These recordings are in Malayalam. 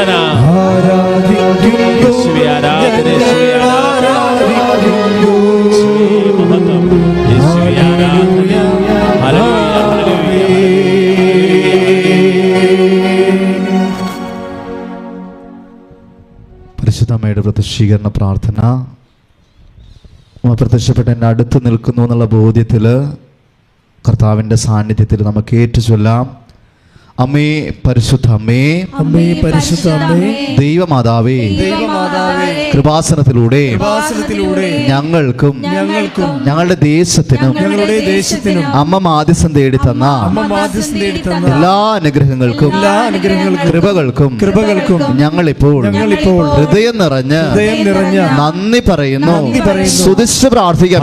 ആരാധന, യേശുവേ ആരാധന, യേശുവേ ആരാധന, മഹത്വം, യേശുവേ ആരാധന. Hallelujah, hallelujah. പരിശുദ്ധമ്മയുടെ പ്രത്യക്ഷീകരണ പ്രാർത്ഥന. പ്രത്യക്ഷപ്പെട്ട് എന്നെ അടുത്ത് നിൽക്കുന്നു എന്നുള്ള ബോധ്യത്തിൽ കർത്താവിൻ്റെ സാന്നിധ്യത്തിൽ നമുക്ക് ഏറ്റുചൊല്ലാം. അമ്മേ പരിശുദ്ധ അമ്മേ, അമ്മേ പരിശുദ്ധ അമ്മേ, ദൈവമാതാവേ, ദൈവമാതാവേ, കൃപാസനത്തിലൂടെ ഞങ്ങൾക്കും ഞങ്ങളുടെ ദേശത്തിനും അമ്മ മാധ്യസ്ഥം തേടി തന്ന എല്ലാ അനുഗ്രഹങ്ങൾക്കും കൃപകൾക്കും ഞങ്ങളിപ്പോൾ ഹൃദയം നിറഞ്ഞ് നന്ദി പറയുന്നു. സ്തുതിച്ച് പ്രാർത്ഥിക്കാം.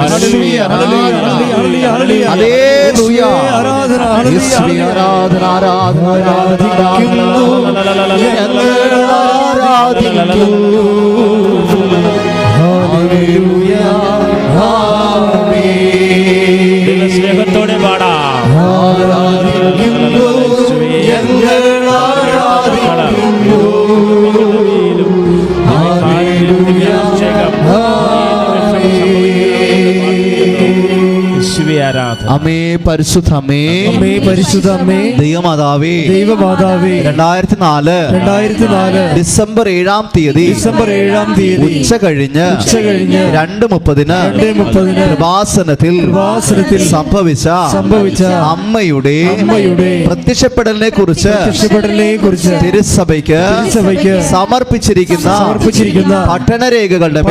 ഹല്ലേലൂയ, യേശുവേ ആരാധന, ആരാധന, ആരാധിക്കുന്നു, ഞങ്ങൾ ആരാധിക്കുന്നു. ഹല്ലേലൂയ, ആമേൻ. സ്നേഹത്തോടെ പാടാം. ആരാധിക്കുന്നു, ഞങ്ങൾ ആരാധിക്കുന്നു. ഹല്ലേലൂയ, അമ്മേ പരിശുദ്ധ അമ്മേ, അമ്മേ പരിശുദ്ധ അമ്മേ, ദൈവമാതാവേ, ദൈവമാതാവേ, 2004 ഡിസംബർ 7-ാം തീയതി ഉച്ച കഴിഞ്ഞ് 2:30 കൃപാസനത്തിൽ സംഭവിച്ച അമ്മയുടെ പ്രത്യക്ഷപ്പെടലിനെ കുറിച്ച് തിരുസഭയ്ക്ക് സമർപ്പിച്ചിരിക്കുന്ന പഠനരേഖകളുടെ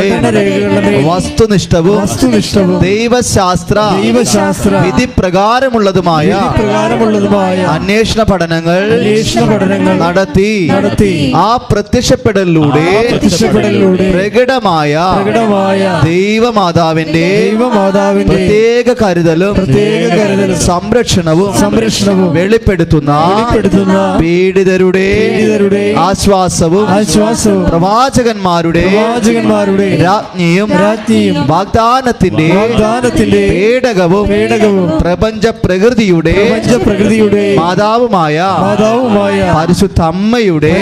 വസ്തുനിഷ്ഠവും ദൈവശാസ്ത്ര വിധി പ്രകാരമുള്ളതുമായ അന്വേഷണ പഠനങ്ങൾ നടത്തി ആ പ്രത്യക്ഷപ്പെടലിലൂടെ പ്രകടമായ ദൈവമാതാവിന്റെ പ്രത്യേക കരുതലും സംരക്ഷണവും വെളിപ്പെടുത്തുന്ന പീഡിതരുടെ ആശ്വാസവും പ്രവാചകന്മാരുടെ രാജ്ഞിയും വാഗ്ദാനത്തിന്റെ പേടകവും പ്രപഞ്ച പ്രകൃതിയുടെ മാതാവുമായ പരിശുദ്ധ അമ്മയുടെ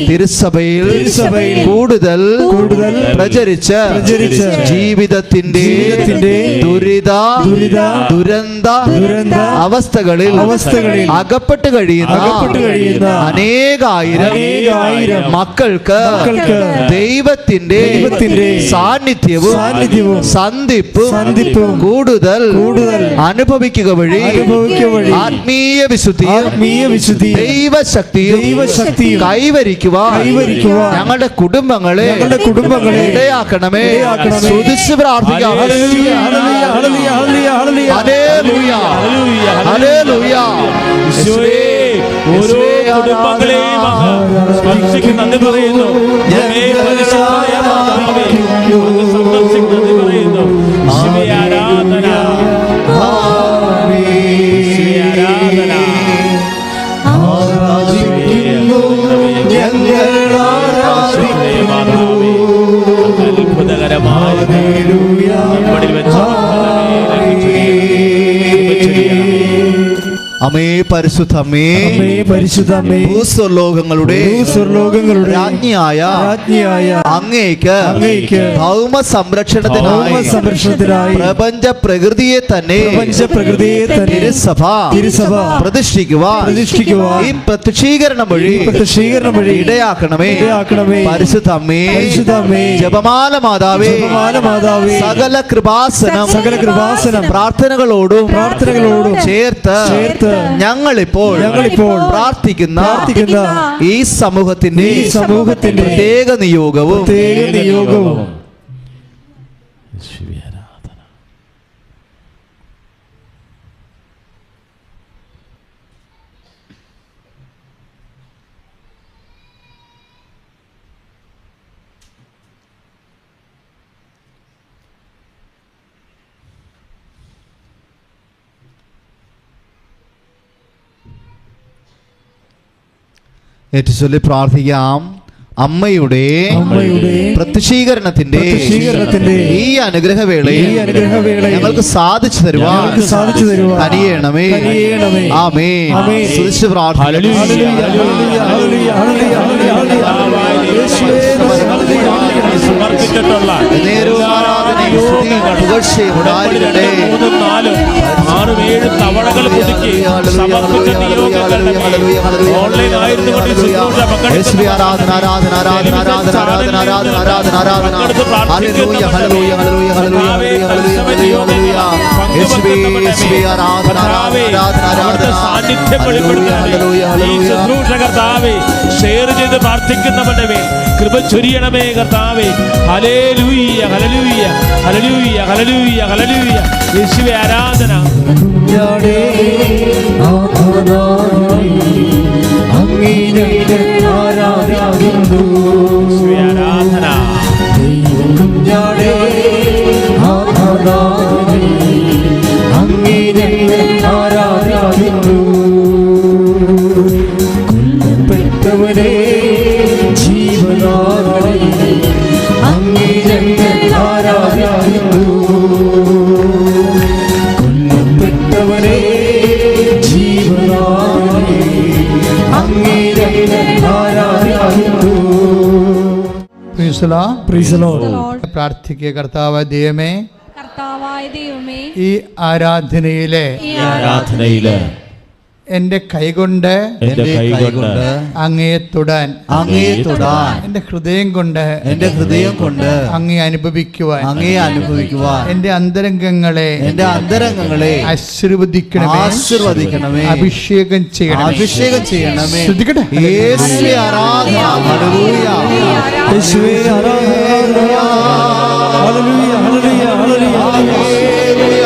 തിരുസഭയിൽ കൂടുതൽ പ്രചരിച്ച് ജീവിതത്തിന്റെ ദുരന്ത അവസ്ഥകളിൽ അകപ്പെട്ട് കഴിയുന്ന അനേകായിരം മക്കൾക്ക് ദൈവത്തിന്റെ സാന്നിധ്യവും സന്ധിപ്പും കൂടുതൽ അനുഭവിക്കുക വഴി ആത്മീയ വിശുദ്ധിയും ദൈവശക്തിയും കൈവരിക്കുവാൻ ഞങ്ങളുടെ കുടുംബങ്ങളെ ഇടയാക്കണമേ. സ്തുതിച്ച് പ്രാർത്ഥിക്കാം. ഓരോ കുടുംബങ്ങളെയും സ്പർശിക്കുന്ന നന്ദി പറയുന്നു. സന്ദർശിക്കുന്ന നന്ദി പറയുന്നു. ശിവേ ആരാധന, അത്ഭുതകരമായ അമ്മേ പരിശുദ്ധ അമ്മേ, ഭൂസ്വർലോകങ്ങളുടെ രാജ്ഞിയായ അങ്ങേക്ക് ഭൗമ സംരക്ഷണത്തിനായി പ്രപഞ്ച പ്രകൃതിയെ തന്നെ തിരുസഭ പ്രതിഷ്ഠിക്കുവാൻ ഈ പ്രത്യക്ഷീകരണം വഴി ഇടയാക്കണമേ. പരിശുദ്ധ അമ്മേ, ജപമാല മാതാവേ, സകല കൃപാസനം പ്രാർത്ഥനകളോടും ചേർത്ത് ഞങ്ങളിപ്പോൾ പ്രാർത്ഥിക്കുന്ന ഈ സമൂഹത്തിന്റെ പ്രത്യേക നിയോഗവും ഏറ്റുചൊല്ലി പ്രാർത്ഥിക്കാം. അമ്മയുടെ പ്രത്യക്ഷീകരണത്തിന്റെ ഈ അനുഗ്രഹവേളയിൽ ഞങ്ങൾക്ക് സാധിച്ചു തരുവാൻ കനിയണമേ. ആമേൻ. സ്തുതിച്ച് പ്രാർത്ഥിക്കുന്നു. സമർപ്പിച്ചിട്ടുള്ള തവണകൾ പുതുക്കി സമർപ്പിച്ച നിയോഗങ്ങളുടെ ഓൺലൈൻ ആയിരുന്നുകൊണ്ട് ഷെയർ ചെയ്ത് പ്രാർത്ഥിക്കുന്നവന്റെ മേൽ കൃപ ചൊരിയണമേ കർത്താവേ. ഹല്ലേലൂയ ഹല്ലേലൂയ ഹല്ലേലൂയ ഹല്ലേലൂയ ഹല്ലേലൂയ. യേശുവേ ആരാധന. പ്രാർത്ഥിക്കുക. കർത്താവായ ദൈവമേ, ഈ ആരാധനയിലെ എന്റെ കൈകൊണ്ട് അങ്ങയെ തൊടാൻ എന്റെ ഹൃദയം കൊണ്ട് അങ്ങയെ അനുഭവിക്കുവാൻ എന്റെ അന്തരംഗങ്ങളെ ആശീർവദിക്കണമേ, അഭിഷേകം ചെയ്യണമേ. ശ്രദ്ധിക്കട്ടെ. യേശുവേ ആരാധന. ഹല്ലേലൂയ യേശുവേ ആരാധന. ഹല്ലേലൂയ ഹല്ലേലൂയ ഹല്ലേലൂയ ഹല്ലേലൂയ.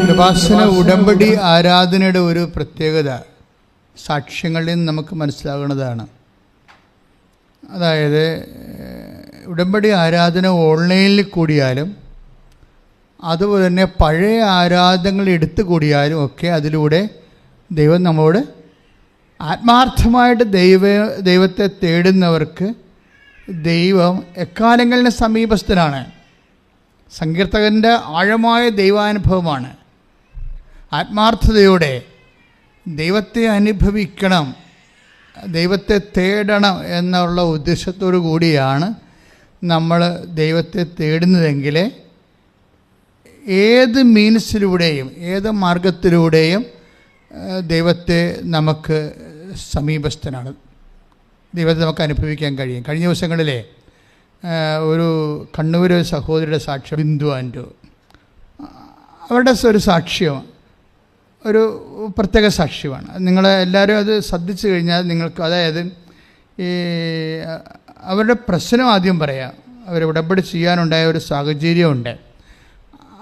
കൃപാസന ഉടമ്പടി ആരാധനയുടെ ഒരു പ്രത്യേകത സാക്ഷ്യങ്ങളിൽ നിന്ന് നമുക്ക് മനസ്സിലാകുന്നതാണ്. അതായത് ഉടമ്പടി ആരാധന ഓൺലൈനിൽ കൂടിയാലും അതുപോലെ തന്നെ പഴയ ആരാധനകൾ എടുത്തു കൂടിയാലും ഒക്കെ അതിലൂടെ ദൈവം നമ്മളോട് ആത്മാർത്ഥമായിട്ട് ദൈവത്തെ തേടുന്നവർക്ക് ദൈവം എക്കാലങ്ങളിലും സമീപസ്ഥനാണ്. സങ്കീർത്തകൻ്റെ ആഴമായ ദൈവാനുഭവമാണ്. ആത്മാർത്ഥതയോടെ ദൈവത്തെ അനുഭവിക്കണം, ദൈവത്തെ തേടണം എന്നുള്ള ഉദ്ദേശത്തോടു കൂടിയാണ് നമ്മൾ ദൈവത്തെ തേടുന്നതെങ്കിൽ ഏത് മീൻസിലൂടെയും ഏത് മാർഗത്തിലൂടെയും ദൈവത്തെ നമുക്ക് സമീപസ്ഥനാണ്, ദൈവത്തെ നമുക്ക് അനുഭവിക്കാൻ കഴിയും. കഴിഞ്ഞ ദിവസങ്ങളിലെ ഒരു കണ്ണൂർ സഹോദരിയുടെ സാക്ഷ്യം, ബിന്ദു ആൻഡു, അവരുടെ ഒരു സാക്ഷ്യം ഒരു പ്രത്യേക സാക്ഷ്യമാണ്. നിങ്ങളെല്ലാവരും അത് ശ്രദ്ധിച്ചു കഴിഞ്ഞാൽ നിങ്ങൾക്ക്, അതായത് ഈ അവരുടെ പ്രശ്നം ആദ്യം പറയാം. അവർ ഉടമ്പടി ചെയ്യാനുണ്ടായ ഒരു സാഹചര്യമുണ്ട്.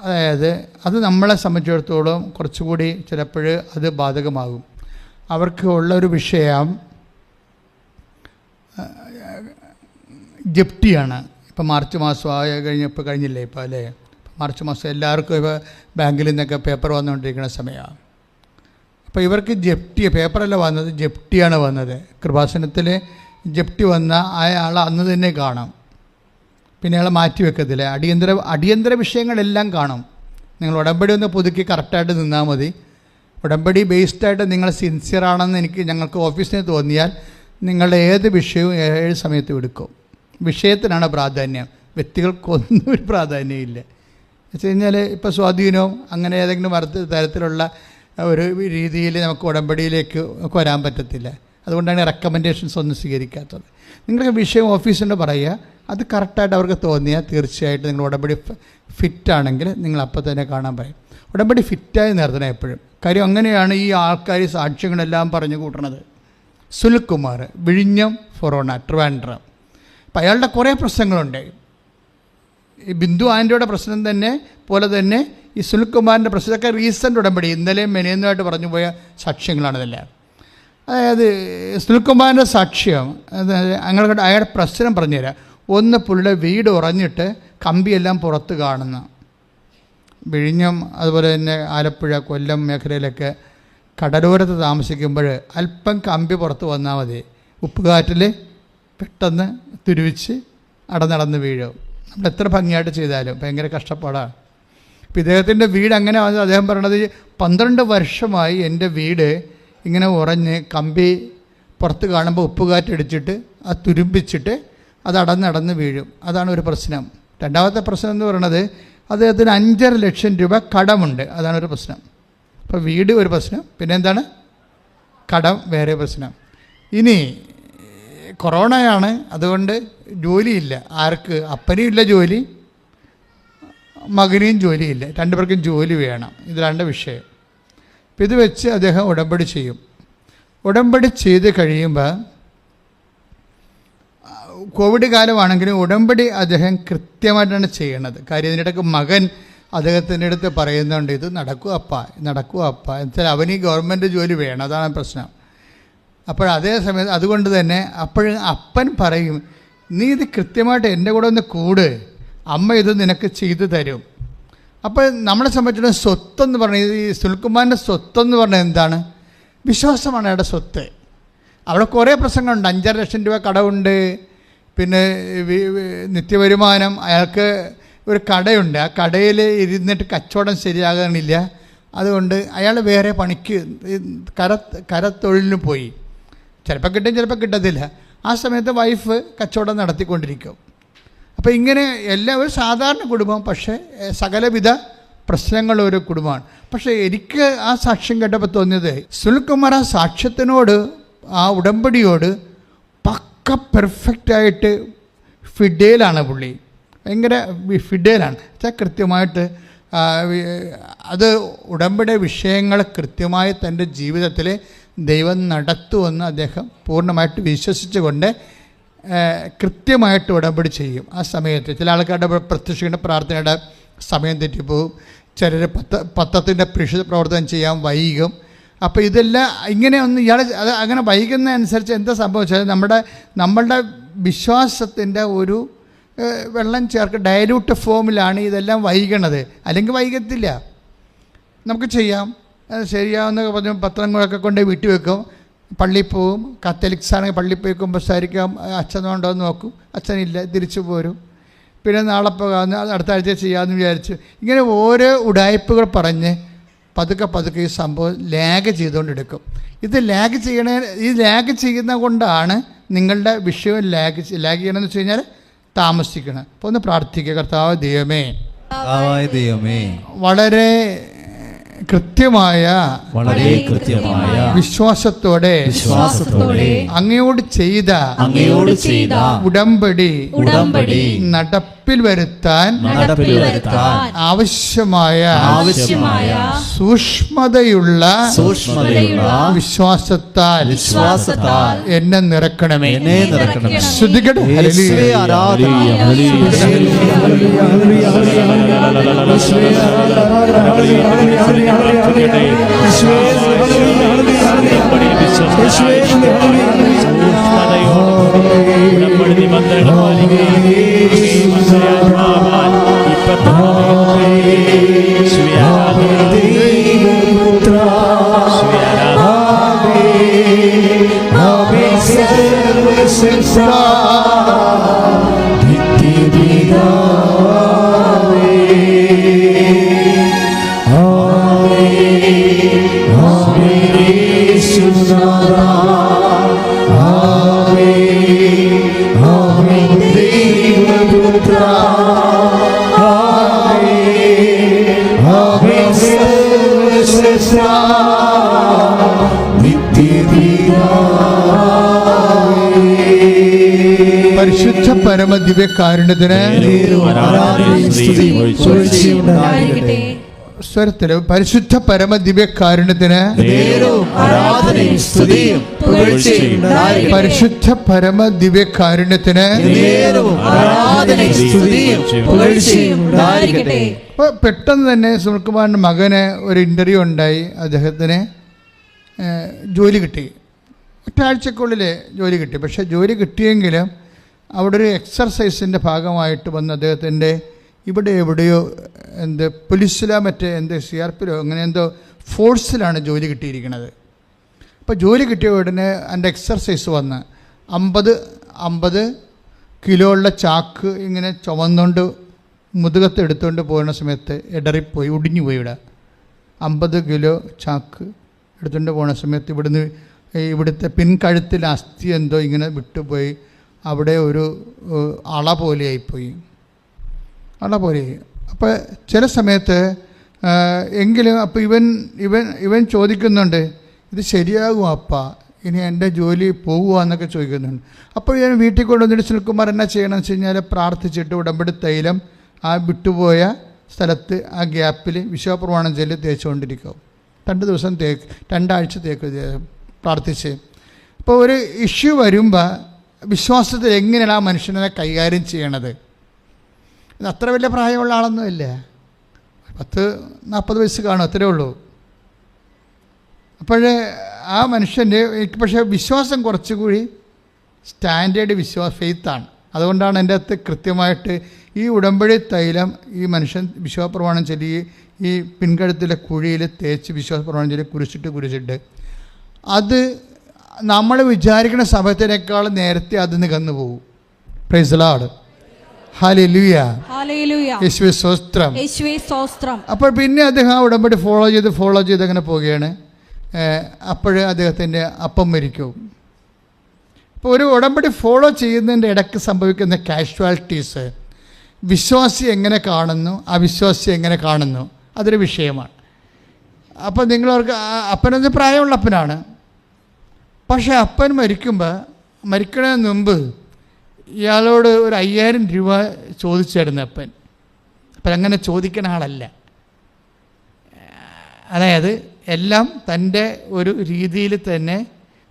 അതായത് അത് നമ്മളെ സംബന്ധിച്ചിടത്തോളം കുറച്ചുകൂടി ചിലപ്പോൾ അത് ബാധകമാകും. അവർക്ക് ഉള്ളൊരു വിഷയം ജപ്തിയാണ്. ഇപ്പം മാർച്ച് മാസം കഴിഞ്ഞില്ലേ ഇപ്പോൾ അല്ലേ? മാർച്ച് മാസം എല്ലാവർക്കും ഇപ്പോൾ ബാങ്കിൽ നിന്നൊക്കെ പേപ്പർ വന്നുകൊണ്ടിരിക്കുന്ന സമയമാണ്. അപ്പോൾ ഇവർക്ക് ജപ്തി പേപ്പറല്ല വന്നത്, ജപ്തിയാണ് വന്നത്. കൃപാസനത്തിൽ ജപ്തി വന്ന അയാൾ അന്ന് തന്നെ കാണും, പിന്നെ അയാളെ മാറ്റി വെക്കത്തില്ല. അടിയന്തര വിഷയങ്ങളെല്ലാം കാണും. നിങ്ങൾ ഉടമ്പടി ഒന്ന് പുതുക്കി കറക്റ്റായിട്ട് നിന്നാൽ മതി. ഉടമ്പടി ബേസ്ഡായിട്ട് നിങ്ങൾ സിൻസിയറാണെന്ന് ഞങ്ങൾക്ക് ഓഫീസിന് തോന്നിയാൽ നിങ്ങളുടെ ഏത് വിഷയവും ഏത് സമയത്തും എടുക്കും. വിഷയത്തിനാണ് പ്രാധാന്യം, വ്യക്തികൾക്കൊന്നും ഒരു പ്രാധാന്യമില്ല. വെച്ച് കഴിഞ്ഞാൽ ഇപ്പോൾ സ്വാധീനവും അങ്ങനെ ഏതെങ്കിലും തരത്തിലുള്ള ഒരു രീതിയിൽ നമുക്ക് ഉടമ്പടിയിലേക്ക് വരാൻ പറ്റത്തില്ല. അതുകൊണ്ടാണ് റെക്കമെൻഡേഷൻസ് ഒന്നും സ്വീകരിക്കാത്തത്. നിങ്ങൾക്ക് വിഷയം ഓഫീസിൻ്റെ പറയുക, അത് കറക്റ്റായിട്ട് അവർക്ക് തോന്നിയാൽ തീർച്ചയായിട്ടും നിങ്ങൾ ഉടമ്പടി ഫിറ്റാണെങ്കിൽ നിങ്ങൾ അപ്പോൾ തന്നെ കാണാൻ പറയും. ഉടമ്പടി ഫിറ്റായി നിർത്തണം എപ്പോഴും. കാര്യം അങ്ങനെയാണ് ഈ ആൾക്കാർ സാക്ഷ്യങ്ങളെല്ലാം പറഞ്ഞു കൂട്ടണത്. സുനിൽകുമാർ, വിഴിഞ്ഞം ഫൊറോണ, ട്രിവാൻഡ്രം. അപ്പം അയാളുടെ കുറേ പ്രശ്നങ്ങളുണ്ട്. ഈ ബിന്ദു ആൻ്റിയുടെ പ്രശ്നം തന്നെ പോലെ തന്നെ ഈ സുനിൽകുമാറിൻ്റെ പ്രശ്നം, ഇതൊക്കെ റീസെൻ്റ് ഉടമ്പടി, ഇന്നലെയും മെനയുന്നതായിട്ട് പറഞ്ഞു പോയ സാക്ഷ്യങ്ങളാണ് ഇതെല്ലാം. അതായത് സുനിൽകുമാറിൻ്റെ സാക്ഷ്യം, അങ്ങനെ അയാളുടെ പ്രശ്നം പറഞ്ഞുതരാം. ഒന്ന്, പുള്ളിയുടെ വീട് ഉറഞ്ഞിട്ട് കമ്പിയെല്ലാം പുറത്ത് കാണുന്ന, വിഴിഞ്ഞം അതുപോലെ തന്നെ ആലപ്പുഴ കൊല്ലം മേഖലയിലൊക്കെ കടലോരത്ത് താമസിക്കുമ്പോൾ അല്പം കമ്പി പുറത്ത് വന്നാൽ മതി, ഉപ്പുകാറ്റിൽ പെട്ടെന്ന് തുരുവിച്ച് നടന്ന് വീഴും. നമ്മൾ എത്ര ഭംഗിയായിട്ട് ചെയ്താലും ഭയങ്കര കഷ്ടപ്പാടാണ്. അപ്പോൾ ഇദ്ദേഹത്തിൻ്റെ വീട് അങ്ങനെ വന്നത്, അദ്ദേഹം പറയണത് 12 വർഷമായി എൻ്റെ വീട് ഇങ്ങനെ ഉറഞ്ഞ് കമ്പി പുറത്ത് കാണുമ്പോൾ ഉപ്പുകാറ്റടിച്ചിട്ട് അത് തുരുമ്പിച്ചിട്ട് അത് അടന്ന് വീഴും. അതാണ് ഒരു പ്രശ്നം. രണ്ടാമത്തെ പ്രശ്നം എന്ന് പറയുന്നത് അദ്ദേഹത്തിന് 5.5 ലക്ഷം രൂപ കടമുണ്ട്. അതാണ് ഒരു പ്രശ്നം. അപ്പോൾ വീട് ഒരു പ്രശ്നം, പിന്നെ എന്താണ്, കടം വേറെ പ്രശ്നം. ഇനി കൊറോണയാണ്, അതുകൊണ്ട് ജോലിയില്ല. ആർക്ക്? അപ്പനും ഇല്ല ജോലി, മകനെയും ജോലിയില്ല, രണ്ടുപേർക്കും ജോലി വേണം. ഇതിലാണ് വിഷയം. അപ്പം ഇത് വെച്ച് അദ്ദേഹം ഉടമ്പടി ചെയ്യും. ഉടമ്പടി ചെയ്ത് കഴിയുമ്പോൾ, കോവിഡ് കാലമാണെങ്കിലും ഉടമ്പടി അദ്ദേഹം കൃത്യമായിട്ടാണ് ചെയ്യണത്. കാര്യം ഇതിനിടയ്ക്ക് മകൻ അദ്ദേഹത്തിൻ്റെ അടുത്ത് പറയുന്നുണ്ട്, ഇത് നടക്കുക അപ്പ എന്നുവെച്ചാൽ അവന് ഈ ഗവൺമെൻറ് ജോലി വേണം, അതാണ് പ്രശ്നം. അപ്പോൾ അതേ സമയത്ത് അതുകൊണ്ട് തന്നെ അപ്പോഴും അപ്പൻ പറയും, നീ ഇത് കൃത്യമായിട്ട് എൻ്റെ കൂടെ ഒന്ന് കൂട്, അമ്മ ഇത് നിനക്ക് ചെയ്തു തരും. അപ്പോൾ നമ്മളെ സംബന്ധിച്ചിടത്തോളം സ്വത്തെന്ന് പറഞ്ഞാൽ, ഈ സുനിൽകുമാറിൻ്റെ സ്വത്തെന്ന് പറഞ്ഞാൽ എന്താണ്? വിശ്വാസമാണ് അയാളുടെ സ്വത്ത്. അവിടെ കുറേ പ്രശ്നങ്ങളുണ്ട്. 5.5 ലക്ഷം രൂപ കടമുണ്ട്, പിന്നെ നിത്യവരുമാനം, അയാൾക്ക് ഒരു കടയുണ്ട്, ആ കടയിൽ ഇരുന്നിട്ട് കച്ചവടം ശരിയാകാനില്ല. അതുകൊണ്ട് അയാൾ വേറെ പണിക്ക് കരത്തൊഴിലിന് പോയി. ചിലപ്പോൾ കിട്ടും, ചിലപ്പോൾ കിട്ടത്തില്ല. ആ സമയത്ത് വൈഫ് കച്ചവടം നടത്തിക്കൊണ്ടിരിക്കും. അപ്പോൾ ഇങ്ങനെ ഒരു സാധാരണ കുടുംബം, പക്ഷേ സകലവിധ പ്രശ്നങ്ങളൊരു കുടുംബമാണ്. പക്ഷേ എനിക്ക് ആ സാക്ഷ്യം കേട്ടപ്പോൾ തോന്നിയത്, സുനിൽകുമാർ ആ സാക്ഷ്യത്തിനോട്, ആ ഉടമ്പടിയോട് പക്ക പെർഫെക്റ്റായിട്ട് ഫിഡേലാണ്. പുള്ളി ഭയങ്കര ഫിഡേലാണ്. വെച്ചാൽ കൃത്യമായിട്ട് അത് ഉടമ്പടി വിഷയങ്ങൾ കൃത്യമായി തൻ്റെ ജീവിതത്തിൽ ദൈവം നടത്തുമെന്ന് അദ്ദേഹം പൂർണ്ണമായിട്ട് വിശ്വസിച്ചുകൊണ്ട് കൃത്യമായിട്ട് ഉടമ്പടി ചെയ്യും. ആ സമയത്ത് ചില ആൾക്കാരുടെ പ്രത്യക്ഷയുടെ പ്രാർത്ഥനയുടെ സമയം തെറ്റിപ്പോവും, ചിലർ പത്രത്തിൻ്റെ പ്രവർത്തനം ചെയ്യാൻ വൈകും. അപ്പോൾ ഇതെല്ലാം ഇങ്ങനെ ഒന്ന് ഇയാൾ അത് അങ്ങനെ വൈകുന്നതനുസരിച്ച് എന്താ സംഭവിച്ചാൽ നമ്മളുടെ വിശ്വാസത്തിൻ്റെ ഒരു വെള്ളം ചേർക്ക് ഡയലൂട്ട് ഫോമിലാണ് ഇതെല്ലാം വൈകണത്. അല്ലെങ്കിൽ വൈകത്തില്ല, നമുക്ക് ചെയ്യാം, ശരിയാവുന്ന പറഞ്ഞ പത്രങ്ങളൊക്കെ കൊണ്ട് വീട്ടിൽ വെക്കും, പള്ളിയിൽ പോവും. കാത്തലിക്സ് ആണെങ്കിൽ പള്ളിയിൽ പോയി കുമ്പസാരിക്കാം, അച്ഛനുണ്ടോ എന്ന് നോക്കും, അച്ഛനില്ല, തിരിച്ചു പോരും. പിന്നെ നാളെ പോകാമെന്ന്, അടുത്ത ആഴ്ച ചെയ്യാമെന്ന് വിചാരിച്ചു. ഇങ്ങനെ ഓരോ ഉടായ്പകൾ പറഞ്ഞ് പതുക്കെ ഈ സംഭവം ലാഗ് ചെയ്തുകൊണ്ടെടുക്കും. ഇത് ലാഗ് ചെയ്യുന്ന കൊണ്ടാണ് നിങ്ങളുടെ വിഷയം ലാഗ് ചെയ്യണമെന്ന് വെച്ച് കഴിഞ്ഞാൽ താമസിക്കണം. അപ്പോൾ ഒന്ന് പ്രാർത്ഥിക്കുക, കർത്താവ് ദൈവമേ, വളരെ കൃത്യമായ വിശ്വാസത്തോടെ അങ്ങയോട് ചെയ്ത ഉടമ്പടി നടപ്പിൽ വരുത്താൻ ആവശ്യമായ സൂക്ഷ്മതയുള്ള വിശ്വാസത്താൽ എന്നെ നിറക്കണമേ. ശ്രദ്ധിക്കട്ടെ, പരിശുദ്ധ പരമദിവ്യകാരുണ്യത്തിന് സ്വരത്തിൽ പരിശുദ്ധ പരമ ദിവ്യകാരുണ്യത്തിന് നേരവും ആരാധനയും സ്തുതിയും പുകഴ്ചയും ഉണ്ടായിരിക്കട്ടെ. പരിശുദ്ധ പരമ ദിവ്യകാരുണ്യത്തിന് നേരവും ആരാധനയും സ്തുതിയും പുകഴ്ചയും ഉണ്ടായിരിക്കട്ടെ. അപ്പോൾ പെട്ടെന്ന് തന്നെ സുനിൽകുമാറിൻ്റെ മകന് ഒരു ഇൻ്റർവ്യൂ ഉണ്ടായി. അദ്ദേഹത്തിന് ജോലി കിട്ടി, ഒറ്റാഴ്ചക്കുള്ളിൽ ജോലി കിട്ടി. പക്ഷേ ജോലി കിട്ടിയെങ്കിലും അവിടെ ഒരു എക്സർസൈസിൻ്റെ ഭാഗമായിട്ട് വന്ന് അദ്ദേഹത്തിൻ്റെ ഇവിടെ എവിടെയോ പോലീസിലോ മറ്റേ CRPയിലോ അങ്ങനെ ഫോഴ്സിലാണ് ജോലി കിട്ടിയിരിക്കുന്നത്. അപ്പോൾ ജോലി കിട്ടിയ ഉടനെ എൻ്റെ എക്സർസൈസ് വന്ന് 50 കിലോ ഉള്ള ചാക്ക് ഇങ്ങനെ ചുമന്നുകൊണ്ട് മുതുകത്ത് എടുത്തുകൊണ്ട് പോകുന്ന സമയത്ത് ഇടറിപ്പോയി, ഒടിഞ്ഞു പോയി. ഇവിടെ 50 കിലോ ചാക്ക് എടുത്തുകൊണ്ട് പോകുന്ന സമയത്ത് ഇവിടുത്തെ പിൻകഴുത്തിൽ അസ്ഥി ഇങ്ങനെ വിട്ടുപോയി. അവിടെ ഒരു അള പോലെയായിപ്പോയി. അപ്പോൾ ചില സമയത്ത് എങ്കിലും അപ്പോൾ ഇവൻ ചോദിക്കുന്നുണ്ട്, ഇത് ശരിയാകും അപ്പാ, ഇനി എൻ്റെ ജോലി പോകുക എന്നൊക്കെ ചോദിക്കുന്നുണ്ട്. അപ്പോൾ ഞാൻ വീട്ടിൽ കൊണ്ടുവന്നിട്ട് സുനിൽകുമാർ എന്നാ ചെയ്യണമെന്ന് വെച്ച് കഴിഞ്ഞാൽ പ്രാർത്ഥിച്ചിട്ട് ഉടമ്പടി തൈലം ആ വിട്ടുപോയ സ്ഥലത്ത് ആ ഗ്യാപ്പിൽ വിശ്വാസപ്രമാണം ചൊല്ലി തേച്ചുകൊണ്ടിരിക്കും. 2 ദിവസം 2 ആഴ്ച പ്രാർത്ഥിച്ച്. അപ്പോൾ ഒരു ഇഷ്യൂ വരുമ്പോൾ വിശ്വാസത്തിൽ എങ്ങനെയാണ് ആ മനുഷ്യനെ കൈകാര്യം ചെയ്യണത്? ഇത് അത്ര വലിയ പ്രായമുള്ള ആളൊന്നുമില്ല, 40 വയസ്സ് കാണും, അത്രേ ഉള്ളൂ. അപ്പോൾ ആ മനുഷ്യൻ്റെ പക്ഷേ വിശ്വാസം കുറച്ചുകൂടി സ്റ്റാൻഡേർഡ് ഫെയ്ത്താണ്. അതുകൊണ്ടാണ് എൻ്റെ അകത്ത് കൃത്യമായിട്ട് ഈ ഉടമ്പടി തൈലം ഈ മനുഷ്യൻ വിശ്വാസപ്രമാണം ചൊല്ലി ഈ പിൻകഴുത്തിലെ കുഴിയിൽ തേച്ച് വിശ്വാസപ്രമാണം ചൊല്ലി കുരിശിട്ട് അത് നമ്മൾ വിചാരിക്കുന്ന സമയത്തിനേക്കാൾ നേരത്തെ അത് നികന്നു പോകും. Praise the Lord. ഹല്ലേലൂയ. യേശുവേ സ്തോത്രം. അപ്പോൾ പിന്നെ അദ്ദേഹം ആ ഉടമ്പടി ഫോളോ ചെയ്ത് അങ്ങനെ പോവുകയാണ്. അപ്പോഴേ അദ്ദേഹത്തിൻ്റെ അപ്പം മരിക്കും. ഇപ്പോൾ ഒരു ഉടമ്പടി ഫോളോ ചെയ്യുന്നതിൻ്റെ ഇടയ്ക്ക് സംഭവിക്കുന്ന കാഷ്വാലിറ്റീസ് വിശ്വാസി എങ്ങനെ കാണുന്നു, അവിശ്വാസി എങ്ങനെ കാണുന്നു, അതൊരു വിഷയമാണ്. അപ്പോൾ നിങ്ങളവർക്ക് അപ്പനെന്ന് പ്രായമുള്ള അപ്പനാണ്. പക്ഷേ അപ്പൻ മരിക്കണതിന് മുമ്പ് ഇയാളോട് ഒരു 5000 രൂപ ചോദിച്ചായിരുന്നു അപ്പൻ. അപ്പം അങ്ങനെ ചോദിക്കുന്ന ആളല്ല. അതായത് എല്ലാം തൻ്റെ ഒരു രീതിയിൽ തന്നെ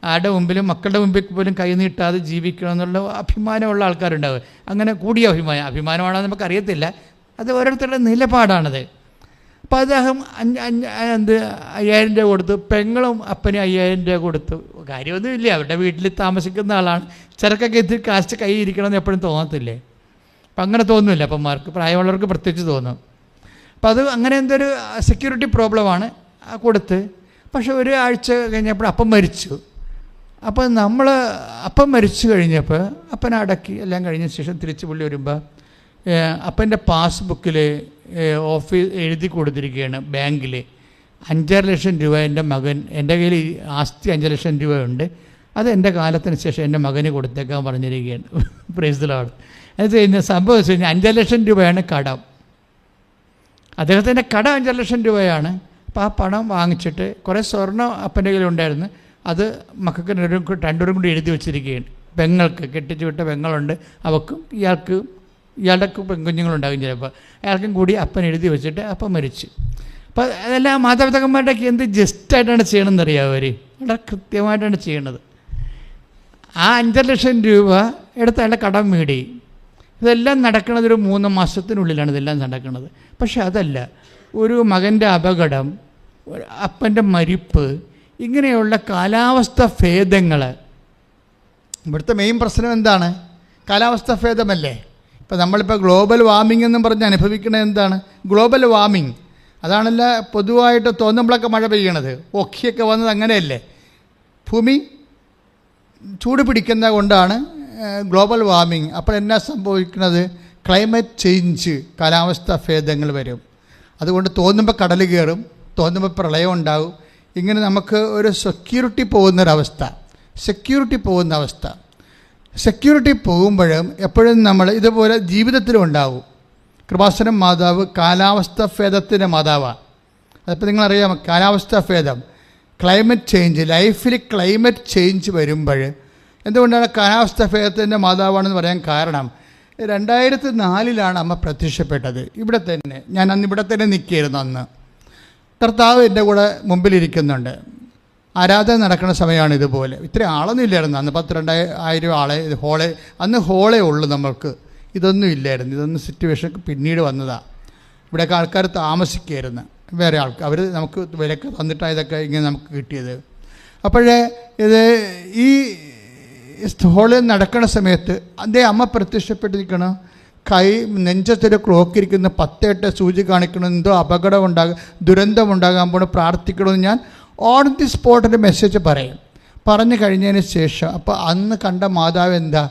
ആരുടെ മുമ്പിലും മക്കളുടെ മുമ്പിൽ പോലും കൈ നീട്ടാതെ ജീവിക്കണം എന്നുള്ള അഭിമാനമുള്ള ആൾക്കാരുണ്ടാവുക. അങ്ങനെ കൂടിയ അഭിമാനമാണോ നമുക്ക് അറിയത്തില്ല, അത് ഓരോരുത്തരുടെ നിലപാടാണത്. അപ്പോൾ അദ്ദേഹം 5000 രൂപ കൊടുത്തു. പെങ്ങളും അപ്പന് 5000 രൂപ കൊടുത്തു. കാര്യമൊന്നുമില്ല, അവരുടെ വീട്ടിൽ താമസിക്കുന്ന ആളാണ്. ചിലക്കൊക്കെ ഇത് കാശ് കൈ ഇരിക്കണമെന്ന് എപ്പോഴും തോന്നത്തില്ലേ? അപ്പം അങ്ങനെ തോന്നുന്നില്ല, അപ്പന്മാർക്ക് പ്രായമുള്ളവർക്ക് പ്രത്യേകിച്ച് തോന്നും. അപ്പം അത് അങ്ങനെ എന്തൊരു സെക്യൂരിറ്റി പ്രോബ്ലമാണ് കൊടുത്ത്. പക്ഷെ ഒരാഴ്ച കഴിഞ്ഞപ്പോൾ അപ്പം മരിച്ചു. അപ്പോൾ അപ്പം മരിച്ചു കഴിഞ്ഞപ്പോൾ അപ്പനെ അടക്കി എല്ലാം കഴിഞ്ഞ ശേഷം തിരിച്ച് പുള്ളി വരുമ്പോൾ അപ്പൻ്റെ പാസ്ബുക്കിൽ എഴുതി കൊടുത്തിരിക്കുകയാണ് ബാങ്കിൽ 5.5 ലക്ഷം രൂപ എൻ്റെ മകൻ, എൻ്റെ കയ്യിൽ ആസ്തി 5 ലക്ഷം രൂപയുണ്ട്, അത് എൻ്റെ കാലത്തിന് ശേഷം എൻ്റെ മകന് കൊടുത്തേക്കാൻ പറഞ്ഞിരിക്കുകയാണ്. Praise the Lord. അത് സംഭവം വെച്ച് കഴിഞ്ഞാൽ 5 ലക്ഷം രൂപയാണ് കടം. അദ്ദേഹത്തിൻ്റെ കടം 5 ലക്ഷം രൂപയാണ്. അപ്പോൾ ആ പണം വാങ്ങിച്ചിട്ട് കുറേ സ്വർണ്ണം അപ്പൻ്റെ കയ്യിലുണ്ടായിരുന്നു. അത് മക്കൾക്ക് 2 കൂടി എഴുതി വെച്ചിരിക്കുകയാണ്. പെങ്ങൾക്ക് കെട്ടിച്ചു വിട്ട പെങ്ങളുണ്ട്, അവക്കും ഇയാളുടെ പെൺകുഞ്ഞുങ്ങളുണ്ടാകും ചിലപ്പോൾ, അയാൾക്കും കൂടി അപ്പൻ എഴുതി വെച്ചിട്ട് അപ്പം മരിച്ചു. അപ്പോൾ അതെല്ലാം മാതാപിതാക്കന്മാരുടെയൊക്കെ എന്ത് ജസ്റ്റായിട്ടാണ് ചെയ്യണമെന്നറിയാം. അവർ വളരെ കൃത്യമായിട്ടാണ് ചെയ്യണത്. ആ 5 ലക്ഷം രൂപ എടുത്ത് അയാളുടെ കടം വീടി. ഇതെല്ലാം നടക്കുന്നത് ഒരു 3 മാസത്തിനുള്ളിലാണ് ഇതെല്ലാം നടക്കുന്നത്. പക്ഷെ അതല്ല, ഒരു മകൻ്റെ അപകടം, അപ്പൻ്റെ മരിപ്പ്, ഇങ്ങനെയുള്ള കാലാവസ്ഥ ഭേദങ്ങൾ. ഇവിടുത്തെ മെയിൻ പ്രശ്നം എന്താണ്? കാലാവസ്ഥ ഭേദമല്ലേ. ഇപ്പം നമ്മളിപ്പോൾ ഗ്ലോബൽ വാർമിംഗ് എന്നും പറഞ്ഞ് അനുഭവിക്കുന്നത് എന്താണ്? Global warming. അതാണല്ല പൊതുവായിട്ട് തോന്നുമ്പോഴൊക്കെ മഴ പെയ്യണത്. ഒക്കിയൊക്കെ വന്നത് അങ്ങനെയല്ലേ. ഭൂമി ചൂട് പിടിക്കുന്ന കൊണ്ടാണ് ഗ്ലോബൽ വാർമിംഗ്. അപ്പോൾ എന്നാ സംഭവിക്കുന്നത്? ക്ലൈമറ്റ് ചേഞ്ച്, കാലാവസ്ഥ ഭേദങ്ങൾ വരും. അതുകൊണ്ട് തോന്നുമ്പോൾ കടൽ കയറും, തോന്നുമ്പോൾ പ്രളയം ഉണ്ടാകും. ഇങ്ങനെ നമുക്ക് ഒരു സെക്യൂരിറ്റി പോകുന്ന അവസ്ഥ. സെക്യൂരിറ്റി പോകുമ്പോഴും എപ്പോഴും നമ്മൾ ഇതുപോലെ ജീവിതത്തിലും ഉണ്ടാവും. കൃപാസനം മാതാവ് കാലാവസ്ഥ ഭേദത്തിൻ്റെ മാതാവാണ്. അതിപ്പോൾ നിങ്ങളറിയാം, കാലാവസ്ഥ ഭേദം, ക്ലൈമറ്റ് ചേഞ്ച്, ലൈഫിൽ ക്ലൈമറ്റ് ചേഞ്ച് വരുമ്പോൾ എന്തുകൊണ്ടാണ് കാലാവസ്ഥ ഭേദത്തിൻ്റെ മാതാവാണെന്ന് പറയാൻ കാരണം, 2004 അമ്മ പ്രത്യക്ഷപ്പെട്ടത് ഇവിടെ തന്നെ. ഞാൻ അന്ന് ഇവിടെ തന്നെ നിൽക്കുകയായിരുന്നു. കർത്താവ് എൻ്റെ കൂടെ മുമ്പിലിരിക്കുന്നുണ്ട്. ആരാധന നടക്കുന്ന സമയമാണ് ഇതുപോലെ. ഇത്രയും ആളൊന്നും ഇല്ലായിരുന്നു അന്ന്. 12,000 ആളെ ഹോളെ, അന്ന് ഹോളേ ഉള്ളൂ നമ്മൾക്ക്. ഇതൊന്നും ഇല്ലായിരുന്നു. ഇതൊന്നും സിറ്റുവേഷൻ പിന്നീട് വന്നതാണ്. ഇവിടെയൊക്കെ ആൾക്കാർ താമസിക്കുകയായിരുന്നു, വേറെ ആൾക്കാർ. അവർ നമുക്ക് വിലക്ക് തന്നിട്ടാണ് ഇതൊക്കെ ഇങ്ങനെ നമുക്ക് കിട്ടിയത്. അപ്പോഴേ ഇത് ഈ ഹോളിൽ നടക്കുന്ന സമയത്ത് അമ്മ പ്രത്യക്ഷപ്പെട്ടിരിക്കണം. കൈ നെഞ്ചത്തൊരു ക്ലോക്ക് ഇരിക്കുന്ന 10-8 സൂചി കാണിക്കണം. എന്തോ അപകടം ദുരന്തം ഉണ്ടാകാൻ പോകണം, പ്രാർത്ഥിക്കണമെന്ന് ഞാൻ ഓൺ ദി സ്പോട്ടിൽ മെസ്സേജ് പറയും. പറഞ്ഞു കഴിഞ്ഞതിന് ശേഷം അപ്പോൾ അന്ന് കണ്ട മാതാവ് എന്താ?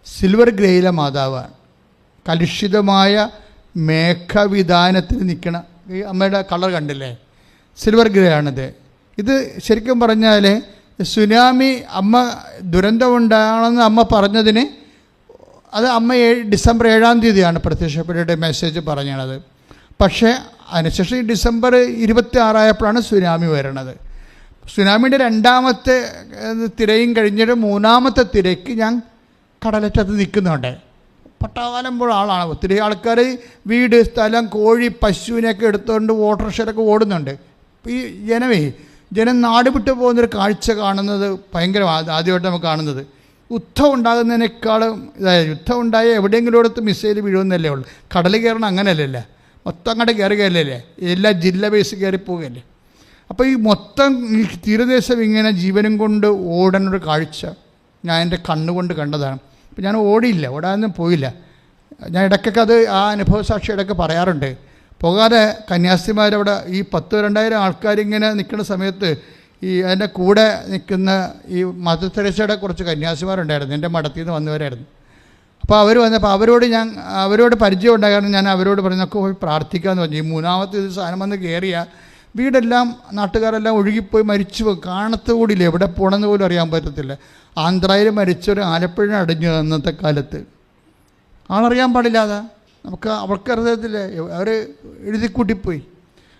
സിൽവർ ഗ്രേയിലെ മാതാവാണ്. കലുഷിതമായ മേഘവിധാനത്തിൽ നിൽക്കണ ഈ അമ്മയുടെ കളർ കണ്ടില്ലേ? സിൽവർ ഗ്രേ ആണിത്. ഇത് ശരിക്കും പറഞ്ഞാൽ സുനാമി അമ്മ ദുരന്തമുണ്ടാകണമെന്ന് അമ്മ പറഞ്ഞതിന് അത് അമ്മ ഡിസംബർ 7-ാം തീയതിയാണ് പ്രത്യക്ഷപ്പെട്ടിട്ട് മെസ്സേജ് പറഞ്ഞത്. പക്ഷേ അതിനുശേഷം ഈ ഡിസംബർ 26 സുനാമി വരണത്. സുനാമിയുടെ 2ാമത്തെ തിരയും കഴിഞ്ഞിട്ട് 3ാമത്തെ തിരയ്ക്ക് ഞാൻ കടലറ്റത്ത് നിൽക്കുന്നുണ്ട്. പട്ടാകാലമ്പോൾ ആളാണ്. ഒത്തിരി ആൾക്കാർ വീട്, സ്ഥലം, കോഴി, പശുവിനെയൊക്കെ എടുത്തുകൊണ്ട് ഓട്ടോറിക്ഷയിലൊക്കെ ഓടുന്നുണ്ട്. ഈ ജനം നാട് വിട്ടു പോകുന്നൊരു കാഴ്ച കാണുന്നത് ഭയങ്കര ആദ്യമായിട്ട് നമുക്ക് കാണുന്നത്. യുദ്ധം ഉണ്ടാകുന്നതിനേക്കാളും യുദ്ധം ഉണ്ടായ എവിടെയെങ്കിലും എടുത്ത് മിസൈൽ വീഴുമെന്നല്ലേ ഉള്ളൂ. കടൽ കയറണം അങ്ങനെയല്ലല്ല, മൊത്തം അങ്ങോട്ട് കയറുകയല്ലേ, എല്ലാ ജില്ല ബേസ് കയറി പോവുകയല്ലേ. അപ്പോൾ ഈ മൊത്തം ഈ തീരദേശം ഇങ്ങനെ ജീവനും കൊണ്ട് ഓടുന്നൊരു കാഴ്ച ഞാൻ എൻ്റെ കണ്ണുകൊണ്ട് കണ്ടതാണ്. അപ്പോൾ ഞാൻ ഓടാനൊന്നും പോയില്ല. ഞാൻ ഇടയ്ക്കൊക്കെ അത് ആ അനുഭവസാക്ഷി ഇടയ്ക്ക് പറയാറുണ്ട്. പോകാതെ കന്യാസ്ത്രീമാരവിടെ ഈ 10,000-2,000 ആൾക്കാരിങ്ങനെ നിൽക്കുന്ന സമയത്ത് ഈ അതിൻ്റെ കൂടെ നിൽക്കുന്ന ഈ മദർ തെരേസയുടെ കുറച്ച് കന്യാസ്ത്രീമാരുണ്ടായിരുന്നു, എൻ്റെ മഠത്തിൽ നിന്ന് വന്നവരായിരുന്നു. അപ്പോൾ അവർ വന്നപ്പോൾ അവരോട് പരിചയം ഉണ്ടാകാൻ ഞാൻ അവരോട് പറഞ്ഞൊക്കെ പോയി പ്രാർത്ഥിക്കാമെന്ന് പറഞ്ഞു. ഈ 3ാമത്തെ ഇത് സാധനം വന്ന് കയറിയ വീടെല്ലാം നാട്ടുകാരെല്ലാം ഒഴുകിപ്പോയി മരിച്ചു പോകും. കാണത്തുകൂടിയില്ല, എവിടെ പോകണമെന്ന് പോലും അറിയാൻ പറ്റത്തില്ല. ആന്ധ്രയിൽ മരിച്ചൊരു ആലപ്പുഴ അടിഞ്ഞു അന്നത്തെ കാലത്ത്, ആളറിയാൻ പാടില്ലാതെ അവർക്കറിയത്തില്ലേ, അവർ എഴുതിക്കൂട്ടിപ്പോയി.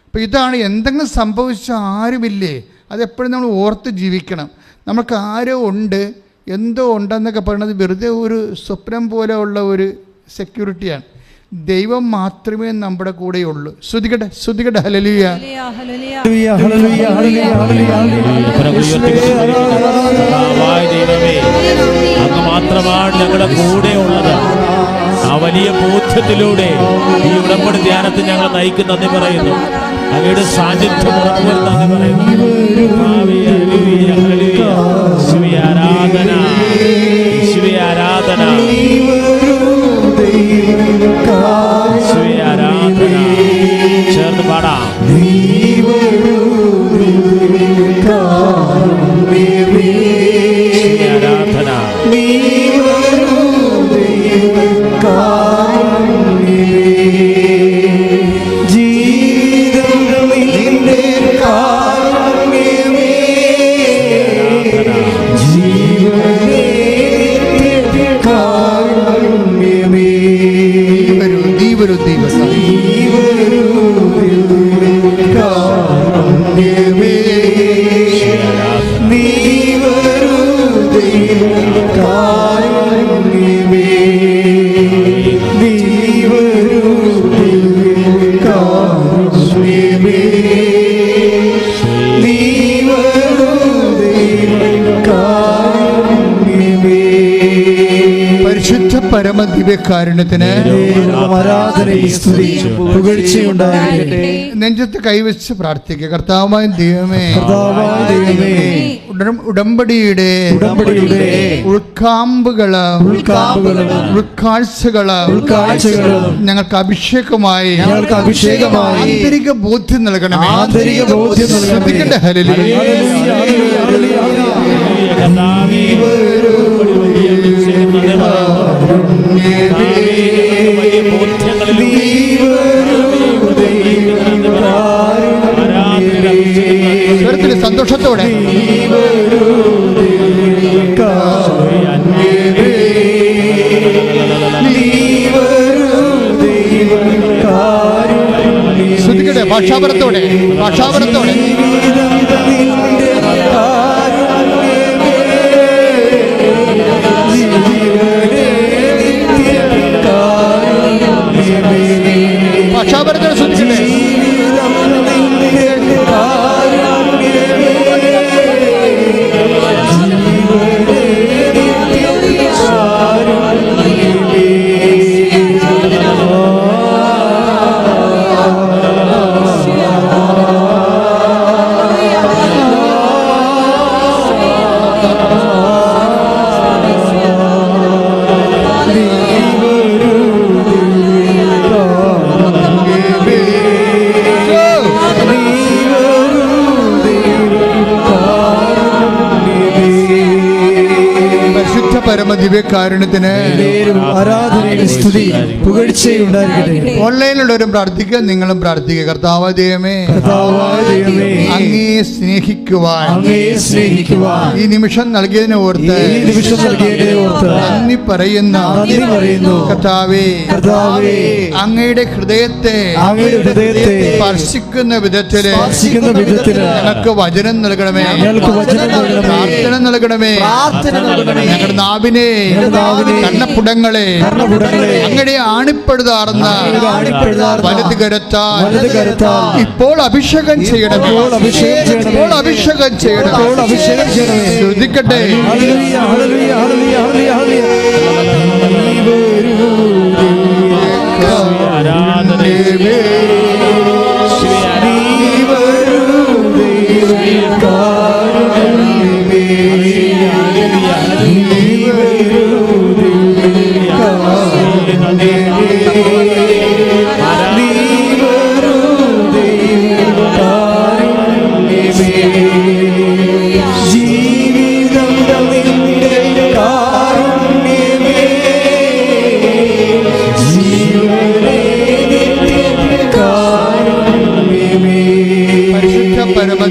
അപ്പോൾ ഇതാണ്, എന്തെങ്കിലും സംഭവിച്ച ആരുമില്ലേ, അതെപ്പോഴും നമ്മൾ ഓർത്ത് ജീവിക്കണം. നമുക്ക് ആരോ ഉണ്ട്, എന്തോ ഉണ്ടെന്നൊക്കെ പറയുന്നത് വെറുതെ ഒരു സ്വപ്നം പോലെ ഉള്ള ഒരു സെക്യൂരിറ്റിയാണ്. ദൈവം മാത്രമേ നമ്മുടെ കൂടെയുള്ളൂ. ശ്രുതികട്ടെ ഹല്ലേലൂയ. അങ്ങ് മാത്രമാണ് ഞങ്ങളുടെ കൂടെ ഉള്ളത്. ആ വലിയ ബോധ്യത്തിലൂടെ ഈ ഉടമ്പടി ധ്യാനത്തിൽ ഞങ്ങൾ നയിക്കുന്നതെന്ന് പറയുന്നു. അങ്ങയുടെ സാന്നിധ്യം ഉറപ്പുവരുത്താന്ന് പറയുന്നു. ആരാധന, ആരാധന, ആരാധന. ചേർന്ന് പാടാം. ആരാധന. പരമദിവ്യകാരുണ്യത്തിന് നെഞ്ചത്ത് കൈവച്ച് പ്രാർത്ഥിക്കുക. കർത്താവായ ദൈവമേ, ഉടമ്പടിയുടെ ഉൾക്കാമ്പുകള് ഉൾക്കാഴ്ചകള് ഞങ്ങൾക്ക് അഭിഷേകമായി ആന്തരിക ബോധ്യം നൽകണമേ. സന്തോഷത്തോടെ ശ്രദ്ധിക്കട്ടെ, ഭാഷാപരത്തോടെ ഭാഷാപരത്തോടെ ശ്രദ്ധിക്കട്ടെ. ദിവ്യകാരുണ്യത്തിന് ആരാധനയും സ്തുതിയും പുകഴ്ചയും ഉണ്ടായിരിക്കട്ടെ. ഓൺലൈനിലുള്ളവരും പ്രാർത്ഥിക്കുക, നിങ്ങളും പ്രാർത്ഥിക്കുക. കർത്താവായ ദൈവമേ, അങ്ങേ സ്നേഹിക്കുവാൻ ഈ നിമിഷം നൽകിയതിനെ ഓർത്ത് നന്ദി പറയുന്നു. കർത്താവേ, അങ്ങയുടെ ഹൃദയത്തെ സ്പർശിക്കുന്ന വിധത്തില് ഞങ്ങൾക്ക് വചനം നൽകണമേ, പ്രാർത്ഥന നൽകണമേ. ഞങ്ങളുടെ നാവിനെ, കണ്ണപ്പുടങ്ങളെ അങ്ങയുടെ ആണിപ്പെടുതാർന്ന വലത് കരത്താൽ ഇപ്പോൾ അഭിഷേകം ചെയ്യണമേ, ഇപ്പോൾ അഭിഷേകം ചെയ്യണമേ. ശ്രദ്ധിക്കട്ടെ.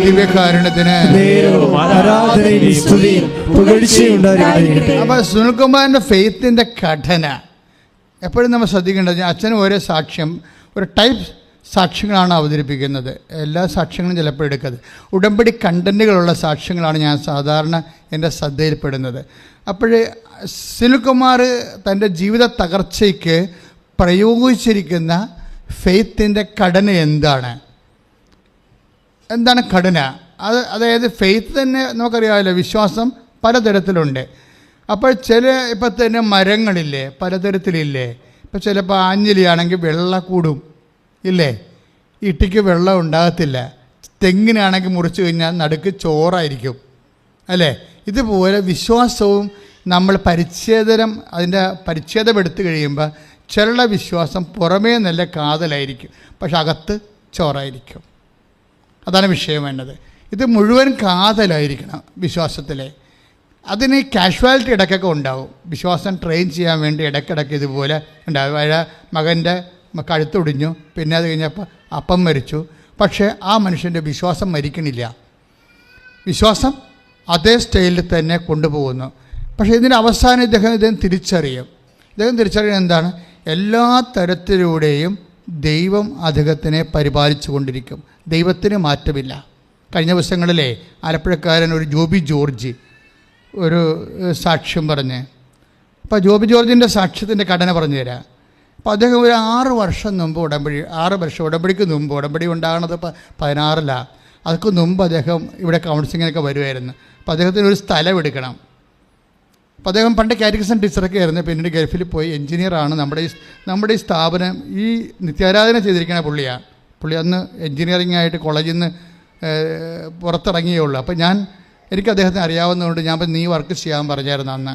ദിവ്യകാരുണ്യത്തിന് ആരാധനയും സ്തുതിയും പുകഴ്ചയും ഉണ്ടായിരിക്കട്ടെ. അപ്പൊ സുനിൽകുമാറിന്റെ ഫെയ്ത്തിന്റെ ഘടന എപ്പോഴും നമ്മൾ ശ്രദ്ധിക്കേണ്ടത്, അച്ഛനും ഓരോ സാക്ഷ്യം ഒരു ടൈപ്പ് സാക്ഷ്യങ്ങളാണ് അവതരിപ്പിക്കുന്നത്. എല്ലാ സാക്ഷ്യങ്ങളും ചിലപ്പോൾ എടുക്കുന്നത് ഉടമ്പടി കണ്ടന്റുകളുള്ള സാക്ഷ്യങ്ങളാണ് ഞാൻ സാധാരണ എൻ്റെ ശ്രദ്ധയിൽപ്പെടുന്നത്. അപ്പോൾ സുനിൽകുമാർ തൻ്റെ ജീവിത തകർച്ചയ്ക്ക് പ്രയോഗിച്ചിരിക്കുന്ന ഫെയ്ത്തിൻ്റെ ഘടന എന്താണ് ഘടന? അതായത് ഫെയ്ത്ത് തന്നെ നമുക്കറിയാമല്ലോ, വിശ്വാസം പലതരത്തിലുണ്ട്. അപ്പോൾ ഇപ്പം തന്നെ മരങ്ങളില്ലേ, പലതരത്തിലില്ലേ. ഇപ്പം ചിലപ്പോൾ ആഞ്ഞിലിയാണെങ്കിൽ വെള്ളം കൂടും ഇല്ലേ, ഇട്ടിക്ക് വെള്ളം ഉണ്ടാകത്തില്ല. തെങ്ങിനാണെങ്കിൽ മുറിച്ച് കഴിഞ്ഞാൽ നടുക്ക് ചോറായിരിക്കും അല്ലേ. ഇതുപോലെ വിശ്വാസവും നമ്മൾ അതിൻ്റെ പരിച്ഛേദം എടുത്തു കഴിയുമ്പോൾ ചില വിശ്വാസം പുറമേ നല്ല കാതലായിരിക്കും, പക്ഷെ അകത്ത് ചോറായിരിക്കും. അതാണ് വിഷയം വേണ്ടത്. ഇത് മുഴുവൻ കാതലായിരിക്കണം വിശ്വാസത്തിലെ. അതിന് കാഷ്വാലിറ്റി ഇടയ്ക്കൊക്കെ ഉണ്ടാവും. വിശ്വാസം ട്രെയിൻ ചെയ്യാൻ വേണ്ടി ഇടയ്ക്കിടയ്ക്ക് ഇതുപോലെ ഉണ്ടാവും. മകൻ്റെ കഴുത്തൊടിഞ്ഞു, പിന്നെ അത് കഴിഞ്ഞപ്പോൾ അപ്പം മരിച്ചു, പക്ഷേ ആ മനുഷ്യൻ്റെ വിശ്വാസം മരിക്കണില്ല. വിശ്വാസം അതേ സ്റ്റൈലിൽ തന്നെ കൊണ്ടുപോകുന്നു. പക്ഷേ ഇതിൻ്റെ അവസാനം ഇദ്ദേഹം തിരിച്ചറിയും. എന്താണ്? എല്ലാ തരത്തിലൂടെയും ദൈവം അദ്ദേഹത്തിനെ പരിപാലിച്ചു കൊണ്ടിരിക്കും. ദൈവത്തിന് മാറ്റമില്ല. കഴിഞ്ഞ ദിവസങ്ങളിലെ ആലപ്പുഴക്കാരൻ ഒരു ജോബി ജോർജ് ഒരു സാക്ഷ്യം പറഞ്ഞ്, അപ്പോൾ ജോബി ജോർജിൻ്റെ സാക്ഷ്യത്തിൻ്റെ ഘടന പറഞ്ഞു തരാം. അപ്പോൾ അദ്ദേഹം ഒരു 6 വർഷം മുമ്പ് ഉടമ്പടിക്ക് മുമ്പ്, ഉടമ്പടി ഉണ്ടാകുന്നത് 16-ലാണ്, അതൊക്കെ മുമ്പ് അദ്ദേഹം ഇവിടെ കൗൺസിലിങ്ങിനൊക്കെ വരുമായിരുന്നു. അപ്പോൾ അദ്ദേഹത്തിന് ഒരു സ്ഥലം എടുക്കണം. അപ്പോൾ അദ്ദേഹം പണ്ട് കാറ്റഗിസം ടീച്ചറൊക്കെ ആയിരുന്നു, പിന്നീട് ഗൾഫിൽ പോയി എൻജിനീയറാണ്. നമ്മുടെ ഈ സ്ഥാപനം ഈ നിത്യാരാധന ചെയ്തിരിക്കുന്ന പുള്ളിയാണ്. പുള്ളി അന്ന് എൻജിനീയറിംഗ് ആയിട്ട് കോളേജിൽ നിന്ന് പുറത്തിറങ്ങിയേ ഉള്ളൂ. അപ്പോൾ എനിക്ക് അദ്ദേഹത്തിന് അറിയാവുന്നതുകൊണ്ട് ഞാൻ നീ വർക്ക് ചെയ്യാൻ പറഞ്ഞായിരുന്നു അന്ന്.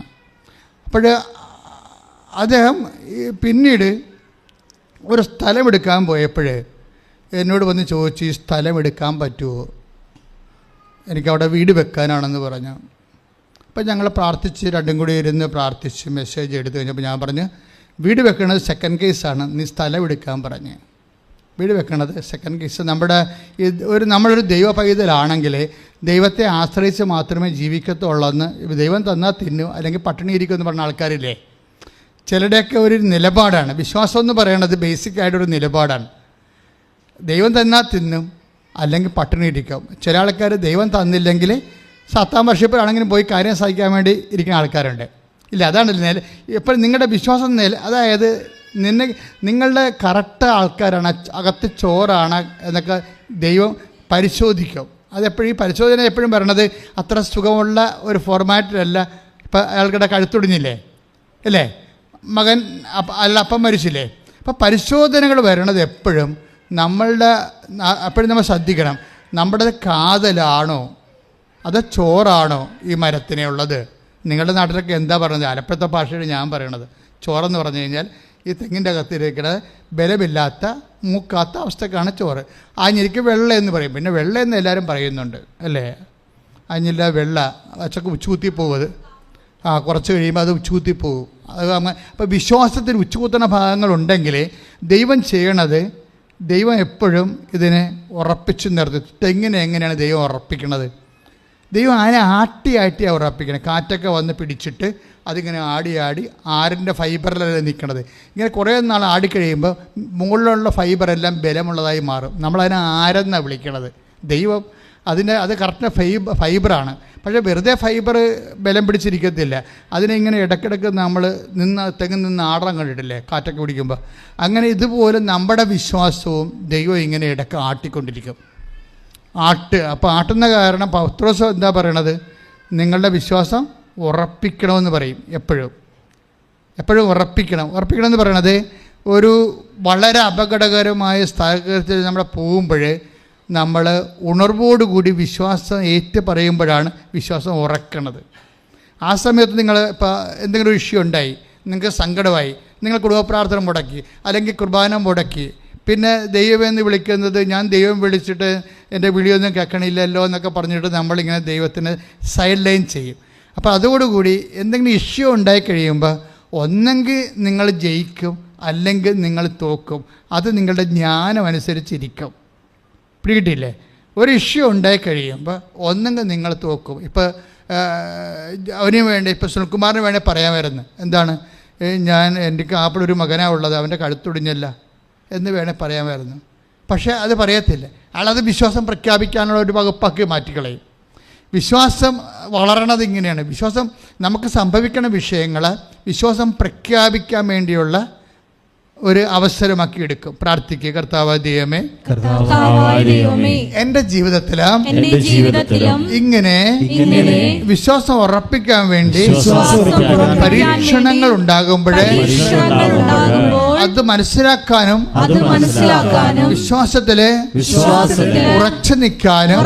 അപ്പോൾ അദ്ദേഹം പിന്നീട് ഒരു സ്ഥലമെടുക്കാൻ പോയപ്പോൾ എന്നോട് വന്ന് ചോദിച്ചു, ഈ സ്ഥലം എടുക്കാൻ പറ്റുമോ, എനിക്കവിടെ വീട് വെക്കാനാണെന്ന് പറഞ്ഞു. അപ്പം ഞങ്ങൾ പ്രാർത്ഥിച്ച് രണ്ടും കൂടി ഇരുന്ന് പ്രാർത്ഥിച്ച് മെസ്സേജ് എടുത്തു കഴിഞ്ഞപ്പോൾ ഞാൻ പറഞ്ഞു, വീട് വെക്കുന്നത് സെക്കൻഡ് കേസാണ്, നീ സ്ഥലം എടുക്കാൻ പറഞ്ഞ്. വീട് വെക്കണത് സെക്കൻഡ് കേസ്. നമ്മളൊരു ദൈവ പൈതലാണെങ്കിൽ ദൈവത്തെ ആശ്രയിച്ച് മാത്രമേ ജീവിക്കത്തുള്ളൂ. ദൈവം തന്നാൽ തിന്നും, അല്ലെങ്കിൽ പട്ടിണി ഇരിക്കുമെന്ന് പറഞ്ഞ ആൾക്കാരില്ലേ. ചിലരുടെയൊക്കെ ഒരു നിലപാടാണ്. വിശ്വാസം എന്ന് പറയുന്നത് ബേസിക്കായിട്ടൊരു നിലപാടാണ്. ദൈവം തന്നാൽ തിന്നും, അല്ലെങ്കിൽ പട്ടിണി ഇരിക്കും. ചില ആൾക്കാർ ദൈവം തന്നില്ലെങ്കിൽ സത്താം വർഷിപ്പിലാണെങ്കിലും പോയി കാര്യം സഹിക്കാൻ വേണ്ടി ഇരിക്കുന്ന ആൾക്കാരുണ്ട്. ഇല്ല, അതാണ് എപ്പോഴും നിങ്ങളുടെ വിശ്വാസം അതായത് നിങ്ങളുടെ കറക്റ്റ് ആൾക്കാരാണ്, അകത്ത് ചോറാണ് എന്നൊക്കെ ദൈവം പരിശോധിക്കും. അതെപ്പോഴും ഈ പരിശോധന എപ്പോഴും പറയണത് അത്ര സുഖമുള്ള ഒരു ഫോർമാറ്റിലല്ല. ഇപ്പം അയാൾക്കിടെ കഴുത്തൊടിഞ്ഞില്ലേ അല്ലേ, മകൻ അപ്പം മരിച്ചില്ലേ. അപ്പം പരിശോധനകൾ വരണത് എപ്പോഴും നമ്മൾ ശ്രദ്ധിക്കണം, നമ്മുടെ കാതലാണോ അത് ചോറാണോ ഈ മരത്തിനെ ഉള്ളത്. നിങ്ങളുടെ നാട്ടിലൊക്കെ എന്താ പറയുന്നത്, ആലപ്പുഴത്തെ ഭാഷയിൽ ഞാൻ പറയണത് ചോറെന്ന് പറഞ്ഞു കഴിഞ്ഞാൽ ഈ തെങ്ങിൻ്റെ അകത്തിരിക്കുന്ന ബലമില്ലാത്ത മൂക്കാത്ത അവസ്ഥക്കാണ് ചോറ്. ആഞ്ഞിരിക്ക് വെള്ള എന്ന് പറയും. പിന്നെ വെള്ള എന്ന് എല്ലാവരും പറയുന്നുണ്ട് അല്ലേ, ആഞ്ഞില്ല വെള്ള അച്ചക്ക് ഉച്ചൂത്തി പോവത് കുറച്ച് കഴിയുമ്പോൾ അത് ഉച്ചൂത്തിപ്പോകും. അത് അപ്പോൾ വിശ്വാസത്തിൽ ഉച്ചകൂത്തുന്ന ഭാഗങ്ങളുണ്ടെങ്കിൽ ദൈവം ചെയ്യണത്, ദൈവം എപ്പോഴും ഇതിനെ ഉറപ്പിച്ച് നിർത്തി. എങ്ങനെയാണ് ദൈവം ഉറപ്പിക്കണത്? ദൈവം അതിനെ ആട്ടിയാണ് ഉറപ്പിക്കണത്. കാറ്റൊക്കെ വന്ന് പിടിച്ചിട്ട് അതിങ്ങനെ ആടി ആരിൻ്റെ ഫൈബറിലല്ല നിൽക്കണത്. ഇങ്ങനെ കുറേ നാൾ ആടിക്കഴിയുമ്പോൾ മുകളിലുള്ള ഫൈബറെല്ലാം ബലമുള്ളതായി മാറും. നമ്മളതിനെ ആരെന്നാണ് വിളിക്കണത്. ദൈവം അത് കറക്റ്റ് ഫൈബറാണ്. പക്ഷേ വെറുതെ ഫൈബർ ബലം പിടിച്ചിരിക്കത്തില്ല. അതിനെ ഇങ്ങനെ ഇടയ്ക്കിടയ്ക്ക് നമ്മൾ തെങ്ങ് നിന്ന് ആടാൻ കണ്ടിട്ടില്ലേ, കാറ്റൊക്കെ പിടിക്കുമ്പോൾ. അങ്ങനെ ഇതുപോലെ നമ്മുടെ വിശ്വാസവും ദൈവം ഇങ്ങനെ ഇടയ്ക്ക് ആട്ടിക്കൊണ്ടിരിക്കും. അപ്പോൾ ആട്ടുന്ന കാരണം പത്രോസ് എന്താ പറയണത്? നിങ്ങളുടെ വിശ്വാസം ഉറപ്പിക്കണമെന്ന് പറയും. എപ്പോഴും ഉറപ്പിക്കണമെന്ന് പറയണത് ഒരു വളരെ അപകടകരമായ സ്ഥലത്തിൽ നമ്മൾ പോകുമ്പോൾ നമ്മൾ ഉണർവോടുകൂടി വിശ്വാസം ഏറ്റു പറയുമ്പോഴാണ് വിശ്വാസം ഉറക്കണത്. ആ സമയത്ത് നിങ്ങൾ ഇപ്പോൾ എന്തെങ്കിലും ഒരു ഇഷ്യൂ ഉണ്ടായി, നിങ്ങൾക്ക് സങ്കടമായി, നിങ്ങൾ കുടുംബ പ്രാർത്ഥന മുടക്കി, അല്ലെങ്കിൽ കുർബാന മുടക്കി, പിന്നെ ദൈവമെന്ന് വിളിക്കുന്നത് ഞാൻ ദൈവം വിളിച്ചിട്ട് എൻ്റെ വിളിയൊന്നും കേൾക്കണില്ലല്ലോ എന്നൊക്കെ പറഞ്ഞിട്ട് നമ്മളിങ്ങനെ ദൈവത്തിന് സൈഡ് ലൈൻ ചെയ്യും. അപ്പോൾ അതോടുകൂടി എന്തെങ്കിലും ഇഷ്യൂ ഉണ്ടായി കഴിയുമ്പോൾ ഒന്നെങ്കിൽ നിങ്ങൾ ജയിക്കും, അല്ലെങ്കിൽ നിങ്ങൾ തോക്കും. അത് നിങ്ങളുടെ ജ്ഞാനം അനുസരിച്ചിരിക്കും. പിടികിട്ടില്ലേ? ഒരു ഇഷ്യൂ ഉണ്ടായി കഴിയുമ്പോൾ ഒന്നെങ്കിൽ നിങ്ങൾ തോക്കും. ഇപ്പോൾ അവന് വേണ്ടി, ഇപ്പോൾ സുനിൽകുമാറിന് വേണ്ടി പറയാമായിരുന്നു, എന്താണ്, എനിക്ക് ആപ്പിളൊരു മകനാണ് ഉള്ളത്, അവൻ്റെ കഴുത്തൊടിഞ്ഞല്ല എന്ന് വേണേൽ പറയാമായിരുന്നു. പക്ഷേ അത് പറയത്തില്ല. അയാളത് വിശ്വാസം പ്രഖ്യാപിക്കാനുള്ള ഒരു വകുപ്പാക്കി മാറ്റിക്കളയും. വിശ്വാസം വളരണത് ഇങ്ങനെയാണ്. വിശ്വാസം നമുക്ക് സംഭവിക്കുന്ന വിഷയങ്ങൾ വിശ്വാസം പ്രഖ്യാപിക്കാൻ വേണ്ടിയുള്ള ഒരു അവസരമാക്കി എടുക്കും. പ്രാർത്ഥിക്കുക. കർത്താവായ ദൈവമേ, എൻ്റെ ജീവിതത്തിലും ഇങ്ങനെ വിശ്വാസം ഉറപ്പിക്കാൻ വേണ്ടി പരീക്ഷണങ്ങൾ ഉണ്ടാകുമ്പോഴേ അത് മനസ്സിലാക്കാനും വിശ്വാസത്തില് ഉറച്ചു നിൽക്കാനും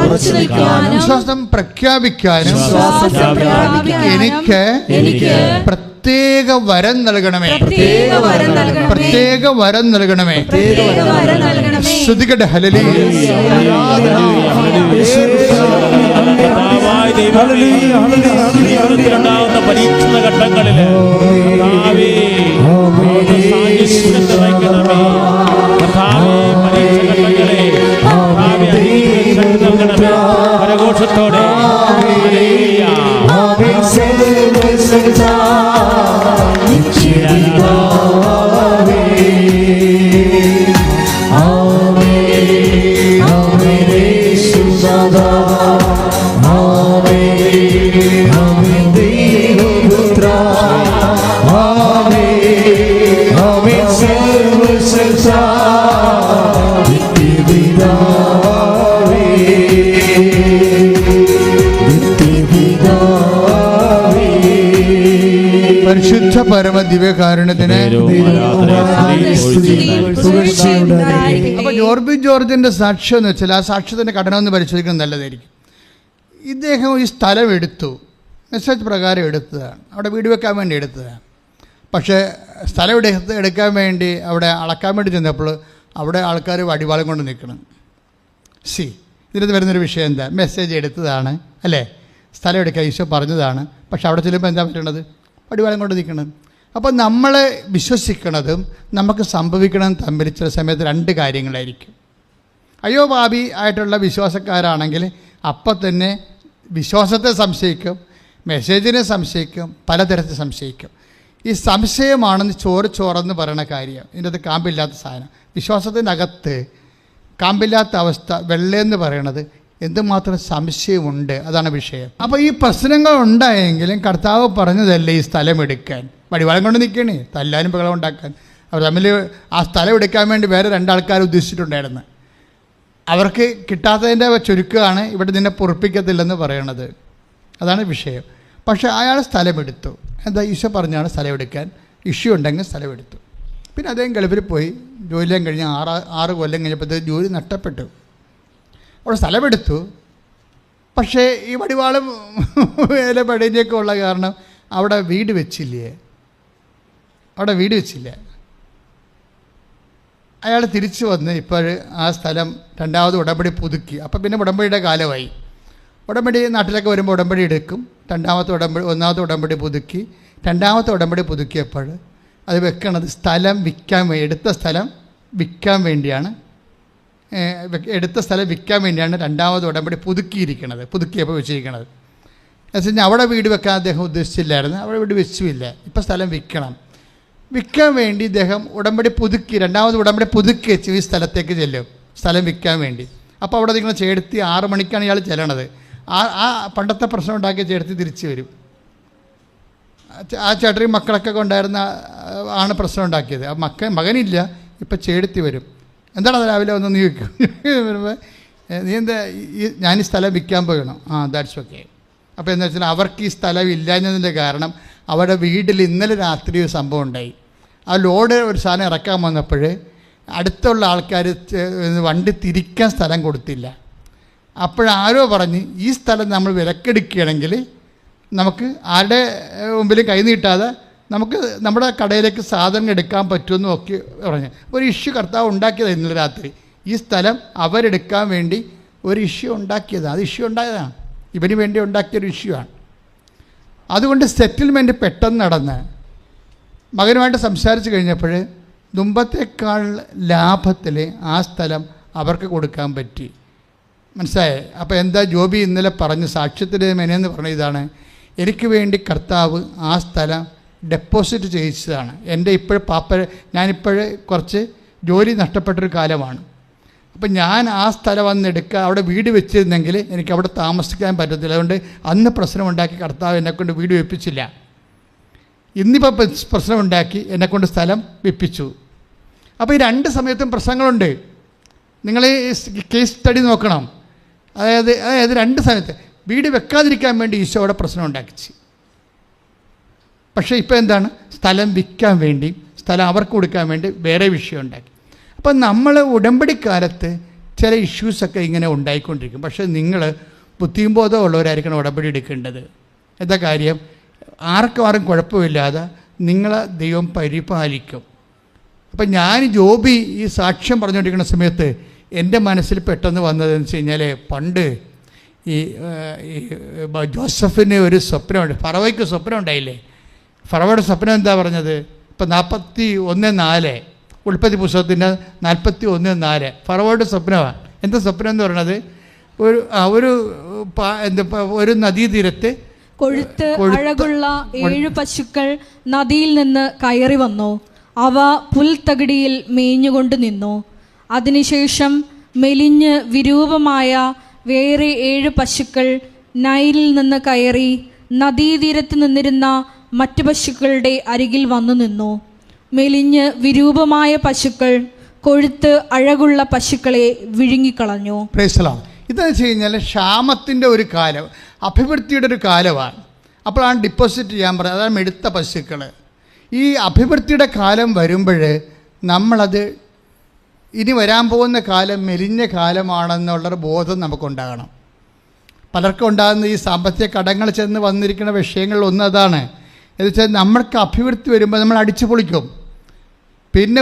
വിശ്വാസം പ്രഖ്യാപിക്കാനും എനിക്ക് പ്രത്യേക വരം നൽകണമേ. ശ്രുതികട്ടെ. ഹല്ലേലൂയ. ജീവിതത്തിലുണ്ടാകുന്ന പരീക്ഷണ ഘട്ടങ്ങളില് പരഘോഷത്തോടെ പരിശുദ്ധ പരമ ദിവ്യകാരുണ്യത്തിന്. അപ്പോൾ ജോർജിന്റെ സാക്ഷ്യം എന്ന് വെച്ചാൽ ആ സാക്ഷ്യത്തിൻ്റെ ഘടന ഒന്ന് പരിശോധിക്കുന്നത് നല്ലതായിരിക്കും. ഇദ്ദേഹം ഈ സ്ഥലം എടുത്തു, മെസ്സേജ് പ്രകാരം എടുത്തതാണ്, അവിടെ വീട് വെക്കാൻ വേണ്ടി എടുത്തതാണ്. പക്ഷേ സ്ഥലം എടുക്കാൻ വേണ്ടി അവിടെ അളക്കാൻ വേണ്ടി ചെന്നപ്പോൾ അവിടെ ആൾക്കാർ വടിവാളം കൊണ്ട് നിൽക്കണം. ഇതിനകത്ത് വരുന്നൊരു വിഷയം എന്താ? മെസ്സേജ് എടുത്തതാണ് അല്ലേ, സ്ഥലം എടുക്കാൻ ഈശോ പറഞ്ഞതാണ്. പക്ഷെ അവിടെ ചെല്ലുമ്പോൾ എന്താ പറ്റണത്? വടിവാളം കൊണ്ട് നിൽക്കണം. അപ്പോൾ നമ്മൾ വിശ്വസിക്കണതും നമുക്ക് സംഭവിക്കണതും തമ്മിൽ ചില സമയത്ത് രണ്ട് കാര്യങ്ങളായിരിക്കും. അയ്യോ പാപി ആയിട്ടുള്ള വിശ്വാസക്കാരാണെങ്കിൽ അപ്പം തന്നെ വിശ്വാസത്തെ സംശയിക്കും, മെസ്സേജിനെ സംശയിക്കും, പലതരത്തിൽ സംശയിക്കും. ഈ സംശയമാണെന്ന് ചോറെന്ന് പറയണ കാര്യം. ഇതിൻ്റെ അത് കാമ്പില്ലാത്ത സാധനം. വിശ്വാസത്തിൻ്റെ അകത്ത് കാമ്പില്ലാത്ത അവസ്ഥ, വെള്ളയെന്ന് പറയണത് എന്തുമാത്രം സംശയമുണ്ട്, അതാണ് വിഷയം. അപ്പോൾ ഈ പ്രശ്നങ്ങൾ ഉണ്ടായെങ്കിലും കർത്താവ് പറഞ്ഞതല്ലേ ഈ സ്ഥലം എടുക്കാൻ. വടിവാളം കൊണ്ട് നിൽക്കണേ, തല്ലാനും ബഹളം ഉണ്ടാക്കാൻ. അവർ തമ്മിൽ ആ സ്ഥലം എടുക്കാൻ വേണ്ടി വേറെ രണ്ടാൾക്കാർ ഉദ്ദേശിച്ചിട്ടുണ്ടായിരുന്നു. അവർക്ക് കിട്ടാത്തതിൻ്റെ ചുരുക്കമാണ് ഇവിടെ നിന്നെ പൊറുപ്പിക്കത്തില്ലെന്ന് പറയണത്. അതാണ് വിഷയം. പക്ഷേ അയാൾ സ്ഥലമെടുത്തു. എന്താ? ഈശോ പറഞ്ഞാണ് സ്ഥലം എടുക്കാൻ. ഇഷ്യൂ ഉണ്ടെങ്കിൽ സ്ഥലമെടുത്തു. പിന്നെ അദ്ദേഹം ഗൾഫിൽ പോയി ജോലിയും കഴിഞ്ഞ് 6 കൊല്ലം കഴിഞ്ഞപ്പോഴത്തേക്ക് ജോലി നഷ്ടപ്പെട്ടു. അവിടെ സ്ഥലമെടുത്തു. പക്ഷേ ഈ വടിവാളും വേല പടിയൊക്കെ ഉള്ള കാരണം അവിടെ വീട് വെച്ചില്ല. അയാൾ തിരിച്ചു വന്ന് ഇപ്പോൾ ആ സ്ഥലം രണ്ടാമത് ഉടമ്പടി പുതുക്കി. അപ്പം പിന്നെ ഉടമ്പടിയുടെ കാലമായി. ഉടമ്പടി നാട്ടിലൊക്കെ വരുമ്പോൾ ഉടമ്പടി എടുക്കും. ഒന്നാമത്തെ ഉടമ്പടി പുതുക്കി, രണ്ടാമത്തെ ഉടമ്പടി പുതുക്കിയപ്പോൾ അത് വെക്കണത് സ്ഥലം വിൽക്കാൻ എടുത്ത സ്ഥലം വിൽക്കാൻ വേണ്ടിയാണ്. രണ്ടാമത് ഉടമ്പടി പുതുക്കിയപ്പോൾ വെച്ചിരിക്കണത്. എന്നുവെച്ചാൽ അവിടെ വീട് വെക്കാൻ അദ്ദേഹം ഉദ്ദേശിച്ചില്ലായിരുന്നു, അവിടെ വീട് വെച്ചുമില്ല. ഇപ്പം സ്ഥലം വിൽക്കാൻ വേണ്ടി ഇദ്ദേഹം ഉടമ്പടി പുതുക്കി, രണ്ടാമത് ഉടമ്പടി പുതുക്കി വെച്ച് ഈ സ്ഥലത്തേക്ക് ചെല്ലും, സ്ഥലം വിൽക്കാൻ വേണ്ടി. അപ്പോൾ അവിടെ നിൽക്കുന്ന ചേട്ടത്തി 6 മണിക്കാണ് ഇയാൾ ചെല്ലണത്. ആ പണ്ടത്തെ പ്രശ്നം ഉണ്ടാക്കിയ ചേട്ടത്തി തിരിച്ചു വരും. ആ ചേട്ടനും മക്കളൊക്കെ ഉണ്ടായിരുന്ന ആണ് പ്രശ്നം ഉണ്ടാക്കിയത്. ആ മകനില്ല, ഇപ്പം ചേട്ടത്തി വരും. എന്താണ് അത് രാവിലെ വന്ന് നീ വയ്ക്കും വരുമ്പോൾ നീ എന്താ ഞാൻ ഈ സ്ഥലം വിൽക്കാൻ പോകണം. That's okay. അപ്പോൾ എന്താ വെച്ചാൽ അവർക്ക് ഈ സ്ഥലം ഇല്ലാഞ്ഞതിൻ്റെ കാരണം അവരുടെ വീട്ടിൽ ഇന്നലെ രാത്രി ഒരു സംഭവം ഉണ്ടായി. ആ ലോഡ് ഒരു സാധനം ഇറക്കാൻ വന്നപ്പോൾ അടുത്തുള്ള ആൾക്കാർ വണ്ടി തിരിക്കാൻ സ്ഥലം കൊടുത്തില്ല. അപ്പോഴാരോ പറഞ്ഞ് ഈ സ്ഥലം നമ്മൾ വിലക്കെടുക്കുകയാണെങ്കിൽ നമുക്ക് ആരുടെ മുമ്പിലും കൈ നീട്ടാതെ നമുക്ക് നമ്മുടെ കടയിലേക്ക് സാധനം എടുക്കാൻ പറ്റുമെന്ന് ഒക്കെ പറഞ്ഞ് ഒരു ഇഷ്യൂ കർത്താവ് ഉണ്ടാക്കിയതാണ് ഇന്നലെ രാത്രി. ഈ സ്ഥലം അവരെടുക്കാൻ വേണ്ടി ഒരു ഇഷ്യൂ ഉണ്ടാക്കിയതാണ്. അത് ഇഷ്യൂ ഉണ്ടായതാണ്, ഇവന് വേണ്ടി ഉണ്ടാക്കിയൊരു ഇഷ്യൂ ആണ്. അതുകൊണ്ട് സെറ്റിൽമെൻറ്റ് പെട്ടെന്ന് നടന്ന് മകനുമായിട്ട് സംസാരിച്ച് കഴിഞ്ഞപ്പോൾ മുമ്പത്തേക്കാൾ ലാഭത്തിൽ ആ സ്ഥലം അവർക്ക് കൊടുക്കാൻ പറ്റി. മനസ്സിലായേ? അപ്പോൾ എന്താ ജോബി ഇന്നലെ പറഞ്ഞ് സാക്ഷ്യത്തിൻ്റെ മെനയെന്ന് പറഞ്ഞ ഇതാണ്, എനിക്ക് വേണ്ടി കർത്താവ് ആ സ്ഥലം ഡെപ്പോസിറ്റ് ചെയ്യിച്ചതാണ്. എൻ്റെ ഞാനിപ്പോഴേ കുറച്ച് ജോലി നഷ്ടപ്പെട്ടൊരു കാലമാണ്. അപ്പം ഞാൻ ആ സ്ഥലം വന്നെടുക്കുക, അവിടെ വീട് വെച്ചിരുന്നെങ്കിൽ എനിക്ക് അവിടെ താമസിക്കാൻ പറ്റത്തില്ല. അതുകൊണ്ട് അന്ന് പ്രശ്നമുണ്ടാക്കി കർത്താവ് എന്നെക്കൊണ്ട് വീട് വെപ്പിച്ചില്ല. ഇന്നിപ്പോൾ പ്രശ്നമുണ്ടാക്കി എന്നെക്കൊണ്ട് സ്ഥലം വെപ്പിച്ചു. അപ്പോൾ ഈ 2 സമയത്തും പ്രശ്നങ്ങളുണ്ട്. നിങ്ങൾ കേസ് സ്റ്റഡി നോക്കണം. അതായത് 2 സമയത്ത് വീട് വെക്കാതിരിക്കാൻ വേണ്ടി ഈശോ അവിടെ പ്രശ്നം ഉണ്ടാക്കിച്ച്. പക്ഷേ ഇപ്പോൾ എന്താണ്, സ്ഥലം വിൽക്കാൻ വേണ്ടി, സ്ഥലം അവർക്ക് കൊടുക്കാൻ വേണ്ടി വേറെ വിഷയം ഉണ്ടാക്കി. അപ്പം നമ്മൾ ഉടമ്പടിക്കാലത്ത് ചില ഇഷ്യൂസൊക്കെ ഇങ്ങനെ ഉണ്ടായിക്കൊണ്ടിരിക്കും. പക്ഷേ നിങ്ങൾ ബുദ്ധിയും ബോധമുള്ളവരായിരിക്കണം ഉടമ്പടി എടുക്കേണ്ടത്. എന്താ കാര്യം, ആർക്കും കുഴപ്പമില്ലാതെ നിങ്ങളെ ദൈവം പരിപാലിക്കും. അപ്പം ഞാൻ ജോബി ഈ സാക്ഷ്യം പറഞ്ഞുകൊണ്ടിരിക്കുന്ന സമയത്ത് എൻ്റെ മനസ്സിൽ പെട്ടെന്ന് വന്നതെന്ന് വെച്ച് കഴിഞ്ഞാൽ, പണ്ട് ഈ ജോസഫിന് ഒരു സ്വപ്നമുണ്ട്, ഫറവോയ്ക്ക് സ്വപ്നം ഉണ്ടായില്ലേ. ഫറവോയുടെ സ്വപ്നം എന്താ പറഞ്ഞത്? ഇപ്പം 41:4 ഉൽപ്പത്തി പുസ്തകത്തിൻ്റെ 41:4 ഫറവോയുടെ സ്വപ്നമാണ്. എന്താ സ്വപ്നം എന്ന് പറയണത്? ഒരു നദീതീരത്ത് കൊഴുത്ത് അഴകുള്ള 7 പശുക്കൾ നദിയിൽ നിന്ന് കയറി വന്നു. അവ പുൽത്തകിടിയിൽ മേഞ്ഞുകൊണ്ട് നിന്നു. അതിനുശേഷം മെലിഞ്ഞ് വിരൂപമായ വേറെ 7 പശുക്കൾ നൈലിൽ നിന്ന് കയറി നദീതീരത്ത് നിന്നിരുന്ന മറ്റു പശുക്കളുടെ അരികിൽ വന്നു നിന്നു. മെലിഞ്ഞ് വിരൂപമായ പശുക്കൾ കൊഴുത്ത് അഴകുള്ള പശുക്കളെ വിഴുങ്ങിക്കളഞ്ഞു. ഇതെന്ന് വെച്ച് കഴിഞ്ഞാൽ ക്ഷാമത്തിൻ്റെ ഒരു കാലം, അഭിവൃദ്ധിയുടെ ഒരു കാലമാണ്. അപ്പോഴാണ് ഡിപ്പോസിറ്റ് ചെയ്യാൻ പറയുന്നത്. അതാണ് മെടുത്ത പശുക്കൾ. ഈ അഭിവൃദ്ധിയുടെ കാലം വരുമ്പോൾ നമ്മളത് ഇനി വരാൻ പോകുന്ന കാലം മെലിഞ്ഞ കാലമാണെന്നുള്ളൊരു ബോധം നമുക്കുണ്ടാകണം. പലർക്കും ഉണ്ടാകുന്ന ഈ സാമ്പത്തിക കടങ്ങൾ ചെന്ന് വന്നിരിക്കുന്ന വിഷയങ്ങളിൽ ഒന്ന് അതാണ്. എന്ന് വെച്ചാൽ നമ്മൾക്ക് അഭിവൃദ്ധി വരുമ്പോൾ നമ്മൾ അടിച്ചു പൊളിക്കും. പിന്നെ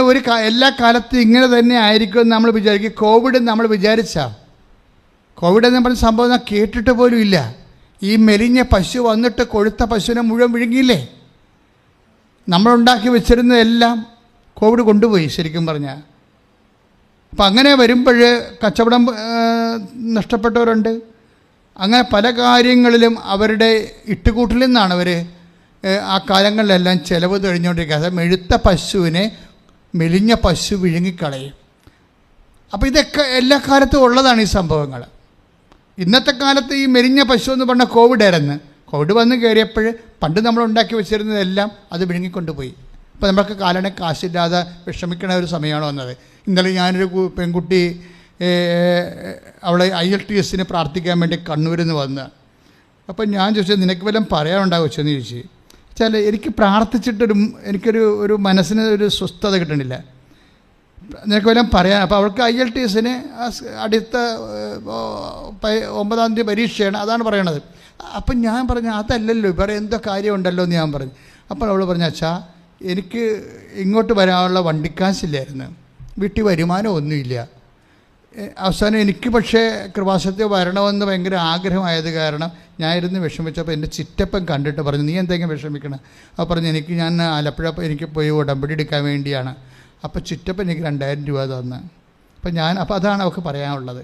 എല്ലാ കാലത്തും ഇങ്ങനെ തന്നെ ആയിരിക്കുമെന്ന് നമ്മൾ വിചാരിക്കും. കോവിഡ് നമ്മൾ കോവിഡ് എന്ന് പറഞ്ഞ സംഭവം ഞാൻ കേട്ടിട്ട് പോലും ഇല്ല. ഈ മെലിഞ്ഞ പശു വന്നിട്ട് കൊഴുത്ത പശുവിനെ മുഴുവൻ വിഴുങ്ങിയില്ലേ. നമ്മളുണ്ടാക്കി വെച്ചിരുന്നതെല്ലാം കോവിഡ് കൊണ്ടുപോയി ശരിക്കും പറഞ്ഞാൽ. അപ്പം അങ്ങനെ വരുമ്പോൾ കച്ചവടം നഷ്ടപ്പെട്ടവരുണ്ട്. അങ്ങനെ പല കാര്യങ്ങളിലും അവരുടെ ഇട്ടുകൂട്ടിൽ നിന്നാണ് അവർ ആ കാലങ്ങളിലെല്ലാം ചിലവ് കഴിഞ്ഞുകൊണ്ടിരിക്കുക. അത് മെഴുത്ത പശുവിനെ മെലിഞ്ഞ പശു വിഴുങ്ങിക്കളയും. അപ്പോൾ ഇതൊക്കെ എല്ലാ കാലത്തും ഉള്ളതാണ് ഈ സംഭവങ്ങൾ. ഇന്നത്തെ കാലത്ത് ഈ മെലിഞ്ഞ പശു എന്ന് പറഞ്ഞാൽ കോവിഡായിരുന്നു. കോവിഡ് വന്ന് കയറിയപ്പോൾ പണ്ട് നമ്മൾ ഉണ്ടാക്കി വെച്ചിരുന്നതെല്ലാം അത് വിഴുങ്ങിക്കൊണ്ടുപോയി. അപ്പോൾ നമ്മൾക്ക് കാലണ കാശില്ലാതെ വിഷമിക്കണ ഒരു സമയമാണ് വന്നത്. ഇന്നലെ ഞാനൊരു പെൺകുട്ടി അവളെ IELTS പ്രാർത്ഥിക്കാൻ വേണ്ടി കണ്ണൂരിൽ നിന്ന് വന്ന്. അപ്പം ഞാൻ ചോദിച്ചത് നിനക്ക് വല്ലതും പറയാനുണ്ടാകുമെന്ന് ചോദിച്ചു. വെച്ചാൽ എനിക്ക് എനിക്കൊരു മനസ്സിന് ഒരു സ്വസ്ഥത കിട്ടണില്ല. നിനക്ക് വല്ലതും പറയാൻ. അപ്പോൾ അവൾക്ക് IELTS അടുത്ത 9-ാം തീയതി പരീക്ഷയാണ്, അതാണ് പറയണത്. അപ്പം ഞാൻ പറഞ്ഞു അതല്ലല്ലോ, വേറെ എന്തോ കാര്യമുണ്ടല്ലോ എന്ന് ഞാൻ പറഞ്ഞു. അപ്പോൾ അവൾ പറഞ്ഞു, അച്ഛാ എനിക്ക് ഇങ്ങോട്ട് വരാനുള്ള വണ്ടിക്കാശില്ലായിരുന്നു, വീട്ടിൽ വരുമാനം ഒന്നുമില്ല, അവസാനം എനിക്ക് പക്ഷേ കൃപാസനത്തിൽ വരണമെന്ന് ഭയങ്കര ആഗ്രഹമായത് കാരണം ഞാൻ ഇരുന്ന് വിഷമിച്ചപ്പോൾ എൻ്റെ ചിറ്റപ്പൻ കണ്ടിട്ട് പറഞ്ഞു, നീ എന്തെങ്കിലും വിഷമിക്കണം? അപ്പോൾ പറഞ്ഞു, ഞാൻ ആലപ്പുഴ എനിക്ക് പോയി ഉടമ്പടി എടുക്കാൻ വേണ്ടിയാണ്. അപ്പോൾ ചിറ്റപ്പൻ എനിക്ക് 2000 രൂപ തന്ന്. അപ്പോൾ അതാണ് അവൾക്ക് പറയാനുള്ളത്.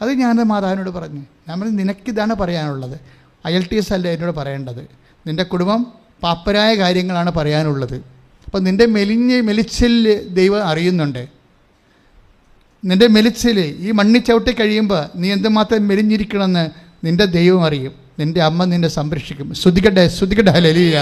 അത് ഞാൻ മാതാവിനോട് പറഞ്ഞു, നമ്മൾ നിനക്കിതാണ് പറയാനുള്ളത്, IELTS അല്ല എന്നോട് പറയേണ്ടത്, നിൻ്റെ കുടുംബം പാപ്പരായ കാര്യങ്ങളാണ് പറയാനുള്ളത്. അപ്പോൾ നിൻ്റെ മെലിച്ചിൽ ദൈവം അറിയുന്നുണ്ട്. നിൻ്റെ മെലിച്ചിൽ ഈ മണ്ണി ചവിട്ടി കഴിയുമ്പോൾ നീ എന്തുമാത്രം മെലിഞ്ഞിരിക്കണമെന്ന് നിൻ്റെ ദൈവം അറിയും. നിൻ്റെ അമ്മ നിന്നെ സംരക്ഷിക്കും. ശ്രുതിക്കട്ടെ ഹല്ലേലൂയ.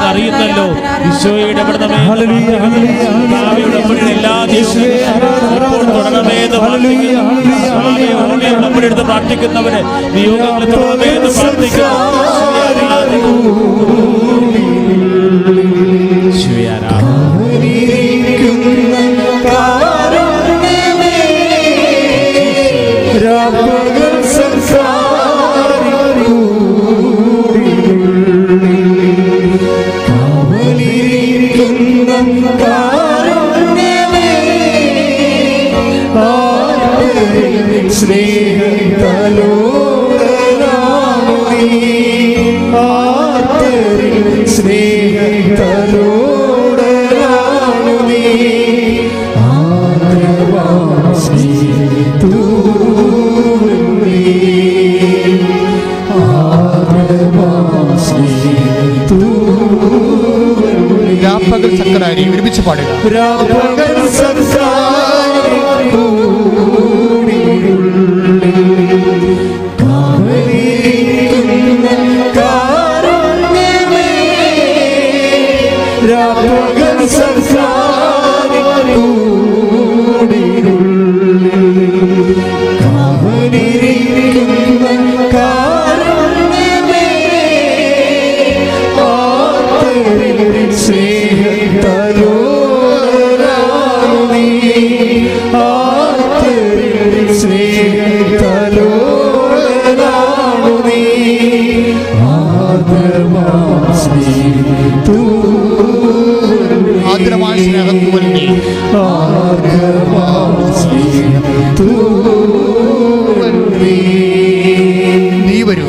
അറിയുന്നല്ലോ ഈശോയെ ഇടപെടണമേ, എല്ലാ ദിവസവും തുടരണമേന്ന് ഉടമ്പടിയെടുത്ത് പ്രാർത്ഥിക്കുന്നവരെ നിയോഗങ്ങളെ തുടരണമേന്ന് പ്രാർത്ഥിക്കുന്നു. രാപ്പകൽ സക്കരാരി ഒരുമിച്ച് പാടുക. ആദ്രമായ സ്നേഹത്തുവല്ലേ നീ വരൂ,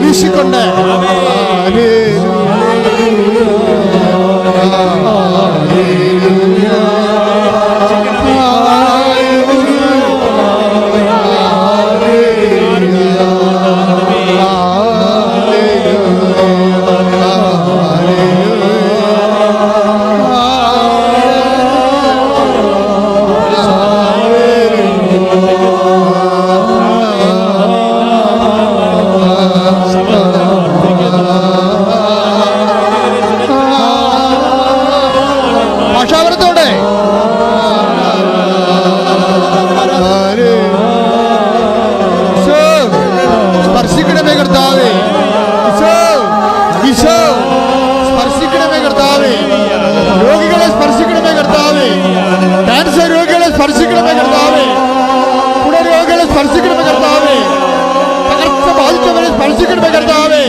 വീശിക്കൊണ്ട് ഭാഷാപരത്തോടെ സ്പർശിക്കണമേ കർത്താവേ, ഈശോ സ്പർശിക്കണമേ കർത്താവേ, രോഗികളെ സ്പർശിക്കണമേ കർത്താവേ, ക്യാൻസർ രോഗികളെ സ്പർശിക്കണമേ കർത്താവേ, രോഗികളെ സ്പർശിക്കണമേ കർത്താവേ, തകർച്ച ബാധിച്ചവരെ സ്പർശിക്കണമേ കർത്താവേ,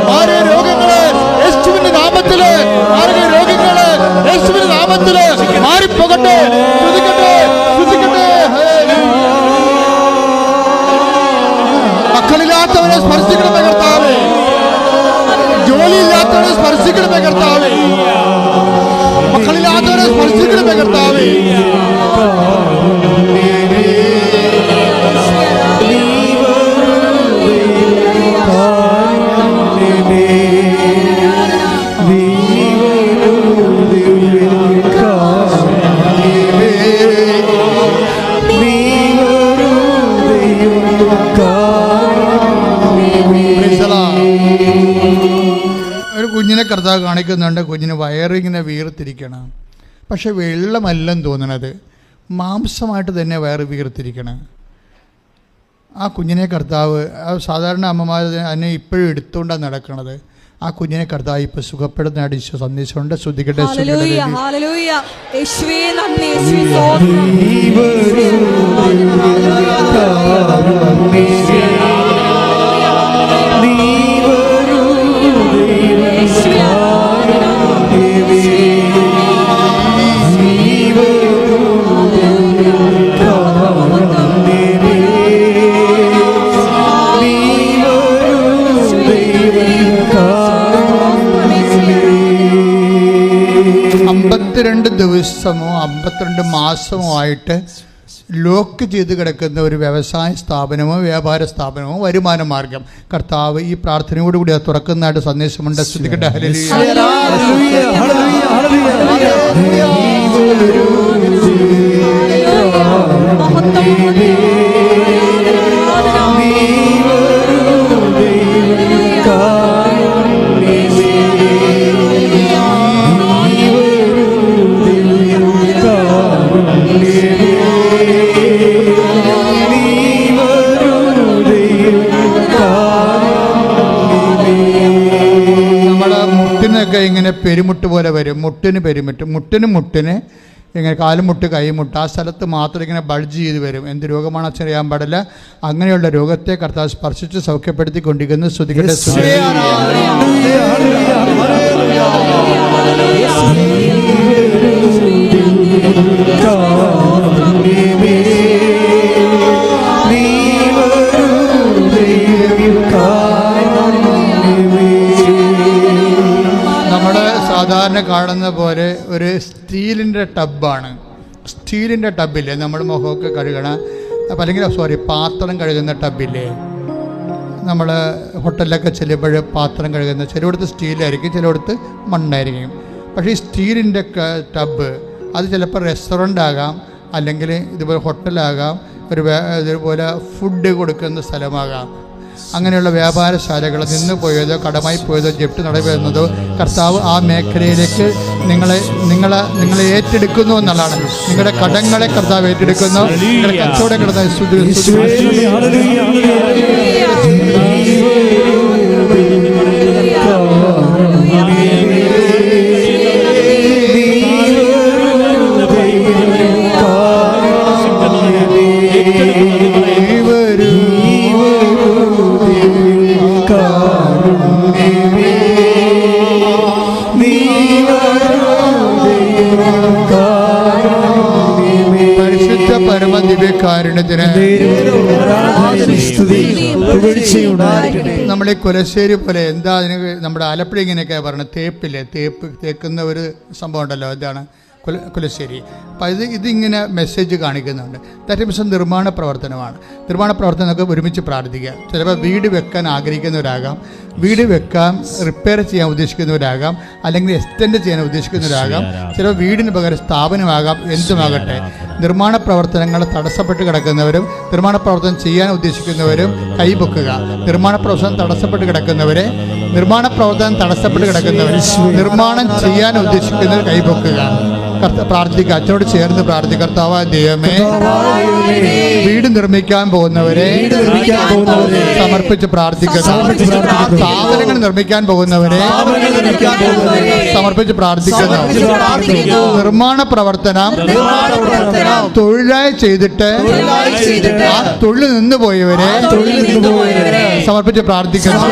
മാറിയ രോഗങ്ങള് യേശുവിന്റെ നാമത്തില്, മാറിയ രോഗങ്ങള് യേശുവിന്റെ നാമത്തില് മാറിപ്പോകട്ടെ. സ്തുതിക്കട്ടെ, സ്തുതിക്കട്ടെ. മക്കളില്ലാത്തവരെ സ്പർശിക്കണമേ കർത്താവേ, ജോലിയില്ലാത്തവരെ സ്പർശിക്കണമേ കർത്താവേ, മക്കളില്ലാത്തവരെ സ്പർശിക്കണമേ കർത്താവേ. ഒരു കുഞ്ഞിനെ കർത്താവ് കാണിക്കുന്നുണ്ട്. കുഞ്ഞിന് വയറിങ്ങനെ വീർത്തിരിക്കണം. പക്ഷെ വെള്ളമല്ലെന്ന് തോന്നണത്, മാംസമായിട്ട് തന്നെ വയറ് വീർത്തിരിക്കണം. ആ കുഞ്ഞിനെ കർത്താവ്, സാധാരണ അമ്മമാർ അതിനെ ഇപ്പോഴും എടുത്തുകൊണ്ടാണ് നടക്കുന്നത്. ആ കുഞ്ഞിനെ കർത്താവ് ഇപ്പോൾ സുഖപ്പെടുന്ന സന്ദേശമുണ്ട്. ശ്രദ്ധിക്കട്ടെ. ദിവസമോ 52 മാസമോ ആയിട്ട് ലോക്ക് ചെയ്ത് കിടക്കുന്ന ഒരു വ്യവസായ സ്ഥാപനമോ വ്യാപാര സ്ഥാപനമോ വരുമാന മാർഗം കർത്താവ് ഈ പ്രാർത്ഥനയോടുകൂടി അത് തുറക്കുന്നതായിട്ട് സന്ദേശമുണ്ട്. ശ്രദ്ധിക്കട്ടെ. മുട്ടിനൊക്കെ ഇങ്ങനെ പെരുമുട്ട് പോലെ വരും. മുട്ടിന് പെരുമുട്ട്, മുട്ടിന് ഇങ്ങനെ കാലുമുട്ട് കൈമുട്ട് ആ സ്ഥലത്ത് മാത്രം ഇങ്ങനെ ബൾജ് ചെയ്ത് വരും. എന്ത് രോഗമാണ് അച്ഛൻ അറിയാൻ പാടില്ല. അങ്ങനെയുള്ള രോഗത്തെ കർത്താവ് സ്പർശിച്ച് സൗഖ്യപ്പെടുത്തിക്കൊണ്ടിരിക്കുന്നു. ശ്രദ്ധിക്കട്ടെ. സാധാരണ കാണുന്ന പോലെ ഒരു സ്റ്റീലിൻ്റെ ടബ്ബാണ്. സ്റ്റീലിൻ്റെ ടബില്ലേ നമ്മൾ മുഖമൊക്കെ കഴുകണ, അപ്പം അല്ലെങ്കിൽ പാത്രം കഴുകുന്ന ടബില്ലേ, നമ്മൾ ഹോട്ടലിലൊക്കെ ചെല്ലുമ്പോൾ പാത്രം കഴുകുന്ന, ചിലയിടത്ത് സ്റ്റീലായിരിക്കും, ചിലയിടത്ത് മണ്ണായിരിക്കും. പക്ഷേ ഈ സ്റ്റീലിൻ്റെ ടബ് അത് ചിലപ്പോൾ റെസ്റ്റോറൻ്റ് ആകാം, അല്ലെങ്കിൽ ഇതുപോലെ ഹോട്ടലാകാം, ഇതുപോലെ ഫുഡ് കൊടുക്കുന്ന സ്ഥലമാകാം. അങ്ങനെയുള്ള വ്യാപാരശാലകൾ നിന്ന് പോയതോ കടമായി പോയതോ ജപ്തി നടന്നതോ കർത്താവ് ആ മേഖലയിലേക്ക് നിങ്ങളെ ഏറ്റെടുക്കുന്നു എന്നുള്ളതാണ്. നിങ്ങളുടെ കടങ്ങളെ കർത്താവ് ഏറ്റെടുക്കുന്നു. നിങ്ങളുടെ കച്ചവടം കർത്താവ് നമ്മളീ കുലശ്ശേരി പോലെ എന്താ അതിന് നമ്മുടെ ആലപ്പുഴ ഇങ്ങനെയൊക്കെ പറയുന്നത്, തേപ്പില്ലേ, തേക്കുന്ന ഒരു സംഭവം ഉണ്ടല്ലോ, ഇതാണ് കുലശ്ശേരി. അപ്പം ഇതിങ്ങനെ മെസ്സേജ് കാണിക്കുന്നുണ്ട്. ദാറ്റ് മീൻസ് നിർമ്മാണ പ്രവർത്തനമാണ്. നിർമ്മാണ പ്രവർത്തനമൊക്കെ ഒരുമിച്ച് പ്രാർത്ഥിക്കുക. ചിലപ്പോൾ വീട് വെക്കാൻ ആഗ്രഹിക്കുന്നവരാകാം, വീട് വെക്കാൻ റിപ്പയർ ചെയ്യാൻ ഉദ്ദേശിക്കുന്നവരാകാം, അല്ലെങ്കിൽ എക്സ്റ്റെൻഡ് ചെയ്യാൻ ഉദ്ദേശിക്കുന്നവരാകാം, ചിലപ്പോൾ വീടിന് പകരം സ്ഥാപനമാകാം, എന്തുമാകട്ടെ. നിർമ്മാണ പ്രവർത്തനങ്ങൾ തടസ്സപ്പെട്ട് കിടക്കുന്നവരും നിർമ്മാണ പ്രവർത്തനം ചെയ്യാൻ ഉദ്ദേശിക്കുന്നവരും കൈപൊക്കുക. നിർമ്മാണ പ്രവർത്തനം തടസ്സപ്പെട്ട് കിടക്കുന്നവരെ, നിർമ്മാണം ചെയ്യാൻ ഉദ്ദേശിക്കുന്നവർ കൈപൊക്കുക. പ്രാർത്ഥിക്കുക, അച്ഛനോട് ചേർന്ന് പ്രാർത്ഥിക്കുക. കർത്താവായ ദൈവമേ, വീട് നിർമ്മിക്കാൻ പോകുന്നവരെ സമർപ്പിച്ച് പ്രാർത്ഥിക്കുന്നു. സ്ഥാപനങ്ങൾ നിർമ്മിക്കാൻ പോകുന്നവരെ സമർപ്പിച്ച് പ്രാർത്ഥിക്കുന്നു. നിർമ്മാണ പ്രവർത്തനം തൊഴിലായി ചെയ്തിട്ട് ആ തൊഴിൽ നിന്ന് പോയവരെ സമർപ്പിച്ച് പ്രാർത്ഥിക്കുന്നു.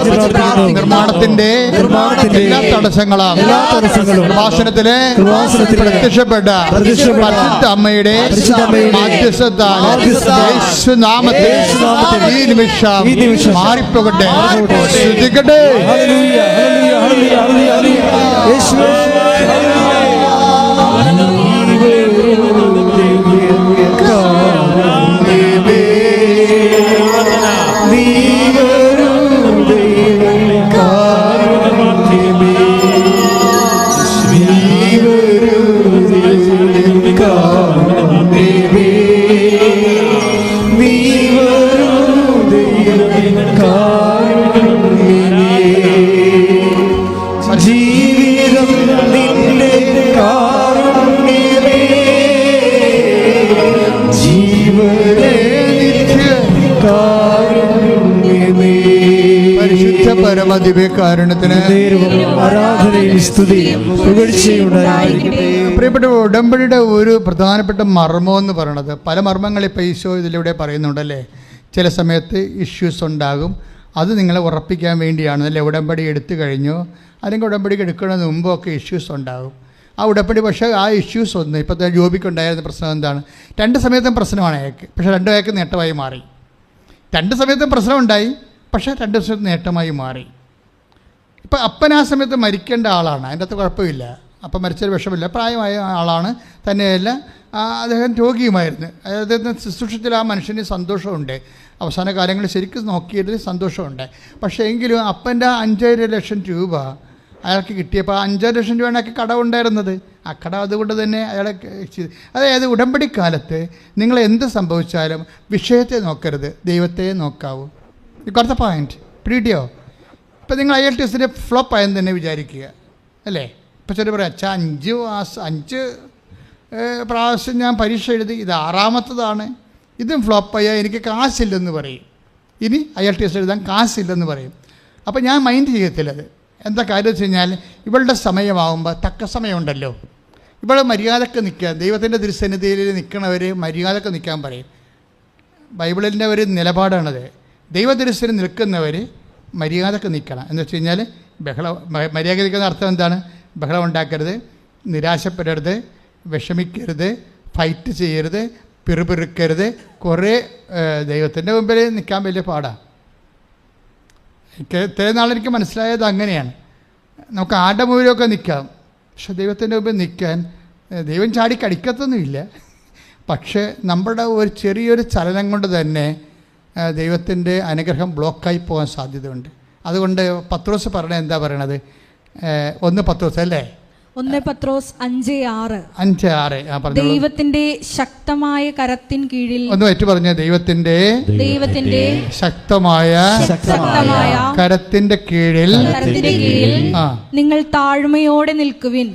നിർമ്മാണത്തിന്റെ എല്ലാ തടസ്സങ്ങളും പ്രഭാഷണത്തിലെ പ്രത്യക്ഷപ്പെട്ട പരിശുദ്ധ അമ്മയുടെ മാധ്യസ്ഥത്താൽ യേശുനാമത്തിൽ ഈ നിമിഷം മാറിപ്പോകട്ടെ. ശ്രദ്ധിക്കട്ടെ. പ്രിയപ്പെട്ട ഉടമ്പടിയുടെ ഒരു പ്രധാനപ്പെട്ട മർമ്മം എന്ന് പറയുന്നത്, പല മർമ്മങ്ങൾ ഇപ്പോൾ ഈശോ ഇതിലൂടെ പറയുന്നുണ്ടല്ലേ. ചില സമയത്ത് ഇഷ്യൂസ് ഉണ്ടാകും, അത് നിങ്ങളെ ഉറപ്പിക്കാൻ വേണ്ടിയാണ്. അല്ലേ, ഉടമ്പടി എടുത്തു കഴിഞ്ഞോ അല്ലെങ്കിൽ ഉടമ്പടി എടുക്കുന്നതിന് മുമ്പൊക്കെ ഇഷ്യൂസ് ഉണ്ടാകും. ആ ഉടമ്പടി പക്ഷേ ആ ഇഷ്യൂസ് ഒന്ന് ഇപ്പോഴത്തെ ജോബിക്കുണ്ടായിരുന്ന പ്രശ്നം എന്താണ്? രണ്ട് സമയത്തും പ്രശ്നമാണ് അയാൾക്ക്, പക്ഷേ രണ്ടു അയാൾക്ക് നേട്ടമായി മാറി. രണ്ട് സമയത്തും പ്രശ്നമുണ്ടായി, പക്ഷേ രണ്ട് സമയത്ത് നേട്ടമായി മാറി. ഇപ്പം അപ്പൻ ആ സമയത്ത് മരിക്കേണ്ട ആളാണ്, അതിൻ്റെ അകത്ത് കുഴപ്പമില്ല. അപ്പം മരിച്ചൊരു വിഷമില്ല, പ്രായമായ ആളാണ്. തന്നെയല്ല അദ്ദേഹം രോഗിയുമായിരുന്നു. അദ്ദേഹത്തിന് ശുശ്രൂഷത്തിൽ ആ മനുഷ്യന് സന്തോഷമുണ്ട്, അവസാന കാലങ്ങളിൽ ശരിക്കും നോക്കിയതിൽ സന്തോഷമുണ്ട്. പക്ഷേ എങ്കിലും അപ്പൻ്റെ 5 ലക്ഷം രൂപ അയാൾക്ക് കിട്ടിയപ്പോൾ 5 ലക്ഷം രൂപയാണ് അയാൾക്ക് കടമുണ്ടായിരുന്നത്. ആ കടം അതുകൊണ്ട് തന്നെ അയാളെ ചെയ്തു. അതായത് ഉടമ്പടിക്കാലത്ത് നിങ്ങൾ എന്ത് സംഭവിച്ചാലും വിഷയത്തെ നോക്കരുത്, ദൈവത്തെ നോക്കാവൂ. കുറച്ച് പോയിൻറ്റ് പിടിയോ. ഇപ്പം നിങ്ങൾ IELTS ഫ്ലോപ്പ് ആയെന്ന് തന്നെ വിചാരിക്കുക അല്ലേ. ഇപ്പം ചില പറയാം, അച്ഛാ 5 പ്രാവശ്യം ഞാൻ പരീക്ഷ എഴുതി, ഇത് 6ാമത്തതാണ്, ഇതും ഫ്ലോപ്പായാൽ എനിക്ക് കാശില്ലെന്ന് പറയും. ഇനി IELTS എഴുതാൻ കാശില്ലെന്ന് പറയും. അപ്പോൾ ഞാൻ മൈൻഡ് ചെയ്യത്തില്ലത്. എന്താ കാര്യം വെച്ച് കഴിഞ്ഞാൽ, ഇവളുടെ സമയമാകുമ്പോൾ തക്ക സമയമുണ്ടല്ലോ, ഇവൾ മര്യാദക്ക് നിൽക്കുക. ദൈവത്തിൻ്റെ തിരുസന്നിധിയിൽ നിൽക്കണവർ മര്യാദക്ക് നിൽക്കാൻ പറയും. ബൈബിളിൻ്റെ ഒരു നിലപാടാണത്. ദൈവതിരുസന്നിധി നിൽക്കുന്നവർ മര്യാദക്ക് നിൽക്കണം. എന്ന് വെച്ച് കഴിഞ്ഞാൽ മര്യാദ നിൽക്കുന്ന അർത്ഥം എന്താണ്? ബഹളം ഉണ്ടാക്കരുത്, നിരാശപ്പെടരുത്, വിഷമിക്കരുത്, ഫൈറ്റ് ചെയ്യരുത്, പിറുപിറുക്കരുത്. കുറേ ദൈവത്തിൻ്റെ മുമ്പിൽ നിൽക്കാൻ വലിയ പാടാണ്. ഇത്രയും നാളെനിക്ക് മനസ്സിലായത് അങ്ങനെയാണ്. നമുക്ക് ആരുടെ മുമ്പിലൊക്കെ നിൽക്കാം, പക്ഷെ ദൈവത്തിൻ്റെ മുമ്പിൽ നിൽക്കാൻ ദൈവം ചാടി കടിക്കത്തൊന്നുമില്ല. പക്ഷേ നമ്മുടെ ഒരു ചെറിയൊരു ചലനം കൊണ്ട് തന്നെ ദൈവത്തിൻ്റെ അനുഗ്രഹം ബ്ലോക്കായി പോകാൻ സാധ്യതയുണ്ട്. അതുകൊണ്ട് പത്രോസ് പറഞ്ഞത് എന്താ പറയണത്? 1 പത്രോസ് അല്ലേ, 1 പത്രോസ് 5:6. ദൈവത്തിന്റെ ശക്തമായ കരത്തിൻ കീഴിൽ, ഒന്ന് ഏറ്റു പറഞ്ഞ, ദൈവത്തിന്റെ ശക്തമായ കരത്തിന്റെ കീഴിൽ നിങ്ങൾ താഴ്മയോടെ നിൽക്കുവിൻ.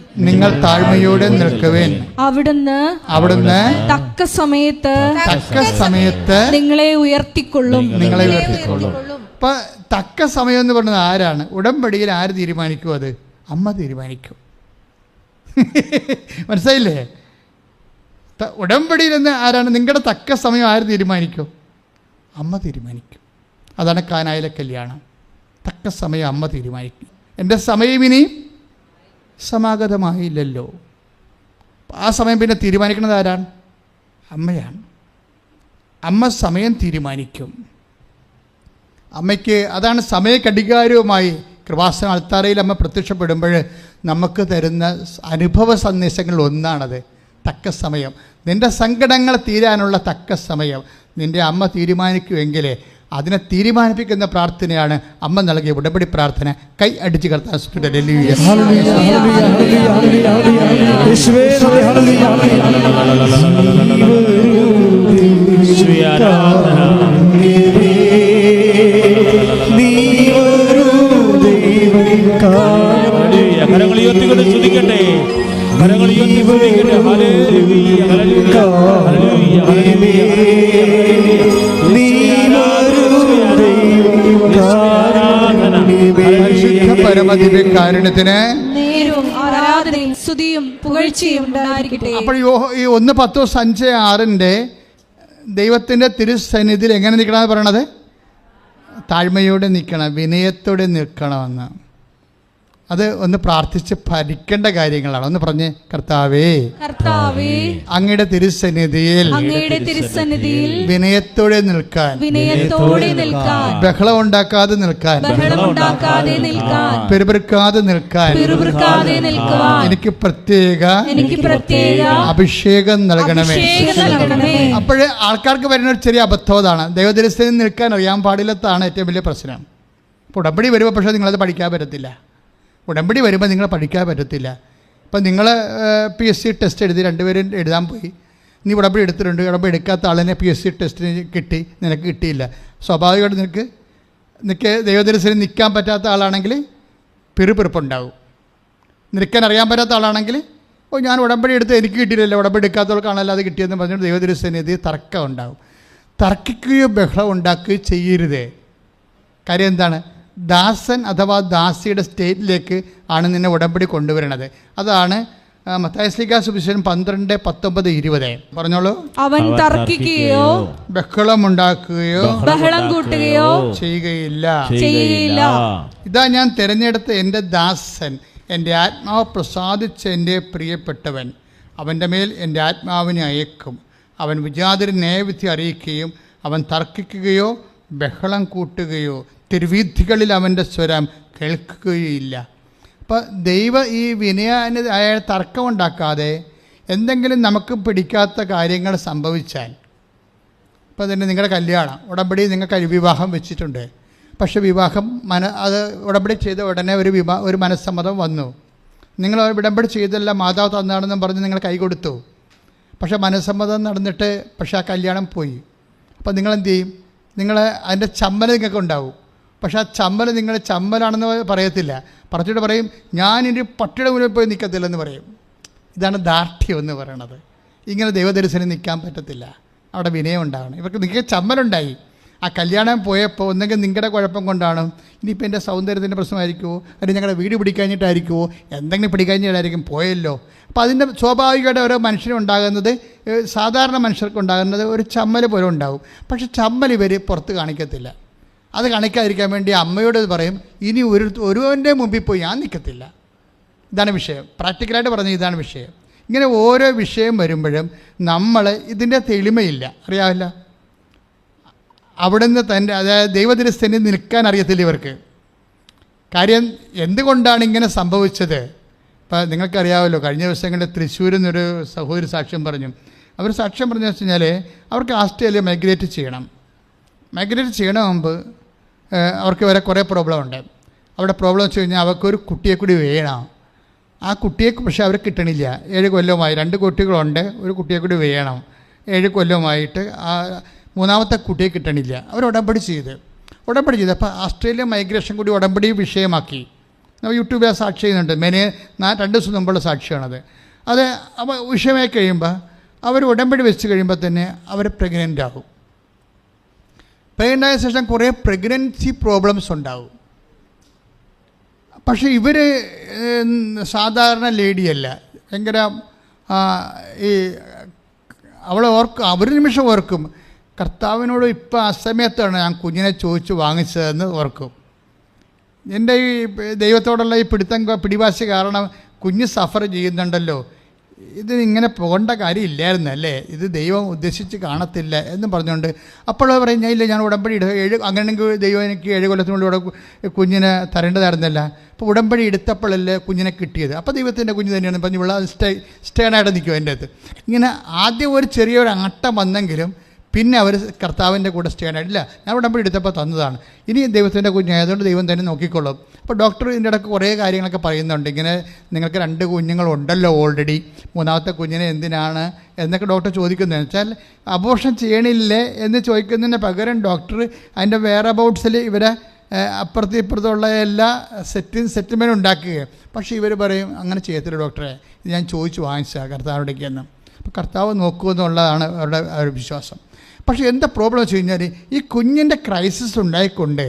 അവിടുന്ന് തക്ക സമയത്ത് നിങ്ങളെ ഉയർത്തിക്കൊള്ളും. അപ്പൊ തക്ക സമയം എന്ന് പറയുന്നത് ആരാണ്? ഉടമ്പടിയിൽ ആര് തീരുമാനിക്കും? അത് അമ്മ തീരുമാനിക്കും. മനസ്സിലായില്ലേ? ഉടമ്പടിയിൽ നിന്ന് ആരാണ്? നിങ്ങളുടെ തക്ക സമയം ആര് തീരുമാനിക്കും? അമ്മ തീരുമാനിക്കും. അതാണ് കാനായിലെ കല്യാണം. തക്ക സമയം അമ്മ തീരുമാനിക്കും. എൻ്റെ സമയം ഇനി സമാഗതമായില്ലല്ലോ. ആ സമയം പിന്നെ തീരുമാനിക്കുന്നത് ആരാണ്? അമ്മയാണ്. അമ്മ സമയം തീരുമാനിക്കും. അമ്മയ്ക്ക് അതാണ് സമയക്കടികാരവുമായി കൃപാസന അൾത്താരയിൽ അമ്മ പ്രത്യക്ഷപ്പെടുമ്പോൾ നമുക്ക് തരുന്ന അനുഭവ സന്ദേശങ്ങളിൽ ഒന്നാണത്. തക്ക സമയം, നിൻ്റെ സങ്കടങ്ങൾ തീരാനുള്ള തക്ക സമയം, നിൻ്റെ അമ്മ തീരുമാനിക്കുമെങ്കിൽ അതിനെ തീരുമാനിപ്പിക്കുന്ന പ്രാർത്ഥനയാണ് അമ്മ നൽകിയ ഉടമ്പടി പ്രാർത്ഥന. കൈ അടിച്ച് കർത്താൻ കരങ്ങൾ ഉയർത്തിക്കൊണ്ട് സ്തുതിക്കട്ടെ, കരങ്ങൾ ഉയർത്തി സ്തുതിക്കട്ടെ. ഹല്ലേലൂയ, ഹല്ലേലൂയ, ഹല്ലേലൂയ, പരിശുദ്ധ പരമദിവ്യകാരുണ്യത്തിന് ആരാധനയും സ്തുതിയും പുകഴ്ചയും ഉണ്ടായിരിക്കട്ടെ. അപ്പോൾ ഈ 1 Patros 5:6 ദൈവത്തിൻ്റെ തിരുസന്നിധിയിൽ എങ്ങനെ നിൽക്കണമെന്ന് പറയണത്? താഴ്മയോടെ നിൽക്കണം, വിനയത്തോടെ നിൽക്കണമെന്ന്. അത് ഒന്ന് പ്രാർത്ഥിച്ച് ഭരിക്കേണ്ട കാര്യങ്ങളാണ്. ഒന്ന് പറഞ്ഞേ, കർത്താവേ അങ്ങയുടെ തിരുസന്നിധിയിൽ വിനയത്തോടെ നിൽക്കാൻ, ബഹളം ഉണ്ടാക്കാതെ നിൽക്കാൻ, പെരുപെറുക്കാതെ നിൽക്കാൻ എനിക്ക് പ്രത്യേക അഭിഷേകം നൽകണമേ. അപ്പോഴേ ആൾക്കാർക്ക് വരുന്ന ഒരു ചെറിയ അബദ്ധം അതാണ്, ദൈവതിരുസന്നിധിയിൽ നിൽക്കാൻ അറിയാൻ പാടില്ലാത്തതാണ് ഏറ്റവും വലിയ പ്രശ്നം. അപ്പോൾ ഉടമ്പടി വരുമ്പോൾ പക്ഷേ നിങ്ങളത് പഠിക്കാൻ പറ്റത്തില്ല. ഉടമ്പടി വരുമ്പോൾ നിങ്ങൾ പഠിക്കാൻ പറ്റത്തില്ല. ഇപ്പം നിങ്ങൾ PSC ടെസ്റ്റ് എഴുതി 2 പേരും എഴുതാൻ പോയി, നീ ഉടമ്പടി എടുത്തിട്ടുണ്ട്, ഉടമ്പടി എടുക്കാത്ത ആളിനെ PSC ടെസ്റ്റിന് കിട്ടി, നിനക്ക് കിട്ടിയില്ല. സ്വാഭാവികമായിട്ട് നിനക്ക് ദൈവദർശനം നിൽക്കാൻ പറ്റാത്ത ആളാണെങ്കിൽ പിറുപിറുപ്പുണ്ടാവും. നിൽക്കാൻ അറിയാൻ പറ്റാത്ത ആളാണെങ്കിൽ ഞാൻ ഉടമ്പടി എടുത്ത് എനിക്ക് കിട്ടിയില്ലല്ലോ, ഉടമ്പടി എടുക്കാത്തവർക്കാണല്ലോ അത് കിട്ടിയെന്ന് പറഞ്ഞിട്ട് ദൈവദർശനത്തിൽ തർക്കം ഉണ്ടാവും. തർക്കിക്കുകയോ ബഹളം ഉണ്ടാക്കുകയോ ചെയ്യരുതേ. കാര്യം എന്താണ്? ദാസൻ അഥവാ ദാസിയുടെ സ്റ്റേറ്റിലേക്ക് ആണ് നിന്നെ ഉടമ്പടി കൊണ്ടുവരണത്. അതാണ് മത്തായി സുവിശേഷം 12:19-20. പറഞ്ഞോളൂ. അവൻ തർക്കിക്കുകയോ ബഹളം ഉണ്ടാക്കുകയോ ബഹളം കൂട്ടുകയോ ചെയ്യുകയില്ല. ഇതാ ഞാൻ തിരഞ്ഞെടുത്ത എൻ്റെ ദാസൻ, എൻ്റെ ആത്മാവ് പ്രസാദിച്ച എൻ്റെ പ്രിയപ്പെട്ടവൻ. അവൻ്റെ മേൽ എൻ്റെ ആത്മാവിനെ അയക്കും. അവൻ വിജാതിരി ന്യായവിധി അറിയിക്കുകയും അവൻ തർക്കിക്കുകയോ ബഹളം കൂട്ടുകയോ തിരുവീഥികളിൽ അവൻ്റെ സ്വരം കേൾക്കുകയില്ല. അപ്പോൾ ഈ വിനയായ തർക്കം ഉണ്ടാക്കാതെ എന്തെങ്കിലും നമുക്ക് പിടിക്കാത്ത കാര്യങ്ങൾ സംഭവിച്ചാൽ, ഇപ്പോൾ തന്നെ നിങ്ങളുടെ കല്യാണം ഉടമ്പടി നിങ്ങൾക്ക് വിവാഹം വെച്ചിട്ടുണ്ട്, പക്ഷേ വിവാഹം അത് ഉടമ്പടി ചെയ്ത ഉടനെ ഒരു മനസ്സമ്മതം വന്നു. നിങ്ങൾ ഉടമ്പടി ചെയ്തല്ല മാതാവ് തന്നാണെന്നും പറഞ്ഞ് നിങ്ങൾ കൈ കൊടുത്തു, പക്ഷേ മനസ്സമ്മതം നടന്നിട്ട് പക്ഷേ ആ കല്യാണം പോയി. അപ്പോൾ നിങ്ങളെന്ത് ചെയ്യും? നിങ്ങൾ അതിൻ്റെ ചമ്മൽ നിങ്ങൾക്ക് ഉണ്ടാവും. പക്ഷേ ആ ചമ്മൽ നിങ്ങൾ ചമ്മലാണെന്ന് പറയത്തില്ല, പറഞ്ഞിട്ട് പറയും ഞാനിനി പട്ടിയുടെ മുന്നിൽ പോയി നിൽക്കത്തില്ലെന്ന് പറയും. ഇതാണ് ദാർഢ്യം എന്ന് പറയണത്. ഇങ്ങനെ ദൈവദർശനം നിൽക്കാൻ പറ്റത്തില്ല, അവിടെ വിനയം ഉണ്ടാകണം. ഇവർക്ക് നിങ്ങൾക്ക് ചമ്മലുണ്ടായി, ആ കല്യാണം പോയപ്പോൾ ഒന്നെങ്കിൽ നിങ്ങളുടെ കുഴപ്പം കൊണ്ടാണ്, ഇനിയിപ്പോൾ എൻ്റെ സൗന്ദര്യത്തിൻ്റെ പ്രശ്നമായിരിക്കുമോ, അല്ലെങ്കിൽ ഞങ്ങളുടെ വീട് പിടിക്കഴിഞ്ഞിട്ടായിരിക്കുമോ, എന്തെങ്കിലും പിടിക്കഴിഞ്ഞിട്ടായിരിക്കും പോയല്ലോ. അപ്പോൾ അതിൻ്റെ സ്വാഭാവികമായിട്ട് ഓരോ മനുഷ്യനുണ്ടാകുന്നത്, സാധാരണ മനുഷ്യർക്കുണ്ടാകുന്നത് ഒരു ചമ്മൽ പോലെ ഉണ്ടാകും. പക്ഷെ ചമ്മൽ ഇവർ പുറത്ത് കാണിക്കത്തില്ല. അത് കാണിക്കാതിരിക്കാൻ വേണ്ടി അമ്മയോട് പറയും, ഇനി ഒരുവൻ്റെ മുമ്പിൽ പോയി ഞാൻ നിൽക്കത്തില്ല. ഇതാണ് വിഷയം. പ്രാക്ടിക്കലായിട്ട് പറഞ്ഞാൽ ഇതാണ് വിഷയം. ഇങ്ങനെ ഓരോ വിഷയം വരുമ്പോഴും നമ്മൾ ഇതിൻ്റെ തെളിമയില്ല, അറിയാവില്ല. അവിടുന്ന് തന്നെ, അതായത് ദൈവദർശനം നിൽക്കാൻ അറിയത്തില്ല ഇവർക്ക്. കാര്യം എന്തുകൊണ്ടാണ് ഇങ്ങനെ സംഭവിച്ചത്? ഇപ്പോൾ നിങ്ങൾക്കറിയാമല്ലോ, കഴിഞ്ഞ ദിവസങ്ങളിൽ തൃശ്ശൂരിൽ നിന്നൊരു സഹോദരി സാക്ഷ്യം പറഞ്ഞു. അവർ സാക്ഷ്യം പറഞ്ഞു വെച്ച് കഴിഞ്ഞാൽ അവർക്ക് ഓസ്ട്രേലിയ മൈഗ്രേറ്റ് ചെയ്യണം. മൈഗ്രേറ്റ് ചെയ്യണ മുമ്പ് അവർക്ക് വരെ കുറേ പ്രോബ്ലം ഉണ്ട്. അവിടെ പ്രോബ്ലം വെച്ച് കഴിഞ്ഞാൽ അവർക്കൊരു കുട്ടിയെ കൂടി വേണം. ആ കുട്ടിയെ പക്ഷേ അവർ കിട്ടണില്ല. 7 കൊല്ലമായി, 2 കുട്ടികളുണ്ട്, ഒരു കുട്ടിയെ കൂടി വേണം. 7 കൊല്ലമായിട്ട് ആ 3ാമത്തെ കുട്ടിയെ കിട്ടണില്ല. അവർ ഉടമ്പടി ചെയ്ത് അപ്പോൾ ഓസ്ട്രേലിയ മൈഗ്രേഷൻ കൂടി ഉടമ്പടി വിഷയമാക്കി. യൂട്യൂബിൽ ആ സാക്ഷി ചെയ്യുന്നുണ്ട്. 2 ദിവസം മുമ്പുള്ള സാക്ഷിയാണത്. അത് അപ്പോൾ വിഷയമായി കഴിയുമ്പോൾ അവർ ഉടമ്പടി വെച്ച് കഴിയുമ്പോൾ തന്നെ അവർ പ്രഗ്നൻ്റ് ആകും. പ്രഗ്നൻ്റ് ആയ ശേഷം കുറേ പ്രഗ്നൻസി പ്രോബ്ലംസ് ഉണ്ടാവും. പക്ഷേ ഇവർ സാധാരണ ലേഡിയല്ല, ഭയങ്കര ഒരു നിമിഷം ഓർക്കും, കർത്താവിനോട് ഇപ്പോൾ അസമയത്താണ് ഞാൻ കുഞ്ഞിനെ ചോദിച്ച് വാങ്ങിച്ചതെന്ന് ഓർക്കും. എൻ്റെ ഈ ദൈവത്തോടുള്ള ഈ പിടിവാശി കാരണം കുഞ്ഞ് സഫർ ചെയ്യുന്നുണ്ടല്ലോ, ഇത് ഇങ്ങനെ പോകേണ്ട കാര്യമില്ലായിരുന്നു അല്ലേ, ഇത് ദൈവം ഉദ്ദേശിച്ച് കാണത്തില്ല എന്ന് പറഞ്ഞുകൊണ്ട് അപ്പോൾ പറയും ഞാൻ ഇല്ല, ഞാൻ ഉടമ്പടി അങ്ങനെയെങ്കിൽ ദൈവം എനിക്ക് 7 കൊല്ലത്തിനുള്ളിൽ കുഞ്ഞിനെ തരേണ്ടതായിരുന്നല്ല. അപ്പോൾ ഉടമ്പടി എടുത്തപ്പോഴല്ലേ കുഞ്ഞിനെ കിട്ടിയത്. അപ്പോൾ ദൈവത്തിൻ്റെ കുഞ്ഞ് തന്നെയാണ് പറഞ്ഞു, ഇവിടെ സ്റ്റേണായിട്ട് നിൽക്കും എൻ്റെ അടുത്ത്. ഇങ്ങനെ ആദ്യം ഒരു ചെറിയൊരു ആട്ടം വന്നെങ്കിലും പിന്നെ അവർ കർത്താവിൻ്റെ കൂടെ സ്റ്റേ ആയിട്ടില്ല, ഞാൻ ഉടമ്പടി എടുത്തപ്പോൾ തന്നതാണ്, ഇനി ദൈവത്തിൻ്റെ കുഞ്ഞായതുകൊണ്ട് ദൈവം തന്നെ നോക്കിക്കൊള്ളും. അപ്പോൾ ഡോക്ടർ ഇതിൻ്റെ ഇടയ്ക്ക് കുറേ കാര്യങ്ങളൊക്കെ പറയുന്നുണ്ട്. ഇങ്ങനെ നിങ്ങൾക്ക് 2 കുഞ്ഞുങ്ങളുണ്ടല്ലോ ഓൾറെഡി, 3ാമത്തെ കുഞ്ഞിനെ എന്തിനാണ് എന്നൊക്കെ ഡോക്ടർ ചോദിക്കുന്നത്. വെച്ചാൽ അബോർഷൻ ചെയ്യണില്ലേ എന്ന് ചോദിക്കുന്നതിന് പകരം ഡോക്ടർ അതിൻ്റെ വെയർ അബൌട്ട്സിൽ ഇവരെ അപ്പുറത്തും ഇപ്പുറത്തുള്ള എല്ലാ സെറ്റിൽമെൻറ്റ് ഉണ്ടാക്കുക. പക്ഷേ ഇവർ പറയും അങ്ങനെ ചെയ്യത്തില്ല ഡോക്ടറെ, ഇത് ഞാൻ ചോദിച്ചു വാങ്ങിച്ചാൽ കർത്താവിടേക്കെന്ന്. അപ്പോൾ കർത്താവ് നോക്കുമെന്നുള്ളതാണ് അവരുടെ ഒരു വിശ്വാസം. പക്ഷേ എന്താ പ്രോബ്ലം വെച്ച് കഴിഞ്ഞാൽ ഈ കുഞ്ഞിൻ്റെ ക്രൈസിസ് ഉണ്ടായിക്കൊണ്ട്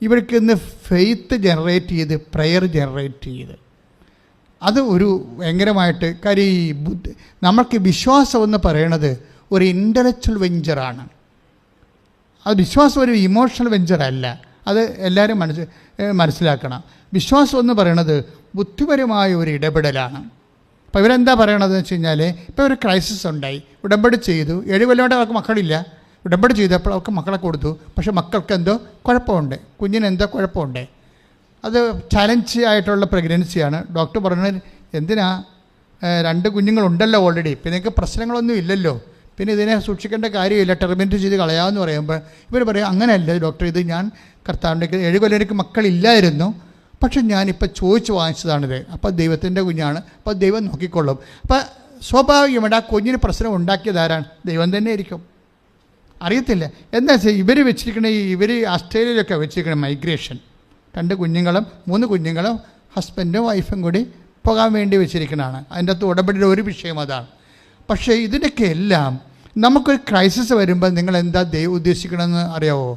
ഇവർക്ക് ഇന്ന് ഫെയ്ത്ത് ജനറേറ്റ് ചെയ്ത് പ്രെയർ ജനറേറ്റ് ചെയ്ത് അത് ഒരു ഭയങ്കരമായിട്ട് കാര്യം ഈ നമ്മൾക്ക് വിശ്വാസം എന്ന് പറയണത് ഒരു ഇൻ്റലക്ച്വൽ വെഞ്ചറാണ്. അത് വിശ്വാസം ഒരു ഇമോഷണൽ വെഞ്ചറല്ല. അത് എല്ലാവരും മനസ്സിലാക്കണം. വിശ്വാസം എന്ന് പറയണത് ബുദ്ധിപരമായ ഒരു ഇടപെടലാണ്. അപ്പോൾ ഇവരെന്താ പറയണതെന്ന് വെച്ച് കഴിഞ്ഞാൽ, ഇപ്പോൾ ഒരു ക്രൈസിസ് ഉണ്ടായി, ഉടമ്പടി ചെയ്തു, 7 കൊല്ലം അവർക്ക് മക്കളില്ല, ഉടമ്പടി ചെയ്തപ്പോൾ അവർക്ക് മക്കളെ കൊടുത്തു, പക്ഷേ മക്കൾക്ക് എന്തോ കുഴപ്പമുണ്ട്, കുഞ്ഞിന് എന്തോ കുഴപ്പമുണ്ട്, അത് ചലഞ്ച് ആയിട്ടുള്ള പ്രഗ്നൻസിയാണ്. ഡോക്ടർ പറഞ്ഞത് എന്തിനാ 2 കുഞ്ഞുങ്ങളുണ്ടല്ലോ ഓൾറെഡി, പിന്നെ നിങ്ങൾക്ക് പ്രശ്നങ്ങളൊന്നും ഇല്ലല്ലോ, പിന്നെ ഇതിനെ സൂക്ഷിക്കേണ്ട കാര്യമില്ല, ടെർമിനേറ്റ് ചെയ്ത് കളയാമെന്ന് പറയുമ്പോൾ ഇവർ പറയും അങ്ങനെയല്ല ഡോക്ടർ, ഇത് ഞാൻ കർത്താവിൻ്റെ 7 കൊല്ലം എനിക്ക് മക്കളില്ലായിരുന്നു, പക്ഷെ ഞാനിപ്പോൾ ചോദിച്ച് വാങ്ങിച്ചതാണിത്, അപ്പോൾ ദൈവത്തിൻ്റെ കുഞ്ഞാണ്, അപ്പോൾ ദൈവം നോക്കിക്കൊള്ളും. അപ്പോൾ സ്വാഭാവികമായിട്ട് ആ കുഞ്ഞിന് പ്രശ്നം ഉണ്ടാക്കിയതാരാണ്? ദൈവം തന്നെ ആയിരിക്കും. അറിയത്തില്ല. എന്താ വെച്ചാൽ ഇവർ വെച്ചിരിക്കണ ഇവർ ഓസ്ട്രേലിയയിലൊക്കെ വെച്ചിരിക്കണ മൈഗ്രേഷൻ, 2 കുഞ്ഞുങ്ങളും 3 കുഞ്ഞുങ്ങളും ഹസ്ബൻഡും വൈഫും കൂടി പോകാൻ വേണ്ടി വെച്ചിരിക്കണതാണ്. അതിൻ്റെ അകത്ത് ഉടമ്പടിയുടെ ഒരു വിഷയം അതാണ്. പക്ഷേ ഇതിനൊക്കെ എല്ലാം നമുക്കൊരു ക്രൈസിസ് വരുമ്പോൾ നിങ്ങൾ എന്താ ഉദ്ദേശിക്കണമെന്ന് അറിയാമോ?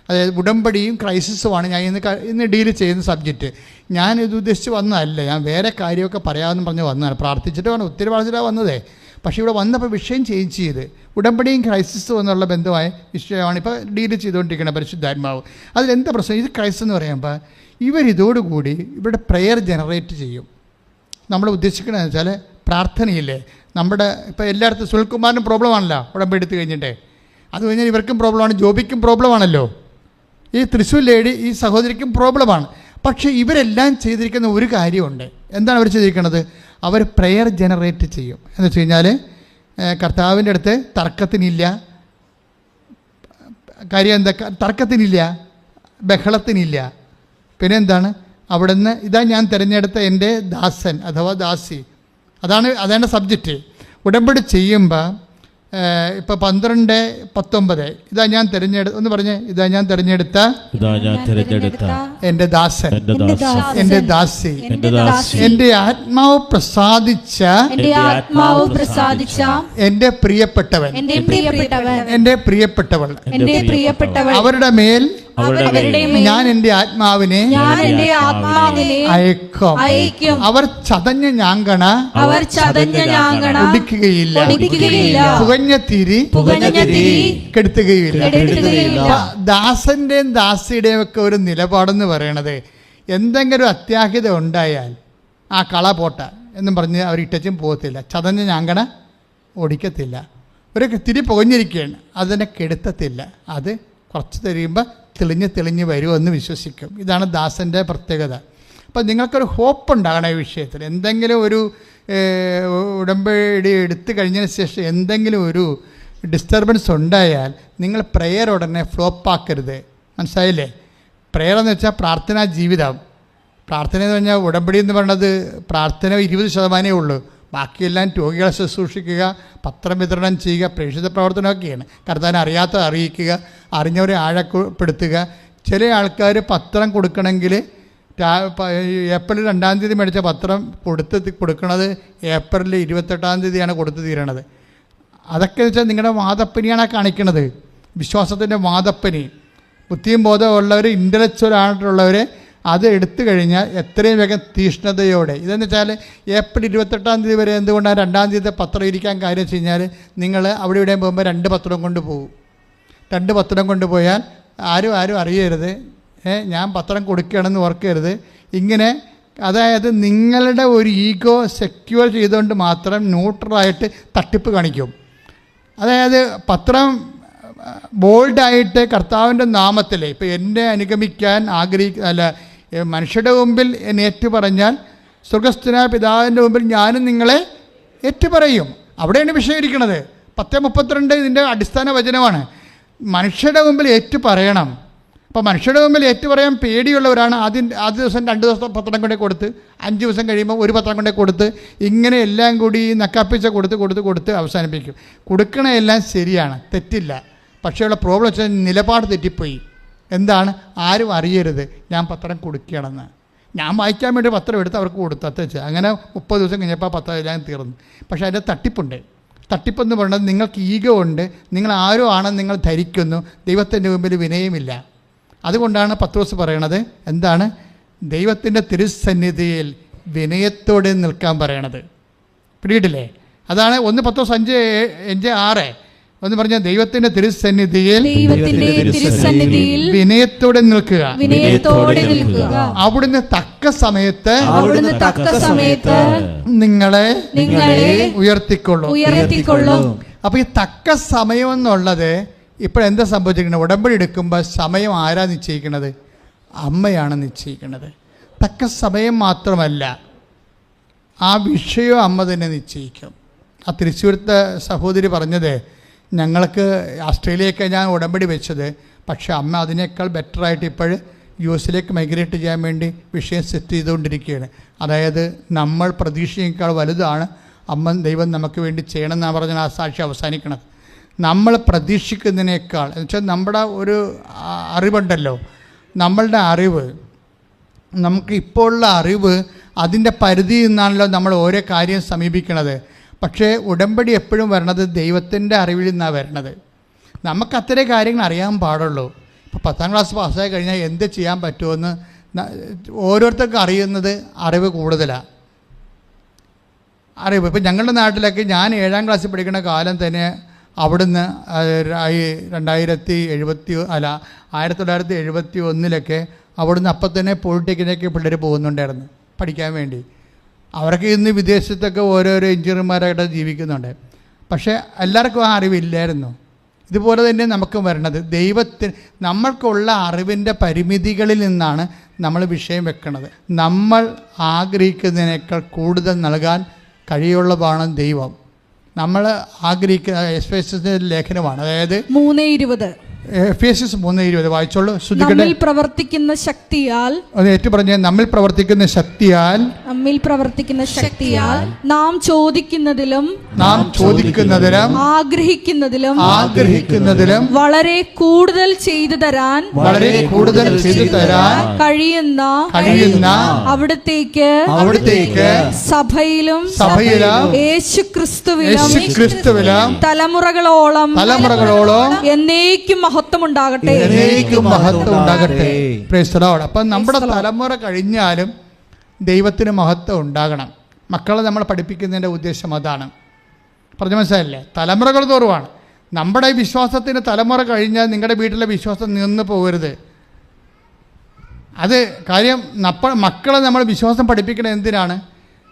അതായത് ഉടമ്പടിയും ക്രൈസിസുമാണ് ഞാൻ ഇന്ന് ഡീൽ ചെയ്യുന്ന സബ്ജക്റ്റ്. ഞാൻ ഇത് ഉദ്ദേശിച്ച് വന്നതല്ല, ഞാൻ വേറെ കാര്യമൊക്കെ പറയാമെന്ന് പറഞ്ഞ് വന്നതാണ്. പ്രാർത്ഥിച്ചിട്ട് വേണം, ഒത്തിരി പ്രാർത്ഥിച്ചിട്ടാണ് വന്നതേ. പക്ഷേ ഇവിടെ വന്നപ്പോൾ വിഷയം ചേഞ്ച് ചെയ്ത് ഉടമ്പടിയും ക്രൈസിസും എന്നുള്ള ബന്ധമായ വിഷയമാണ് ഇപ്പോൾ ഡീൽ ചെയ്തുകൊണ്ടിരിക്കുന്നത് പരിശുദ്ധാത്മാവ്. അതിലെന്താ പ്രശ്നം? ഇത് ക്രൈസിസ് എന്ന് പറയുമ്പോൾ ഇവരിതോടുകൂടി ഇവരുടെ പ്രെയർ ജനറേറ്റ് ചെയ്യും. നമ്മൾ ഉദ്ദേശിക്കണമെന്ന് വെച്ചാൽ പ്രാർത്ഥനയില്ലേ, നമ്മുടെ ഇപ്പോൾ എല്ലായിടത്തും സുൽകുമാറിനും പ്രോബ്ലമാണല്ലോ ഉടമ്പടി എടുത്ത് കഴിഞ്ഞിട്ടേ, അത് കഴിഞ്ഞാൽ ഇവർക്കും പ്രോബ്ലമാണ്, ജോബിക്കും പ്രോബ്ലമാണല്ലോ, ഈ തൃശ്ശൂർ ലേഡി ഈ സഹോദരിക്കും പ്രോബ്ലമാണ്. പക്ഷേ ഇവരെല്ലാം ചെയ്തിരിക്കുന്ന ഒരു കാര്യമുണ്ട്. എന്താണ് അവർ ചെയ്തിരിക്കുന്നത്? അവർ പ്രെയർ ജനറേറ്റ് ചെയ്യും. എന്ന് വെച്ച് കഴിഞ്ഞാൽ കർത്താവിൻ്റെ അടുത്ത് തർക്കത്തിനില്ല, കാര്യം എന്താ, തർക്കത്തിനില്ല, ബഹളത്തിനില്ല. പിന്നെ എന്താണ്, അവിടുന്ന് ഇതാ ഞാൻ തിരഞ്ഞെടുത്ത എൻ്റെ ദാസൻ അഥവാ ദാസി, അതാണ് സബ്ജക്റ്റ്. ഉടമ്പടി ചെയ്യുമ്പോൾ ഇപ്പോൾ 12:19 ഇതാ ഞാൻ തിരഞ്ഞെടുത്ത, ഒന്ന് പറഞ്ഞേ, ഇതാ ഞാൻ തിരഞ്ഞെടുത്ത എൻ്റെ ദാസൻ, എൻ്റെ ദാസി, എൻ്റെ ആത്മാവ് പ്രസാദിച്ച എൻ്റെ പ്രിയപ്പെട്ടവൻ, എൻ്റെ പ്രിയപ്പെട്ടവൾ, അവരുടെ മേൽ ഞാൻ എൻ്റെ ആത്മാവിനെ അയക്കും. അവർ ചതഞ്ഞ ഞാങ്കണ ഒടിക്കുകയില്ല, പുകഞ്ഞ തിരി കെടുത്തുകയില്ല. ദാസന്റെയും ദാസിയുടെയും ഒക്കെ ഒരു നിലപാടെന്ന് പറയണത്, എന്തെങ്കിലും അത്യാഹിത ഉണ്ടായാൽ ആ കള പോട്ട എന്നും പറഞ്ഞ് അവർ ഇട്ടച്ചും പോകത്തില്ല, ചതഞ്ഞ ഞാങ്കണ ഓടിക്കത്തില്ല. ഒരു തിരി പുകഞ്ഞിരിക്കുകയാണ്, അതിനെ കെടുത്തത്തില്ല, അത് കുറച്ച് കഴിയുമ്പോൾ തെളിഞ്ഞ് വരുമെന്ന് വിശ്വസിക്കും. ഇതാണ് ദാസൻ്റെ പ്രത്യേകത. അപ്പം നിങ്ങൾക്കൊരു ഹോപ്പ് ഉണ്ടാകണം ഈ വിഷയത്തിൽ. എന്തെങ്കിലും ഒരു ഉടമ്പടി എടുത്തു കഴിഞ്ഞതിന് ശേഷം എന്തെങ്കിലും ഒരു ഡിസ്റ്റർബൻസ് ഉണ്ടായാൽ നിങ്ങൾ പ്രെയർ ഉടനെ ഫ്ലോപ്പാക്കരുത്. മനസ്സിലായില്ലേ? പ്രെയർ എന്ന് വെച്ചാൽ പ്രാർത്ഥനാ ജീവിതം. പ്രാർത്ഥന എന്ന് പറഞ്ഞാൽ ഉടമ്പടി എന്ന് പറയുന്നത് പ്രാർത്ഥന 20% ഉള്ളൂ. ബാക്കിയെല്ലാം രോഗികളെ ശുശ്രൂഷിക്കുക, പത്രം വിതരണം ചെയ്യുക, പ്രേക്ഷിത പ്രവർത്തനമൊക്കെയാണ്. കർത്താവിനെ അറിയാത്തത് അറിയിക്കുക, അറിഞ്ഞവരെ ആഴപ്പെടുത്തുക. ചില ആൾക്കാർ പത്രം കൊടുക്കണമെങ്കിൽ ഏപ്രിൽ 2-ാം തീയതി മേടിച്ച പത്രം കൊടുക്കണത് ഏപ്രിൽ 28-ാം തീയതിയാണ് കൊടുത്തു തീരണത്. അതൊക്കെ വെച്ചാൽ നിങ്ങളുടെ വാദപ്പനിയാണ് കാണിക്കുന്നത്, വിശ്വാസത്തിൻ്റെ വാദപ്പനി. ബുദ്ധിയും ബോധമുള്ളവർ, ഇൻ്റലക്ച്വൽ ആയിട്ടുള്ളവർ അത് എടുത്തു കഴിഞ്ഞാൽ എത്രയും വേഗം തീഷ്ണതയോടെ. ഇതെന്ന് വെച്ചാൽ ഏപ്രിൽ 28-ാം തീയതി വരെ എന്തുകൊണ്ടാണ് 2-ാം തീയതി പത്രം ഇരിക്കാൻ കാര്യം വെച്ച് കഴിഞ്ഞാൽ നിങ്ങൾ അവിടെ ഇവിടെയും പോകുമ്പോൾ 2 പത്രം കൊണ്ടുപോകും. 2 പത്രം കൊണ്ടുപോയാൽ ആരും അറിയരുത്, ഞാൻ പത്രം കൊടുക്കുകയാണെന്ന് ഓർക്കരുത്. ഇങ്ങനെ അതായത് നിങ്ങളുടെ ഒരു ഈഗോ സെക്യൂർ ചെയ്തുകൊണ്ട് മാത്രം ന്യൂട്രലായിട്ട് തട്ടിപ്പ് കാണിക്കും. അതായത് പത്രം ബോൾഡായിട്ട് കർത്താവിൻ്റെ നാമത്തിൽ ഇപ്പോൾ എന്നെ അനുഗമിക്കാൻ മനുഷ്യരുടെ മുമ്പിൽ എന്നെ ഏറ്റുപറഞ്ഞാൽ സ്വർഗസ്ഥനായ പിതാവിൻ്റെ മുമ്പിൽ ഞാനും നിങ്ങളെ ഏറ്റുപറയും. അവിടെയാണ് വിഷയം ഇരിക്കുന്നത്. 10:32 ഇതിൻ്റെ അടിസ്ഥാന വചനമാണ്. മനുഷ്യരുടെ മുമ്പിൽ ഏറ്റു പറയണം. അപ്പോൾ മനുഷ്യരുടെ മുമ്പിൽ ഏറ്റു പറയാൻ പേടിയുള്ളവരാണ് ആദ്യ ദിവസം 2 ദിവസം പത്രം കൊണ്ടേ കൊടുത്ത് 5 ദിവസം കഴിയുമ്പോൾ ഒരു പത്രം കൊണ്ടേ കൊടുത്ത് ഇങ്ങനെ എല്ലാം കൂടി നക്കാപ്പിച്ച കൊടുത്ത് അവസാനിപ്പിക്കും. കൊടുക്കണ എല്ലാം ശരിയാണ്, തെറ്റില്ല. പക്ഷേ ഉള്ള പ്രോബ്ലം വെച്ചാൽ നിലപാട് തെറ്റിപ്പോയി. എന്താണ്? ആരും അറിയരുത് ഞാൻ പത്രം കൊടുക്കുകയാണെന്ന്. ഞാൻ വായിക്കാൻ വേണ്ടി പത്രം എടുത്ത് അവർക്ക് കൊടുത്തു, അത്തച്ച് അങ്ങനെ 30 ദിവസം കഴിഞ്ഞപ്പോൾ ആ പത്രം എല്ലാം തീർന്നു. പക്ഷേ അതിൻ്റെ തട്ടിപ്പുണ്ട്. തട്ടിപ്പെന്ന് പറയുന്നത് നിങ്ങൾക്ക് ഈഗോ ഉണ്ട്, നിങ്ങൾ ആരോ ആണെന്ന് നിങ്ങൾ ധരിക്കുന്നു, ദൈവത്തിൻ്റെ മുമ്പിൽ വിനയമില്ല. അതുകൊണ്ടാണ് പത്രോസ് പറയണത് എന്താണ്? ദൈവത്തിൻ്റെ തിരുസന്നിധിയിൽ വിനയത്തോടെ നിൽക്കാൻ പറയണത്. പിടിയിട്ടില്ലേ? അതാണ് 1 പത്രോസ് 5:6 ഒന്ന് പറഞ്ഞ ദൈവത്തിന്റെ തിരുസന്നിധിയിൽ വിനയത്തോടെ നിൽക്കുക. അവിടുന്ന് തക്ക സമയത്ത് നിങ്ങളെ ഉയർത്തിക്കൊള്ളും. അപ്പൊ ഈ തക്ക സമയം എന്നുള്ളത് ഇപ്പോഴെന്താ സംഭവിച്ചിരിക്കുന്നത്? ഉടമ്പടി എടുക്കുമ്പോൾ സമയം ആരാ നിശ്ചയിക്കുന്നത്? അമ്മയാണ് നിശ്ചയിക്കുന്നത്. തക്ക സമയം മാത്രമല്ല, ആ വിഷയം അമ്മ തന്നെ നിശ്ചയിക്കും. ആ തൃശ്ശൂരത്തെ സഹോദരി പറഞ്ഞത്, ഞങ്ങൾക്ക് ഓസ്ട്രേലിയയൊക്കെ ഞാൻ ഉടമ്പടി വെച്ചത്, പക്ഷേ അമ്മ അതിനേക്കാൾ ബെറ്ററായിട്ട് ഇപ്പോൾ US മൈഗ്രേറ്റ് ചെയ്യാൻ വേണ്ടി വിഷയം സെറ്റ് ചെയ്തുകൊണ്ടിരിക്കുകയാണ്. അതായത് നമ്മൾ പ്രതീക്ഷയേക്കാൾ വലുതാണ് ദൈവം നമുക്ക് വേണ്ടി ചെയ്യണമെന്നാണ് പറഞ്ഞ ആ സാക്ഷി അവസാനിക്കണത്. നമ്മൾ പ്രതീക്ഷിക്കുന്നതിനേക്കാൾ എന്ന് വെച്ചാൽ നമ്മുടെ ഒരു അറിവുണ്ടല്ലോ, നമ്മളുടെ അറിവ്, നമുക്ക് ഇപ്പോൾ ഉള്ള അറിവ് അതിൻ്റെ പരിധിയിൽ നിന്നാണല്ലോ നമ്മൾ ഓരോ കാര്യം സമീപിക്കണത്. പക്ഷേ ഉടമ്പടി എപ്പോഴും വരണത് ദൈവത്തിൻ്റെ അറിവിൽ നിന്നാണ് വരണത്. നമുക്ക് അത്തരം കാര്യങ്ങൾ അറിയാൻ പാടുള്ളൂ. ഇപ്പോൾ 10ാം ക്ലാസ് പാസ്സായി കഴിഞ്ഞാൽ എന്ത് ചെയ്യാൻ പറ്റുമെന്ന് ഓരോരുത്തർക്കും അറിയുന്നത് അറിവ് കൂടുതലാണ്. അറിവ് ഇപ്പം ഞങ്ങളുടെ നാട്ടിലൊക്കെ ഞാൻ 7ാം ക്ലാസ്സിൽ പഠിക്കുന്ന കാലം തന്നെ അവിടുന്ന് 1971 അവിടുന്ന് അപ്പം തന്നെ പോളിടെക്നിക്ക് പിള്ളേർ പോകുന്നുണ്ടായിരുന്നു പഠിക്കാൻ വേണ്ടി. അവരൊക്കെ ഇന്ന് വിദേശത്തൊക്കെ ഓരോരോ എഞ്ചിനീയർമാരായിട്ട് ജീവിക്കുന്നുണ്ട്. പക്ഷേ എല്ലാവർക്കും ആ അറിവില്ലായിരുന്നു. ഇതുപോലെ തന്നെ നമുക്ക് വരണത് ദൈവത്തിന് നമ്മൾക്കുള്ള അറിവിൻ്റെ പരിമിതികളിൽ നിന്നാണ് നമ്മൾ വിഷയം വെക്കുന്നത്. നമ്മൾ ആഗ്രഹിക്കുന്നതിനേക്കാൾ കൂടുതൽ നൽകാൻ കഴിയുള്ളതാണ് ദൈവം. നമ്മൾ ആഗ്രഹിക്കുന്ന എഫേസ്യസിന്റെ ലേഖനമാണ്, അതായത് 3:20 എഫേസ്യസ് 3:20 വായിച്ചോളൂ. നമ്മിൽ പ്രവർത്തിക്കുന്ന ശക്തിയാൽ, അത് ഏറ്റു പറഞ്ഞ നമ്മിൽ പ്രവർത്തിക്കുന്ന ശക്തിയാൽ നാം ചോദിക്കുന്നതിലും ആഗ്രഹിക്കുന്നതിലും വളരെ കൂടുതൽ ചെയ്തു തരാൻ കഴിയുന്ന അവിടത്തേക്ക് സഭയിലും യേശുക്രിസ്തുവിലും തലമുറകളോളം എന്നേക്കും മഹത്വം ഉണ്ടാകട്ടെ. അപ്പം നമ്മുടെ തലമുറ കഴിഞ്ഞാലും ദൈവത്തിന് മഹത്വം ഉണ്ടാകണം. മക്കളെ നമ്മൾ പഠിപ്പിക്കുന്നതിൻ്റെ ഉദ്ദേശം അതാണ്. പറഞ്ഞ മനസ്സിലായില്ലേ? തലമുറകൾ തോറുമാണ്. നമ്മുടെ വിശ്വാസത്തിന് തലമുറ കഴിഞ്ഞാൽ നിങ്ങളുടെ വീട്ടിലെ വിശ്വാസം നിന്ന് പോകരുത്. അത് കാര്യം മക്കളെ നമ്മൾ വിശ്വാസം പഠിപ്പിക്കുന്നത് എന്തിനാണ്?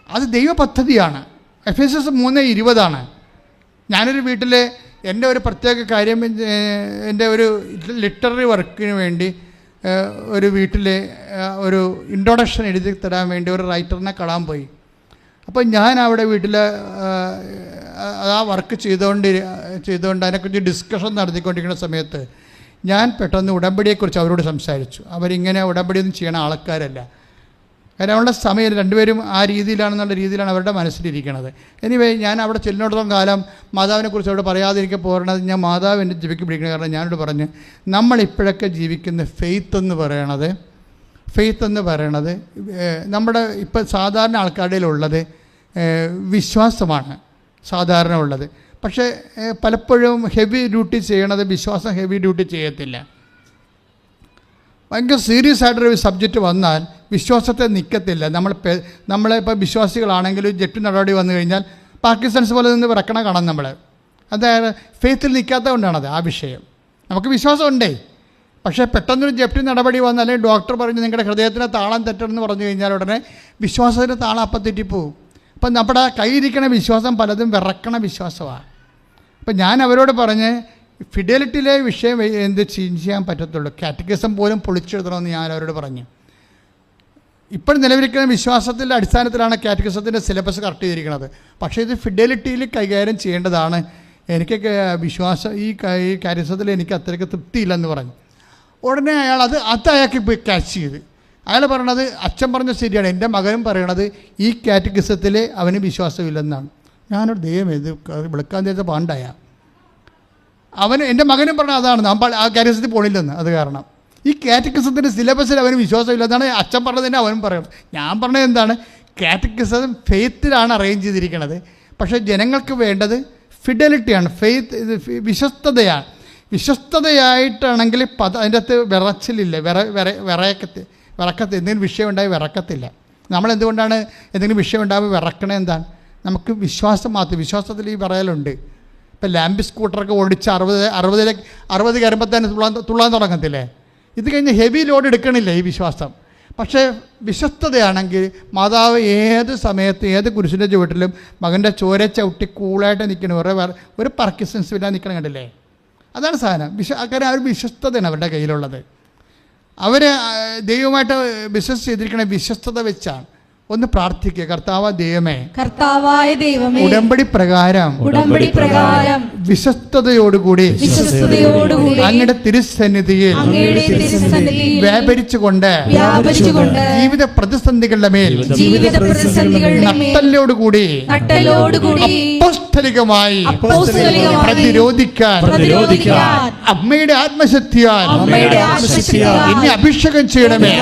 അത് ദൈവ പദ്ധതിയാണ്. എഫേസ്യസ് 3:20 ഞാനൊരു വീട്ടിൽ എൻ്റെ ഒരു പ്രത്യേക കാര്യം, എൻ്റെ ഒരു ലിറ്റററി വർക്കിന് വേണ്ടി ഒരു വീട്ടിൽ ഒരു ഇൻട്രൊഡക്ഷൻ എഴുതി തരാൻ വേണ്ടി ഒരു റൈറ്ററിനെ കാണാൻ പോയി. അപ്പോൾ ഞാൻ അവിടെ വീട്ടിൽ ആ വർക്ക് ചെയ്തുകൊണ്ട് അതിനെക്കുറിച്ച് ഡിസ്കഷൻ നടത്തിക്കൊണ്ടിരിക്കുന്ന സമയത്ത് ഞാൻ പെട്ടെന്ന് ഉടമ്പടിയെക്കുറിച്ച് അവരോട് സംസാരിച്ചു. അവരിങ്ങനെ ഉടമ്പടിയൊന്നും ചെയ്യണ ആൾക്കാരല്ല. കാരണം അവരുടെ സമയം രണ്ടുപേരും ആ രീതിയിലാണെന്നുള്ള രീതിയിലാണ് അവരുടെ മനസ്സിലിരിക്കുന്നത്. എനിവേ ഞാൻ അവിടെ ചെല്ലിനോടത്തോളം കാലം മാതാവിനെക്കുറിച്ച് അവിടെ പറയാതിരിക്കാൻ പോരണത് ഞാൻ മാതാവ് എൻ്റെ ജീവിക്ക് പിടിക്കുന്നത്. കാരണം ഞാനോട് പറഞ്ഞ് നമ്മളിപ്പോഴൊക്കെ ജീവിക്കുന്ന ഫെയ്ത്ത് എന്ന് പറയണത് നമ്മുടെ ഇപ്പം സാധാരണ ആൾക്കാരുടെ ഉള്ളത് വിശ്വാസമാണ് സാധാരണ ഉള്ളത്. പക്ഷേ പലപ്പോഴും ഹെവി ഡ്യൂട്ടി ചെയ്യണത് വിശ്വാസം ഹെവി ഡ്യൂട്ടി ചെയ്യത്തില്ല. ഭയങ്കര സീരിയസ് ആയിട്ടൊരു സബ്ജക്റ്റ് വന്നാൽ വിശ്വാസത്തെ നിൽക്കത്തില്ല. നമ്മളിപ്പോൾ വിശ്വാസികളാണെങ്കിലും ജപ്തി നടപടി വന്നു കഴിഞ്ഞാൽ പാകിസ്ഥാൻസ് പോലെ നിന്ന് വിറക്കണ കാണാം നമ്മൾ. അതായത് ഫെയ്ത്തിൽ നിൽക്കാത്തത് കൊണ്ടാണത് ആ വിഷയം. നമുക്ക് വിശ്വാസം ഉണ്ടേ, പക്ഷേ പെട്ടെന്നൊരു ജപ്തി നടപടി വന്നാൽ അല്ലെങ്കിൽ ഡോക്ടർ പറഞ്ഞ് നിങ്ങളുടെ ഹൃദയത്തിൻ്റെ താളം തെറ്റണമെന്ന് പറഞ്ഞു കഴിഞ്ഞാൽ ഉടനെ വിശ്വാസത്തിൻ്റെ താളം അപ്പം തെറ്റിപ്പോവും. അപ്പം നമ്മുടെ കയ്യിരിക്കണ വിശ്വാസം പലതും വിറക്കണ വിശ്വാസമാണ്. അപ്പം ഞാൻ അവരോട് പറഞ്ഞ് ഫിഡലിറ്റിയിലെ വിഷയം എന്ത് ചെയ്യാൻ പറ്റത്തുള്ളൂ, കാറ്റഗിസം പോലും പൊളിച്ചെഴുതണമെന്ന് ഞാൻ അവരോട് പറഞ്ഞു. ഇപ്പോൾ നിലവിലിരിക്കുന്ന വിശ്വാസത്തിൻ്റെ അടിസ്ഥാനത്തിലാണ് കാറ്റഗിസത്തിൻ്റെ സിലബസ് കറക്റ്റ് ചെയ്തിരിക്കുന്നത്. പക്ഷേ ഇത് ഫിഡലിറ്റിയിൽ കൈകാര്യം ചെയ്യേണ്ടതാണ് എനിക്കൊക്കെ വിശ്വാസം ഈ കാര്യത്തിൽ എനിക്ക് അത്രയ്ക്ക് തൃപ്തിയില്ലെന്ന് പറഞ്ഞു. ഉടനെ അയാൾ അത് അയാൾക്ക് ഇപ്പോൾ ക്യാച്ച് ചെയ്ത് അയാൾ പറയണത് അച്ഛൻ പറഞ്ഞത് ശരിയാണ്, എൻ്റെ മകനും പറയണത് ഈ കാറ്റഗിസത്തിൽ അവന് വിശ്വാസമില്ലെന്നാണ്. ഞാനൊരു ദൈവം ഇത് വിളിക്കാൻ നേരത്തെ പാണ്ടായ അവന് എൻ്റെ മകനും പറഞ്ഞത് അതാണ്, നമ്മൾ ആ കാറ്റഗിസത്തിൽ പോണില്ലെന്ന്. അത് കാരണം ഈ കാറ്റഗിസത്തിൻ്റെ സിലബസിൽ അവന് വിശ്വാസമില്ലെന്നാണ് അച്ഛൻ പറഞ്ഞത് തന്നെ അവനും പറയുന്നത്. ഞാൻ പറഞ്ഞത് എന്താണ്, കാറ്റഗിസം ഫെയ്ത്തിലാണ് അറേഞ്ച് ചെയ്തിരിക്കുന്നത്. പക്ഷേ ജനങ്ങൾക്ക് വേണ്ടത് ഫിഡലിറ്റിയാണ്, ഫെയ്ത്ത്, വിശ്വസ്തതയാണ്. വിശ്വസ്തതയായിട്ടാണെങ്കിൽ അതിൻ്റെ അകത്ത് വിറച്ചിലില്ല, വിറക്കത്ത് എന്തെങ്കിലും വിഷയം ഉണ്ടായി വിറക്കത്തില്ല. നമ്മളെന്തുകൊണ്ടാണ് എന്തെങ്കിലും വിഷയം ഉണ്ടാകുമ്പോൾ വിറക്കണേ? എന്താണ്? നമുക്ക് വിശ്വാസം മാത്രം, വിശ്വാസത്തിൽ ഈ പറയലുണ്ട്. ഇപ്പം ലാമ്പ് സ്കൂട്ടറൊക്കെ ഓടിച്ച് 60 കയറുമ്പോൾ തന്നെ തുള്ളാൻ തുടങ്ങത്തില്ലേ? ഇത് കഴിഞ്ഞ് ഹെവി ലോഡ് എടുക്കണില്ല ഈ വിശ്വാസം. പക്ഷേ വിശ്വസ്തതയാണെങ്കിൽ മാതാവ് ഏത് സമയത്ത് ഏത് കുരിശിൻ്റെ ചുവട്ടിലും മകൻ്റെ ചോര ചവിട്ടി കൂളായിട്ട് നിൽക്കണം, ഒരു പർക്കിസൻസ് ഇല്ലാതെ നിൽക്കണം. കണ്ടില്ലേ? അതാണ് സാധനം. കാരണം ആ ഒരു വിശ്വസ്തതയാണ് അവരുടെ കയ്യിലുള്ളത്. അവർ ദൈവമായിട്ട് ബിസിനസ് ചെയ്തിരിക്കുന്ന വിശ്വസ്തത വെച്ചാണ്. ഒന്ന് പ്രാർത്ഥിക്കുക, കർത്താവായ ദൈവമേ, ഉടമ്പടി പ്രകാരം വിശ്വസ്തയോടുകൂടി അങ്ങയുടെ തിരുസന്നിധിയിൽ വ്യാപരിച്ചുകൊണ്ട് ജീവിത പ്രതിസന്ധികളുടെ മേൽ നട്ടലോടുകൂടി അപ്പോസ്തലികമായി പ്രതിരോധിക്കാൻ അമ്മയുടെ ആത്മശക്തിയാൽ എന്നെ അഭിഷേകം ചെയ്യണമേ.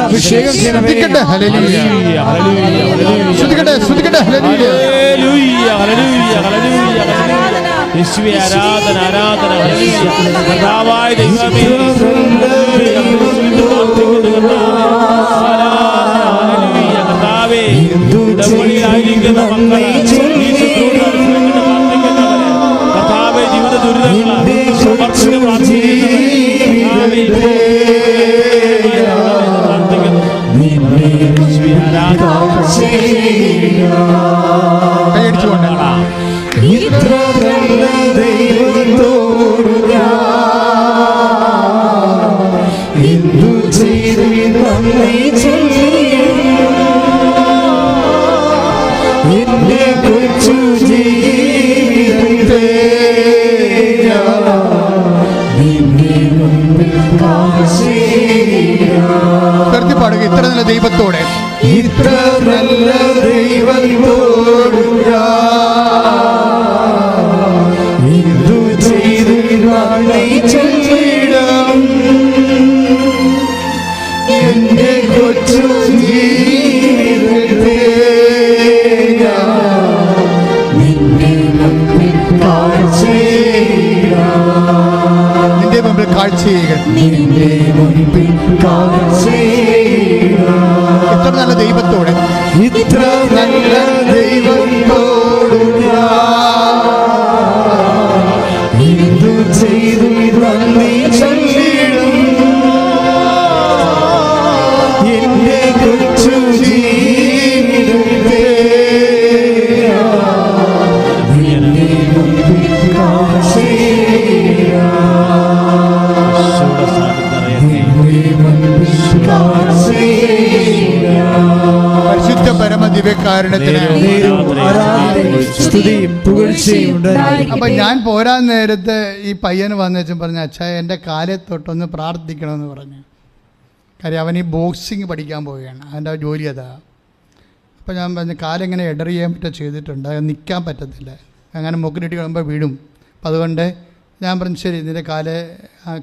ഹല്ലേലൂയ, ശ്രുതികട്ടെ, ഹല്ലേലൂയ, യേശുവേ ആരാധന, ആരാധന, കർത്താവായ ദൈവമേ, കർത്താവേ, ഉടമ്പടിയിലായിരിക്കുന്ന മക്കളെ കർത്താവേ, ജീവിത ദുരിതങ്ങളെ സമർപ്പിച്ച് പാടുക. ഇത്ര നല്ല ദൈവത്തോടെ, ഇത്ര നല്ല ദൈവത്തോട് എന്തു ചെയ്തിടാം എന്റെ കൊച്ചു ജീവിതത്തെ നിന്റെ മുമ്പിൽ കാഴ്ച ചെയ്യുക. ഇത്ര നല്ല ദൈവത്തോടെ, ഇത്ര നല്ല ദൈവത്തോട് എന്തു ചെയ്തു നന്ദി ചൊല്ലിടും എന്റെ കൊച്ചു ജീവിതത്തെ പരിശുദ്ധ പരമ ദിവ്യകാരുണ്യത്തിന്. അപ്പൊ ഞാൻ പോരാൻ നേരത്ത് ഈ പയ്യന് വന്നേച്ചും പറഞ്ഞു, അച്ഛാ എൻ്റെ കാലെ തൊട്ടൊന്ന് പ്രാർത്ഥിക്കണമെന്ന് പറഞ്ഞു. കാര്യം അവൻ ഈ ബോക്സിങ് പഠിക്കാൻ പോവുകയാണ്, അവൻ്റെ ജോലി അതാ. അപ്പോൾ ഞാൻ പറഞ്ഞു, കാലെങ്ങനെ ഇടറിയാൻ പറ്റുക ചെയ്തിട്ടുണ്ട്, നിൽക്കാൻ പറ്റത്തില്ല, അങ്ങനെ മുക്കിനിട്ട് കിടക്കുമ്പോൾ വീഴും. അപ്പം അതുകൊണ്ട് ഞാൻ പറഞ്ഞു, ശരി നിൻ്റെ കാലെ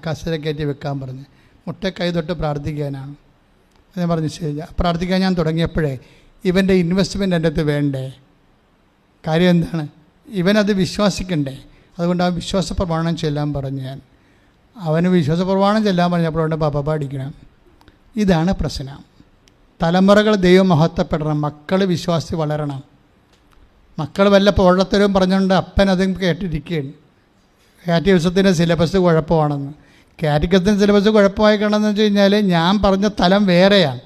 കസര കയറ്റി വെക്കാൻ പറഞ്ഞു. മുട്ട കൈ തൊട്ട് പ്രാർത്ഥിക്കാനാണ്. ഞാൻ പറഞ്ഞു ശരി. പ്രാർത്ഥിക്കാൻ ഞാൻ തുടങ്ങിയപ്പോഴേ ഇവൻ്റെ ഇൻവെസ്റ്റ്മെൻറ്റ് എൻ്റെ അടുത്ത് വേണ്ടേ? കാര്യം എന്താണ്, ഇവനത് വിശ്വസിക്കണ്ടേ? അതുകൊണ്ട് ആ വിശ്വാസ പ്രമാണം ചെല്ലാൻ പറഞ്ഞു ഞാൻ. അവന് വിശ്വാസ പ്രമാണം ചെല്ലാൻ പറഞ്ഞപ്പോഴുണ്ട് പപ്പ അടിക്കണം. ഇതാണ് പ്രശ്നം. തലമുറകൾ ദൈവം മഹത്വപ്പെടണം, മക്കൾ വിശ്വാസി വളരണം. മക്കൾ വല്ല പോഴത്തരവും പറഞ്ഞുകൊണ്ട് അപ്പൻ അതും കേട്ടിരിക്കുകയാണ്. കാറ്റഗിസത്തിൻ്റെ സിലബസ് കുഴപ്പമാണെന്ന്. കാറ്റഗിസത്തിൻ്റെ സിലബസ് കുഴപ്പമായി കാണുമെന്ന് വെച്ച് കഴിഞ്ഞാൽ ഞാൻ പറഞ്ഞ തലം വേറെയാണ്.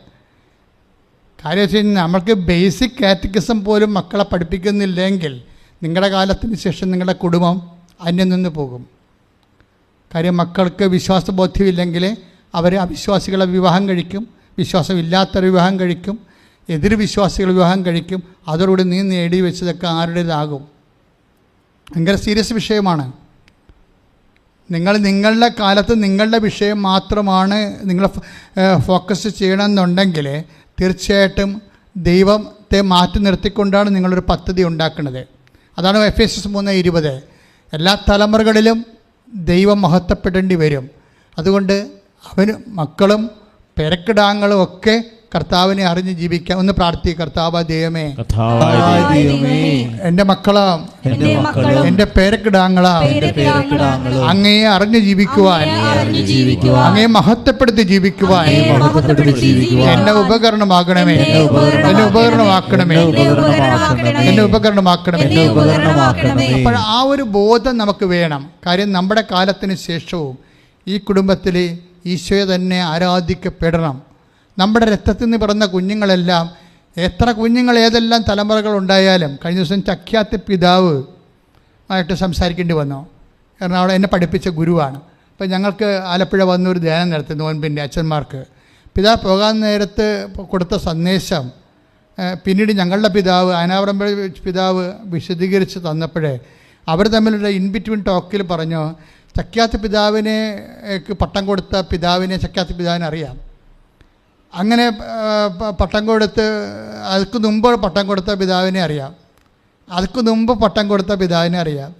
കാര്യം വെച്ച് കഴിഞ്ഞാൽ നമ്മൾക്ക് ബേസിക് കാറ്റഗിസം പോലും മക്കളെ പഠിപ്പിക്കുന്നില്ലെങ്കിൽ നിങ്ങളുടെ കാലത്തിന് ശേഷം നിങ്ങളുടെ കുടുംബം അന്യം നിന്ന് പോകും. കാര്യം മക്കൾക്ക് വിശ്വാസബോധ്യമില്ലെങ്കിൽ അവർ അവിശ്വാസികളെ വിവാഹം കഴിക്കും, വിശ്വാസമില്ലാത്തൊരു വിവാഹം കഴിക്കും, എതിർ വിശ്വാസികൾ വിവാഹം കഴിക്കും. അതോടുകൂടി നീ നേടി വെച്ചതൊക്കെ ആരുടേതാകും. ഭയങ്കര സീരിയസ് വിഷയമാണ്. നിങ്ങളുടെ കാലത്ത് നിങ്ങളുടെ വിഷയം മാത്രമാണ് നിങ്ങൾ ഫോക്കസ് ചെയ്യണമെന്നുണ്ടെങ്കിൽ തീർച്ചയായിട്ടും ദൈവത്തെ മാറ്റി നിർത്തിക്കൊണ്ടാണ് നിങ്ങളൊരു പദ്ധതി ഉണ്ടാക്കുന്നത്. അതാണ് എഫേസ്യസ് 3:20. എല്ലാ തലമുറകളിലും ദൈവം മഹത്വപ്പെടേണ്ടി വരും. അതുകൊണ്ട് അവന് മക്കളും പേരക്കിടാങ്ങളും ഒക്കെ കർത്താവിനെ അറിഞ്ഞ് ജീവിക്കാം. ഒന്ന് പ്രാർത്ഥിക്കുക. കർത്താവ് ദൈവമേ, എൻ്റെ മക്കളാം എൻ്റെ പേരക്കിടാങ്ങളാം അങ്ങയെ അറിഞ്ഞ് ജീവിക്കുവാൻ, അങ്ങയെ മഹത്വപ്പെടുത്തി ജീവിക്കുവാൻ എന്നെ ഉപകരണമാക്കണമേ, എന്നെ ഉപകരണമാക്കണമേ, എന്നെ ഉപകരണമാക്കണമേ. അപ്പോൾ ആ ഒരു ബോധം നമുക്ക് വേണം. കാര്യം നമ്മുടെ കാലത്തിന് ശേഷവും ഈ കുടുംബത്തിൽ ഈശോയെ തന്നെ ആരാധിക്കപ്പെടണം. നമ്മുടെ രക്തത്തിൽ നിന്ന് പിറന്ന കുഞ്ഞുങ്ങളെല്ലാം, എത്ര കുഞ്ഞുങ്ങൾ ഏതെല്ലാം തലമുറകൾ ഉണ്ടായാലും, കഴിഞ്ഞ ദിവസം ചക്യാത്തി പിതാവ് ആയിട്ട് സംസാരിക്കേണ്ടി വന്നു. കാരണം അവിടെ എന്നെ പഠിപ്പിച്ച ഗുരുവാണ്. അപ്പോൾ ഞങ്ങൾക്ക് ആലപ്പുഴ വന്നൊരു ധ്യാനം നടത്തി നോൻപിൻ്റെ അച്ഛന്മാർക്ക്. പിതാവ് പോകാൻ നേരത്ത് കൊടുത്ത സന്ദേശം പിന്നീട് ഞങ്ങളുടെ പിതാവ് അനാവറമ്പ പിതാവ് വിശദീകരിച്ച് തന്നപ്പോഴേ അവർ തമ്മിലുള്ള ഇൻബിറ്റ്വീൻ ടോക്കിൽ പറഞ്ഞു, ചക്യാത്തി പിതാവിനെ പട്ടം കൊടുത്ത പിതാവിനെ ചക്യാത്തി പിതാവിനെ അറിയാം. അങ്ങനെ പട്ടം കൊടുത്ത് അതിക്ക് മുമ്പ് പട്ടം കൊടുത്ത പിതാവിനെ അറിയാം, അതിക്ക് മുമ്പ് പട്ടം കൊടുത്ത പിതാവിനെ അറിയാം.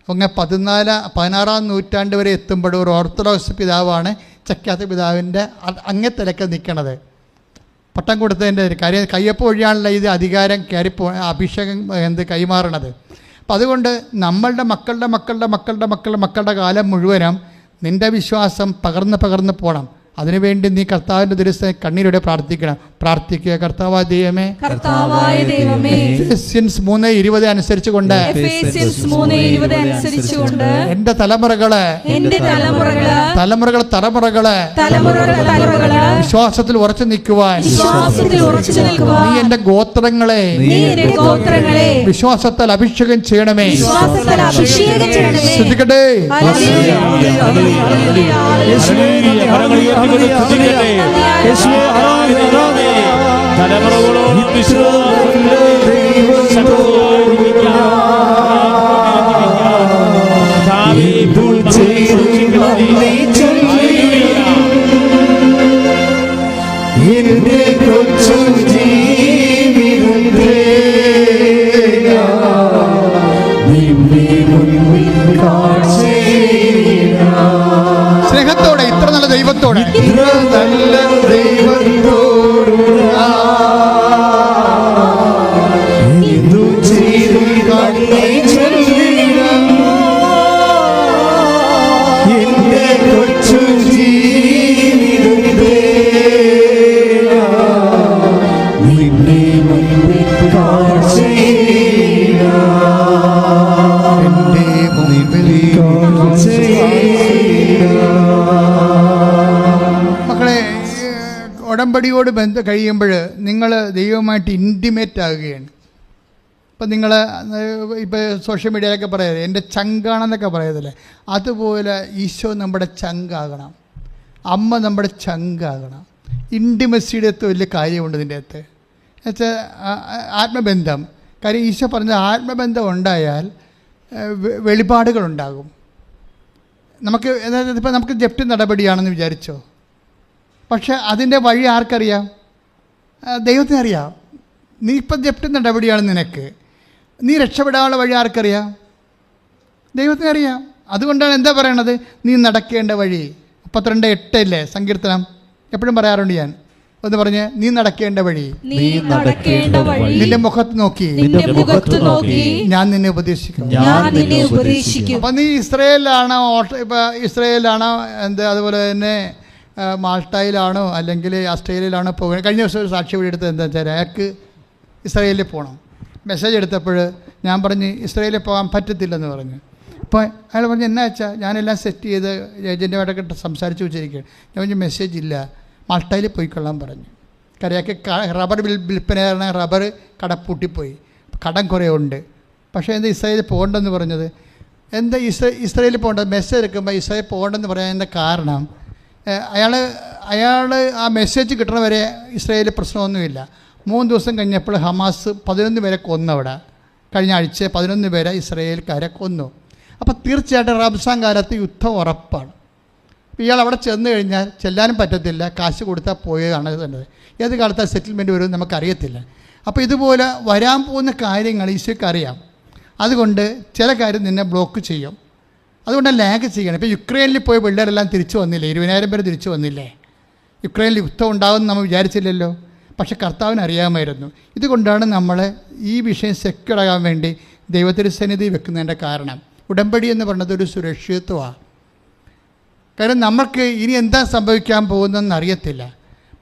അങ്ങനെ 16-ാം നൂറ്റാണ്ട് വരെ എത്തുമ്പോൾ ഒരു ഓർത്തഡോക്സ് പിതാവാണ് ചക്യാത്ത പിതാവിൻ്റെ അങ്ങേ തിരക്ക് നിൽക്കണത്. പട്ടം കൊടുത്തതിൻ്റെ കാര്യം കയ്യൊപ്പ് വഴിയാണല്ലോ ഇത് അധികാരം അഭിഷേകം കൈമാറണത്. അപ്പം അതുകൊണ്ട് നമ്മളുടെ മക്കളുടെ കാലം മുഴുവനും നിൻ്റെ വിശ്വാസം പകർന്ന് പോകണം. അതിനുവേണ്ടി നീ കർത്താവിൻ്റെ ദിവസം കണ്ണീരോടെ പ്രാർത്ഥിക്കുക. കർത്താവായ ദൈവമേ, എഫേസ്യൻസ് 3:20 അനുസരിച്ചുകൊണ്ട് എന്റെ തലമുറകളെ വിശ്വാസത്തിൽ ഉറച്ചു നിൽക്കുവാൻ നീ എന്റെ ഗോത്രങ്ങളെ വിശ്വാസത്താൽ അഭിഷേകം ചെയ്യണമേ. ശ്രദ്ധിക്കട്ടെ. തലമുറകളോളം എന്റെ കൊച്ചു ജീവിതത്തെ സ്നേഹത്തോടെ ഇത്ര നല്ല ദൈവത്തോടെ ഉടമ്പടിയോട് കഴിയുമ്പോൾ നിങ്ങൾ ദൈവവുമായിട്ട് ഇൻറ്റിമേറ്റ് ആകുകയാണ്. ഇപ്പം നിങ്ങൾ ഇപ്പോൾ സോഷ്യൽ മീഡിയയിലൊക്കെ പറയാതെ എൻ്റെ ചങ്കാണെന്നൊക്കെ പറയത്തില്ലേ, അതുപോലെ ഈശോ നമ്മുടെ ചങ്കാകണം, അമ്മ നമ്മുടെ ചങ്കാകണം. ഇൻറ്റിമസിയുടെ അകത്ത് വലിയ കാര്യമുണ്ട് ഇതിൻ്റെ അകത്ത്. എന്നുവെച്ചാൽ ആത്മബന്ധം. കാര്യം ഈശോ പറഞ്ഞ ആത്മബന്ധം ഉണ്ടായാൽ വെളിപാടുകളുണ്ടാകും. നമുക്ക് ഇപ്പോൾ നമുക്ക് ജപ്തി നടപടിയാണെന്ന് വിചാരിച്ചോ, പക്ഷെ അതിൻ്റെ വഴി ആർക്കറിയാം? ദൈവത്തിനറിയാം. നീ ഇപ്പം ജപ്തി നടപടിയാണ് നിനക്ക്, നീ രക്ഷപ്പെടാനുള്ള വഴി ആർക്കറിയാം? ദൈവത്തിനറിയാം. അതുകൊണ്ടാണ് എന്താ പറയണത്, നീ നടക്കേണ്ട വഴി. 32:8 സങ്കീർത്തനം എപ്പോഴും പറയാറുണ്ട് ഞാൻ. ഒന്ന് പറഞ്ഞ്, നീ നടക്കേണ്ട വഴി നിന്റെ മുഖത്ത് നോക്കി ഞാൻ നിന്നെ ഉപദേശിക്കും. അപ്പം നീ ഇസ്രയേലിലാണോ, ഇപ്പം ഇസ്രയേലിലാണോ, അതുപോലെ തന്നെ മാൾട്ടയിലാണോ അല്ലെങ്കിൽ ഓസ്ട്രേലിയയിലാണോ പോകുന്നത്? കഴിഞ്ഞ ദിവസം ഒരു സാക്ഷി വഴി എടുത്തത് എന്താ വെച്ചാൽ, അയാൾക്ക് ഇസ്രയേലിൽ പോകണം. മെസ്സേജ് എടുത്തപ്പോൾ ഞാൻ പറഞ്ഞ് ഇസ്രയേലിൽ പോകാൻ പറ്റത്തില്ലെന്ന് പറഞ്ഞു. അപ്പോൾ അയാൾ പറഞ്ഞു, എന്നാ വെച്ചാൽ ഞാനെല്ലാം സെറ്റ് ചെയ്ത് ഏജൻറ്റുമായിട്ടൊക്കെ സംസാരിച്ച് വെച്ചിരിക്കുകയാണ്. ഞാൻ പറഞ്ഞു, മെസ്സേജ് ഇല്ല, മാൾട്ടയിൽ പോയിക്കൊള്ളാൻ പറഞ്ഞു. കരയാക്കി റബ്ബർ വിൽപ്പന റബ്ബർ കട പൂട്ടിപ്പോയി, കടം കുറേ ഉണ്ട്. പക്ഷേ എന്താ ഇസ്രയേലിൽ പോകണ്ടെന്ന് പറഞ്ഞത്? എന്താ ഇസ്രയേലിൽ പോകേണ്ടത്? മെസ്സേജ് എടുക്കുമ്പോൾ ഇസ്രയേൽ പോകണ്ടെന്ന് പറയാൻ എന്താ കാരണം? അയാൾ ആ മെസ്സേജ് കിട്ടണ വരെ ഇസ്രയേലിൽ പ്രശ്നമൊന്നുമില്ല. 3 ദിവസം കഴിഞ്ഞപ്പോൾ ഹമാസ് 11 പേരെ കൊന്നു. അവിടെ കഴിഞ്ഞ ആഴ്ച 11 പേരെ ഇസ്രയേൽക്കാരെ കൊന്നു. അപ്പോൾ തീർച്ചയായിട്ടും റംസാൻ കാലത്ത് യുദ്ധം ഉറപ്പാണ്. ഇയാൾ അവിടെ ചെന്ന് കഴിഞ്ഞാൽ ചെല്ലാനും പറ്റത്തില്ല, കാശ് കൊടുത്താൽ പോയതാണ് തന്നെ. ഏത് കാലത്താണ് സെറ്റിൽമെൻറ്റ് വരുമെന്ന് നമുക്കറിയത്തില്ല. അപ്പോൾ ഇതുപോലെ വരാൻ പോകുന്ന കാര്യങ്ങൾ ഈശോയ്ക്ക് അറിയാം. അതുകൊണ്ട് ചില കാര്യം നിന്നെ ബ്ലോക്ക് ചെയ്യും. അതുകൊണ്ട് ലാഗ് ചെയ്യണം. ഇപ്പോൾ യുക്രൈനിൽ പോയ പിള്ളേരെല്ലാം തിരിച്ചു വന്നില്ലേ? 20,000 പേര് തിരിച്ചു വന്നില്ലേ? യുക്രൈനിൽ യുദ്ധം ഉണ്ടാകുമെന്ന് നമ്മൾ വിചാരിച്ചില്ലല്ലോ. പക്ഷെ കർത്താവിന് അറിയാമായിരുന്നു. ഇതുകൊണ്ടാണ് നമ്മൾ ഈ വിഷയം സെക്യൂറാകാൻ വേണ്ടി ദൈവത്തിരുസന്നിധി വെക്കുന്നതിൻ്റെ കാരണം. ഉടമ്പടി എന്ന് പറയുന്നത് ഒരു സുരക്ഷിതത്വമാണ്. കാരണം നമുക്ക് ഇനി എന്താ സംഭവിക്കാൻ പോകുന്നതെന്ന് അറിയത്തില്ല.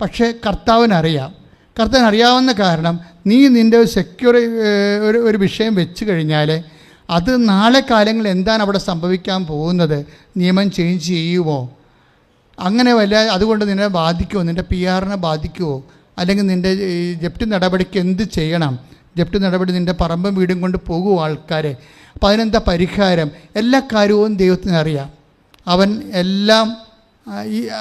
പക്ഷേ കർത്താവിനറിയാം. കർത്താവിന് അറിയാവുന്ന കാരണം നീ നിൻ്റെ സെക്യൂർ ഒരു വിഷയം വെച്ച് കഴിഞ്ഞാൽ അത് നാളെ കാലങ്ങളിൽ എന്താണ് അവിടെ സംഭവിക്കാൻ പോകുന്നത്, നിയമം ചേഞ്ച് ചെയ്യുമോ, അങ്ങനെ വല്ല അതുകൊണ്ട് നിന്നെ ബാധിക്കുമോ, നിൻ്റെ PR-നെ ബാധിക്കുമോ, അല്ലെങ്കിൽ നിൻ്റെ ജപ്തി നടപടിക്ക് എന്ത് ചെയ്യണം, ജപ്തി നടപടി നിൻ്റെ പറമ്പും വീടും കൊണ്ട് പോകുമോ ആൾക്കാർ, അപ്പോൾ അതിനെന്താ പരിഹാരം, എല്ലാ കാര്യവും ദൈവത്തിന് അറിയാം. അവൻ എല്ലാം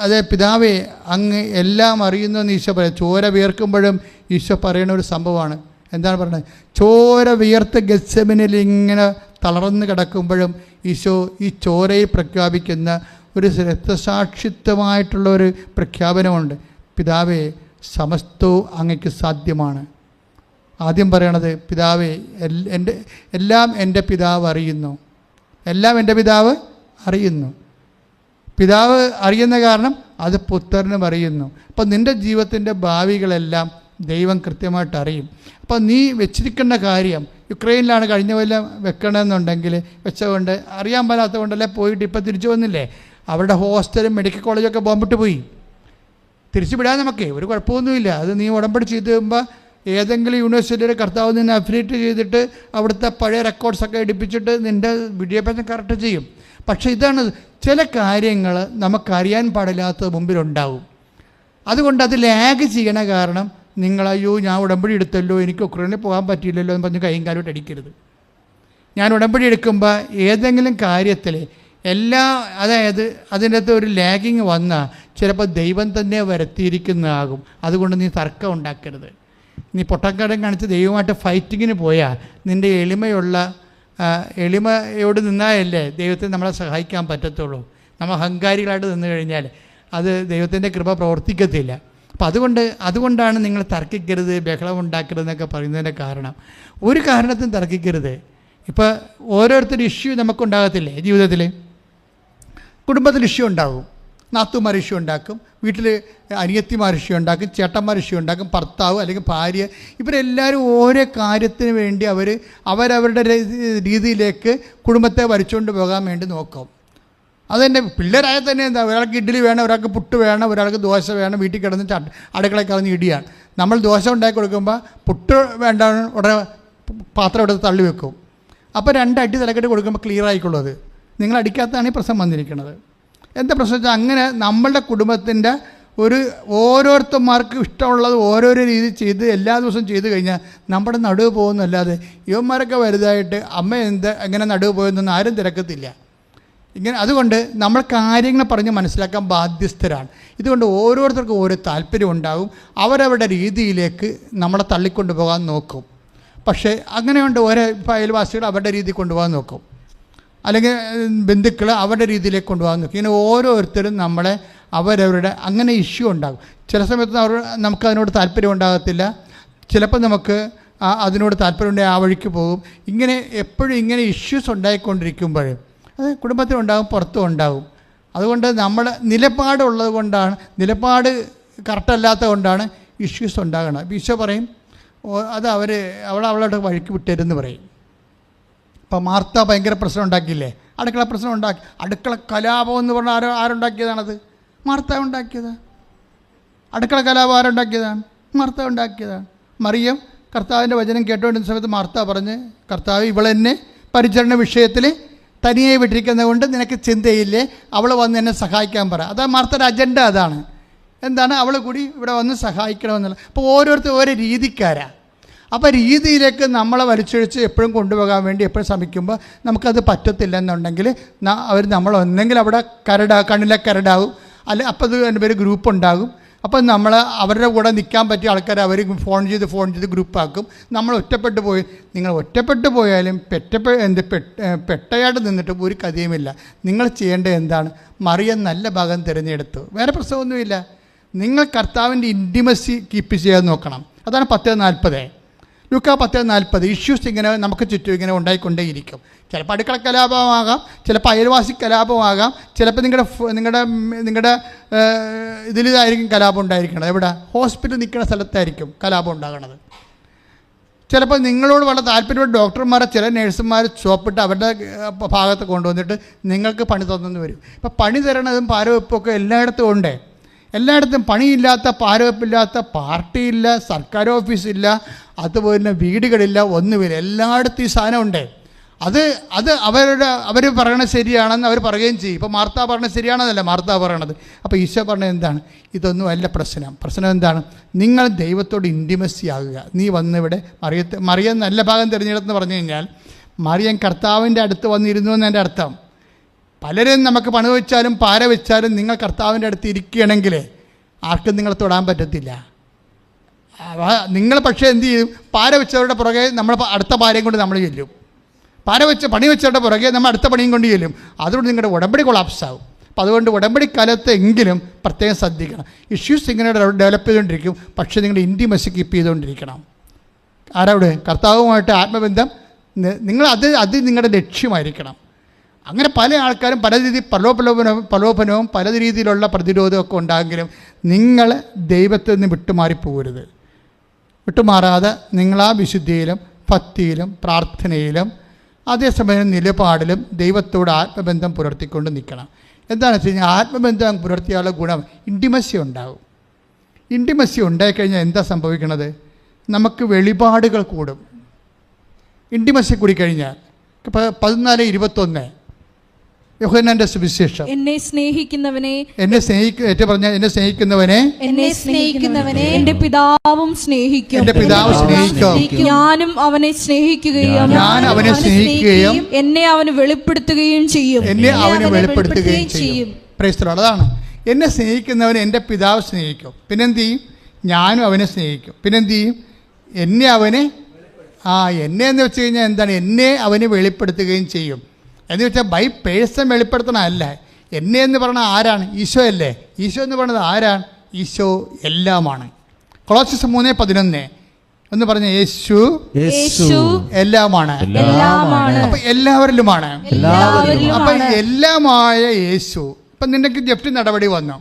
അതേ പിതാവേ അങ്ങ് എല്ലാം അറിയുന്നു എന്ന് ഈശോ പറയും. ചോര വിയർക്കുമ്പോഴും ഈശോ പറയുന്ന ഒരു സംഭവമാണ്. എന്താണ് പറയുന്നത്? ചോര വിയർത്ത് ഗെത്സെമനിൽ ഇങ്ങനെ തളർന്ന് കിടക്കുമ്പോഴും ഈശോ ഈ ചോരയിൽ പ്രഖ്യാപിക്കുന്ന ഒരു രക്തസാക്ഷിത്വമായിട്ടുള്ള ഒരു പ്രഖ്യാപനമുണ്ട്. പിതാവേ സമസ്തവും അങ്ങയ്ക്ക് സാധ്യമാണ്. ആദ്യം പറയണത് പിതാവേ എല്ലാം എൻ്റെ പിതാവ് അറിയുന്നു, എല്ലാം എൻ്റെ പിതാവ് അറിയുന്നു. പിതാവ് അറിയുന്ന കാരണം അത് പുത്രനും അറിയുന്നു. അപ്പം നിൻ്റെ ജീവിതത്തിൻ്റെ ഭാവികളെല്ലാം ദൈവം കൃത്യമായിട്ട് അറിയും. അപ്പോൾ നീ വെച്ചിരിക്കേണ്ട കാര്യം, യുക്രൈനിലാണ് കഴിഞ്ഞ കൊല്ലം വെക്കണമെന്നുണ്ടെങ്കിൽ വെച്ചതുകൊണ്ട് അറിയാൻ പാടാത്തത് കൊണ്ടല്ലേ പോയിട്ട് ഇപ്പോൾ തിരിച്ചു വന്നില്ലേ. അവരുടെ ഹോസ്റ്റലും മെഡിക്കൽ കോളേജൊക്കെ ബോംബിട്ട് പോയി. തിരിച്ചു വിടാൻ നമുക്ക് ഒരു കുഴപ്പമൊന്നുമില്ല. അത് നീ ഉടമ്പടി ചെയ്ത് കഴിയുമ്പോൾ ഏതെങ്കിലും യൂണിവേഴ്സിറ്റിയുടെ കർത്താവ് നിന്നെ അഫിലിയേറ്റ് ചെയ്തിട്ട് അവിടുത്തെ പഴയ റെക്കോർഡ്സൊക്കെ എടുപ്പിച്ചിട്ട് നിൻ്റെ വിദ്യാഭ്യാസം കറക്റ്റ് ചെയ്യും. പക്ഷേ ഇതാണ്, ചില കാര്യങ്ങൾ നമുക്കറിയാൻ പാടില്ലാത്തത് മുമ്പിലുണ്ടാവും. അതുകൊണ്ട് അത് ലാഗ് ചെയ്യണ കാരണം നിങ്ങൾ അയ്യോ ഞാൻ ഉടമ്പടി എടുത്തല്ലോ, എനിക്ക് ഉക്രൈനിൽ പോകാൻ പറ്റിയില്ലല്ലോ എന്ന് പറഞ്ഞ് കൈയും കാലോട്ട് അടിക്കരുത്. ഞാൻ ഉടമ്പടി എടുക്കുമ്പോൾ ഏതെങ്കിലും കാര്യത്തിൽ അതായത് അതിൻ്റെ അകത്ത് ഒരു ലാഗിങ് വന്നാൽ ചിലപ്പോൾ ദൈവം തന്നെ വരുത്തിയിരിക്കുന്നതാകും. അതുകൊണ്ട് നീ തർക്കം ഉണ്ടാക്കരുത്. നീ പൊട്ടക്കടം കാണിച്ച് ദൈവമായിട്ട് ഫൈറ്റിങ്ങിന് പോയാൽ നിൻ്റെ എളിമയോട് നിന്നാലല്ലേ ദൈവത്തിന് നമ്മളെ സഹായിക്കാൻ പറ്റത്തുള്ളൂ. നമ്മൾ അഹങ്കാരികളായിട്ട് നിന്ന് കഴിഞ്ഞാൽ അത് ദൈവത്തിൻ്റെ കൃപ പ്രവർത്തിക്കത്തില്ല. അപ്പോൾ അതുകൊണ്ടാണ് നിങ്ങൾ തർക്കിക്കരുത്, ബഹളം ഉണ്ടാക്കരുതെന്നൊക്കെ പറയുന്നതിൻ്റെ കാരണം. ഒരു കാരണത്തിനും തർക്കിക്കരുത്. ഇപ്പോൾ ഓരോരുത്തരുടെ ഇഷ്യൂ നമുക്കുണ്ടാകത്തില്ലേ ജീവിതത്തിൽ? കുടുംബത്തിൽ ഇഷ്യൂ ഉണ്ടാകും, നാത്തുമാർ ഇഷ്യൂ ഉണ്ടാക്കും, വീട്ടിൽ അനിയത്തിമാർ ഇഷ്യൂ ഉണ്ടാക്കും, ചേട്ടന്മാർ ഇഷ്യൂ ഉണ്ടാക്കും, ഭർത്താവ് അല്ലെങ്കിൽ ഭാര്യ, ഇവരെല്ലാവരും ഓരോ കാര്യത്തിന് വേണ്ടി അവരവരുടെ രീതിയിലേക്ക് കുടുംബത്തെ വലിച്ചുകൊണ്ട് പോകാൻ വേണ്ടി നോക്കും. അതുതന്നെ പിള്ളേരായ തന്നെ എന്താ, ഒരാൾക്ക് ഇഡ്ഡലി വേണം, ഒരാൾക്ക് പുട്ട് വേണം, ഒരാൾക്ക് ദോശ വേണം, വീട്ടിൽ കിടന്ന് അടുക്കളയിൽ കിടന്ന് ഇടിയാണ്. നമ്മൾ ദോശ ഉണ്ടാക്കി കൊടുക്കുമ്പോൾ പുട്ട് വേണ്ട ഉടനെ പാത്രം എടുത്ത് തള്ളി വെക്കും. അപ്പോൾ 2 അടി തലക്കെട്ട് കൊടുക്കുമ്പോൾ ക്ലിയർ ആയിക്കൊള്ളൂ. അത് നിങ്ങൾ അടിക്കാത്തതാണ് ഈ പ്രശ്നം വന്നിരിക്കുന്നത്. എന്താ പ്രശ്നം വെച്ചാൽ അങ്ങനെ നമ്മളുടെ കുടുംബത്തിൻ്റെ ഓരോരുത്തന്മാർക്ക് ഇഷ്ടമുള്ളത് ഓരോരോ രീതി ചെയ്ത് എല്ലാ ദിവസവും ചെയ്ത് കഴിഞ്ഞാൽ നമ്മുടെ നടുവ് പോകുന്നല്ലാതെ യുവന്മാരൊക്കെ വലുതായിട്ട് അമ്മ എങ്ങനെ നടുവ് പോയെന്നൊന്നും ആരും തിരക്കത്തില്ല. അതുകൊണ്ട് നമ്മൾ കാര്യങ്ങൾ പറഞ്ഞ് മനസ്സിലാക്കാൻ ബാധ്യസ്ഥരാണ്. ഇതുകൊണ്ട് ഓരോരുത്തർക്കും ഓരോ താല്പര്യം ഉണ്ടാകും. അവരവരുടെ രീതിയിലേക്ക് നമ്മളെ തള്ളിക്കൊണ്ടു പോകാൻ നോക്കും. പക്ഷേ അങ്ങനെയുണ്ട് ഓരോ അയൽവാസികൾ അവരുടെ രീതിയിൽ കൊണ്ടുപോകാൻ നോക്കും, അല്ലെങ്കിൽ ബന്ധുക്കൾ അവരുടെ രീതിയിലേക്ക് കൊണ്ടുപോകാൻ നോക്കും. ഇങ്ങനെ ഓരോരുത്തരും നമ്മളെ അവരവരുടെ അങ്ങനെ ഇഷ്യൂ ഉണ്ടാകും. ചില സമയത്ത് നമുക്കതിനോട് താല്പര്യം ഉണ്ടാകത്തില്ല, ചിലപ്പോൾ നമുക്ക് അതിനോട് താല്പര്യമുണ്ടെങ്കിൽ ആ വഴിക്ക് പോകും. ഇങ്ങനെ എപ്പോഴും ഇങ്ങനെ ഇഷ്യൂസ് ഉണ്ടായിക്കൊണ്ടിരിക്കുമ്പോൾ അത് കുടുംബത്തിലുണ്ടാകും, പുറത്തും ഉണ്ടാകും. അതുകൊണ്ട് നമ്മുടെ നിലപാടുള്ളത് കൊണ്ടാണ്, നിലപാട് കറക്റ്റല്ലാത്തത് കൊണ്ടാണ് ഇഷ്യൂസ് ഉണ്ടാകണം. ഈശോ പറയും അത് അവളവളുടെ വഴിക്ക് വിട്ടരുന്ന് പറയും. ഇപ്പോൾ മാർത്ത ഭയങ്കര പ്രശ്നം ഉണ്ടാക്കിയില്ലേ, അടുക്കള പ്രശ്നം ഉണ്ടാക്കി. അടുക്കള കലാപം എന്ന് പറഞ്ഞാൽ ആരുണ്ടാക്കിയതാണത്? മാർത്ത ഉണ്ടാക്കിയതാണ്. അടുക്കള കലാപം ആരുണ്ടാക്കിയതാണ്? മാർത്ത ഉണ്ടാക്കിയതാണ്. മറിയം കർത്താവിൻ്റെ വചനം കേട്ടുകൊണ്ടിരുന്ന സമയത്ത് മാർത്ത പറഞ്ഞ്, കർത്താവ് ഇവളെന്നെ പരിചരണ വിഷയത്തിൽ തനിയെ വിട്ടിരിക്കുന്നത് കൊണ്ട് നിനക്ക് ചിന്തയില്ലേ, അവൾ വന്ന് എന്നെ സഹായിക്കാൻ പറ. അതാ മാർത്തയുടെ അജണ്ട. അതാണ് എന്താണ്, അവൾ കൂടി ഇവിടെ വന്ന് സഹായിക്കണമെന്നുള്ള. അപ്പോൾ ഓരോരുത്തർ ഓരോ രീതിക്കാരാണ്. അപ്പോൾ രീതിയിലേക്ക് നമ്മളെ വലിച്ചൊഴിച്ച് എപ്പോഴും കൊണ്ടുപോകാൻ വേണ്ടി എപ്പോഴും ശ്രമിക്കുമ്പോൾ നമുക്കത് പറ്റത്തില്ല എന്നുണ്ടെങ്കിൽ നമ്മൾ ഒന്നെങ്കിൽ അവിടെ കരടാ കണ്ണിലെ കരടാവും, അപ്പോൾ അത് എൻ്റെ പേര് ഗ്രൂപ്പ് ഉണ്ടാകും. അപ്പം നമ്മൾ അവരുടെ കൂടെ നിൽക്കാൻ പറ്റിയ ആൾക്കാരെ അവർ ഫോൺ ചെയ്ത് ഗ്രൂപ്പാക്കും. നമ്മൾ ഒറ്റപ്പെട്ടു പോയി. നിങ്ങൾ ഒറ്റപ്പെട്ടു പോയാലും പെട്ടയായിട്ട് നിന്നിട്ട് ഒരു കഥയുമില്ല. നിങ്ങൾ ചെയ്യേണ്ടത് എന്താണ്? മറിയം നല്ല ഭാഗം തിരഞ്ഞെടുത്തു. വേറെ പ്രശ്നമൊന്നുമില്ല. നിങ്ങൾ കർത്താവിൻ്റെ ഇൻറ്റിമസി കീപ്പ് ചെയ്യാൻ നോക്കണം. അതാണ് 10:40. ലൂക്കാ 10:40. ഇഷ്യൂസ് ഇങ്ങനെ നമുക്ക് ചുറ്റും ഇങ്ങനെ ഉണ്ടായിക്കൊണ്ടേയിരിക്കും. ചിലപ്പോൾ അടുക്കള കലാപമാകാം, ചിലപ്പോൾ അയൽവാസി കലാപമാകാം, ചിലപ്പോൾ നിങ്ങളുടെ ഇതിലായിരിക്കും കലാപം ഉണ്ടായിരിക്കണം. എവിടെ? ഹോസ്പിറ്റൽ നിൽക്കുന്ന സ്ഥലത്തായിരിക്കും കലാപം ഉണ്ടാകണത്. ചിലപ്പോൾ നിങ്ങളോട് വളരെ താല്പര്യമുള്ള ഡോക്ടർമാരെ ചില നേഴ്സുമാർ ചോപ്പിട്ട് അവരുടെ ഭാഗത്ത് കൊണ്ടുവന്നിട്ട് നിങ്ങൾക്ക് പണി തന്നെന്ന് വരും. ഇപ്പം പണി തരണതും പാരവെപ്പൊക്കെ എല്ലായിടത്തും ഉണ്ട്. എല്ലായിടത്തും പണിയില്ലാത്ത, പാരവെപ്പില്ലാത്ത പാർട്ടിയില്ല, സർക്കാർ ഓഫീസില്ല, അതുപോലെ വീടുകളില്ല, ഒന്നുമില്ല. എല്ലായിടത്തും ഈ സാധനം ഉണ്ട്. അത് അവർ പറയണത് ശരിയാണെന്ന് അവർ പറയുകയും ചെയ്യും. ഇപ്പോൾ മാർത്താ പറഞ്ഞത് ശരിയാണെന്നല്ല മാർത്താ പറയണത്. അപ്പോൾ ഈശോ പറഞ്ഞത് എന്താണ്? ഇതൊന്നും അല്ല പ്രശ്നം എന്താണ്? നിങ്ങൾ ദൈവത്തോട് ഇൻറ്റിമസി ആകുക. നീ വന്നിവിടെ മറിയം നല്ല ഭാഗം തിരഞ്ഞെടുത്തെന്ന് പറഞ്ഞു കഴിഞ്ഞാൽ മറിയം കർത്താവിൻ്റെ അടുത്ത് വന്നിരുന്നു എന്നതിൻ്റെ അർത്ഥം. പലരും നമുക്ക് പണി വെച്ചാലും പാര വെച്ചാലും നിങ്ങൾ കർത്താവിൻ്റെ അടുത്ത് ഇരിക്കുകയാണെങ്കിൽ ആർക്കും നിങ്ങളെ തൊടാൻ പറ്റത്തില്ല. നിങ്ങൾ പക്ഷേ എന്ത് ചെയ്യും? പാര വെച്ചവരുടെ പുറകെ നമ്മൾ അടുത്ത പാരയും കൊണ്ട് നമ്മൾ ചെല്ലും. പണി വെച്ചവരുടെ പുറകെ നമ്മൾ അടുത്ത പണിയും കൊണ്ട് ചെല്ലും. അതുകൊണ്ട് നിങ്ങളുടെ ഉടമ്പടി കൊളാപ്സ് ആവും. അപ്പോൾ അതുകൊണ്ട് ഉടമ്പടി കാലത്ത് എങ്കിലും പ്രത്യേകം ശ്രദ്ധിക്കണം. ഇഷ്യൂസ് ഇങ്ങനെ ഡെവലപ്പ് ചെയ്തുകൊണ്ടിരിക്കും, പക്ഷേ നിങ്ങളുടെ ഇൻറ്റിമസി കീപ്പ് ചെയ്തുകൊണ്ടിരിക്കണം. ആരവിടെ? കർത്താവുമായിട്ട് ആത്മബന്ധം. നിങ്ങൾ അത് നിങ്ങളുടെ ലക്ഷ്യമായിരിക്കണം. അങ്ങനെ പല ആൾക്കാരും പല രീതിയിൽ പ്രലോഭനവും പല രീതിയിലുള്ള പ്രതിരോധമൊക്കെ ഉണ്ടാകുമെങ്കിലും നിങ്ങൾ ദൈവത്തിൽ നിന്ന് വിട്ടുമാറാതെ നിങ്ങളാ വിശുദ്ധിയിലും ഭക്തിയിലും പ്രാർത്ഥനയിലും അതേസമയം നിലപാടിലും ദൈവത്തോട് ആത്മബന്ധം പുലർത്തിക്കൊണ്ട് നിൽക്കണം. എന്താണെന്ന് വെച്ച് കഴിഞ്ഞാൽ ആത്മബന്ധം പുലർത്തിയാലുള്ള ഗുണം ഇൻറ്റിമസി ഉണ്ടാകും. ഇൻറ്റിമസി ഉണ്ടായിക്കഴിഞ്ഞാൽ എന്താ സംഭവിക്കണത്? നമുക്ക് വെളിപാടുകൾ കൂടും. ഇൻറ്റിമസി കൂടിക്കഴിഞ്ഞാൽ 14:21 യോഹന്നാന്റെ സുവിശേഷം. എന്നെ സ്നേഹിക്കുന്നവനെ എന്റെ പിതാവും സ്നേഹിക്കും. ഞാനും അവനെ സ്നേഹിക്കുകയും എന്നെ അവന് വെളിപ്പെടുത്തുകയും ചെയ്യും. അതാണ്, എന്നെ സ്നേഹിക്കുന്നവനെ എൻ്റെ പിതാവ് സ്നേഹിക്കും. പിന്നെന്ത് ചെയ്യും? ഞാനും അവനെ സ്നേഹിക്കും. പിന്നെന്ത് ചെയ്യും? എന്നെ എന്ന് വെച്ച് കഴിഞ്ഞാൽ എന്താണ്? എന്നെ അവന് വെളിപ്പെടുത്തുകയും ചെയ്യും. എന്ന് വെച്ചാൽ ബൈ പേഴ്സൺ വെളിപ്പെടുത്തണമല്ല. എന്നെ എന്ന് പറഞ്ഞാൽ ആരാണ്? ഈശോ അല്ലേ? ഈശോ എന്ന് പറയുന്നത് ആരാണ്? ഈശോ എല്ലാമാണ്. കൊളോസ്യസ് 3:11 എന്ന് പറഞ്ഞ യേശു എല്ലാമാണ്. അപ്പം എല്ലാവരിലുമാണ്. അപ്പം എല്ലാമായ യേശു. അപ്പം നിനക്ക് ജപ്തി നടപടി വന്നു.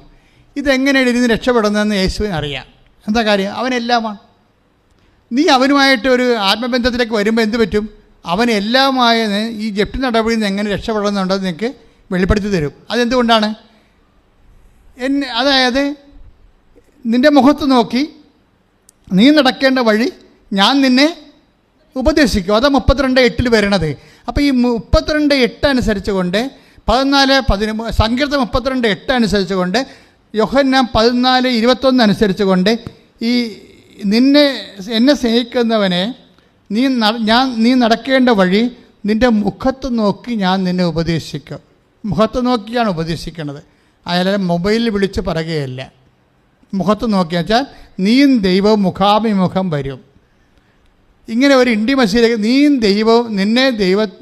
ഇതെങ്ങനെയാണ് ഇതിന് രക്ഷപ്പെടുന്നതെന്ന് യേശുവിന് അറിയാം. എന്താ കാര്യം? അവനെല്ലാമാണ്. നീ അവനുമായിട്ട് ഒരു ആത്മബന്ധത്തിലേക്ക് വരുമ്പോൾ എന്ത് പറ്റും? അവൻ എല്ലാമായ ഈ ജപ്തി നടപടിയിൽ നിന്ന് എങ്ങനെ രക്ഷപ്പെടുന്നുണ്ടെന്ന് നിനക്ക് വെളിപ്പെടുത്തി തരും. അതെന്തുകൊണ്ടാണ്? അതായത് നിൻ്റെ മുഖത്ത് നോക്കി നീ നടക്കേണ്ട വഴി ഞാൻ നിന്നെ ഉപദേശിക്കും. അതാ 32:8 വരണത്. അപ്പോൾ ഈ 32:8 അനുസരിച്ചുകൊണ്ട് 14:13 സങ്കീർത്തനം 32:8 അനുസരിച്ചുകൊണ്ട് യോഹന്നാൻ 14:21 അനുസരിച്ചുകൊണ്ട് ഈ എന്നെ സ്നേഹിക്കുന്നവനെ നീ നടക്കേണ്ട വഴി നിൻ്റെ മുഖത്ത് നോക്കി ഞാൻ നിന്നെ ഉപദേശിക്കും. മുഖത്ത് നോക്കിയാണ് ഉപദേശിക്കുന്നത്. അയാളെ മൊബൈലിൽ വിളിച്ച് പറയുകയല്ല. മുഖത്ത് നോക്കി വെച്ചാൽ നീയും ദൈവവും മുഖാഭിമുഖം വരും. ഇങ്ങനെ ഒരു ഇൻറ്റിമസിയിലേക്ക് നീയും ദൈവവും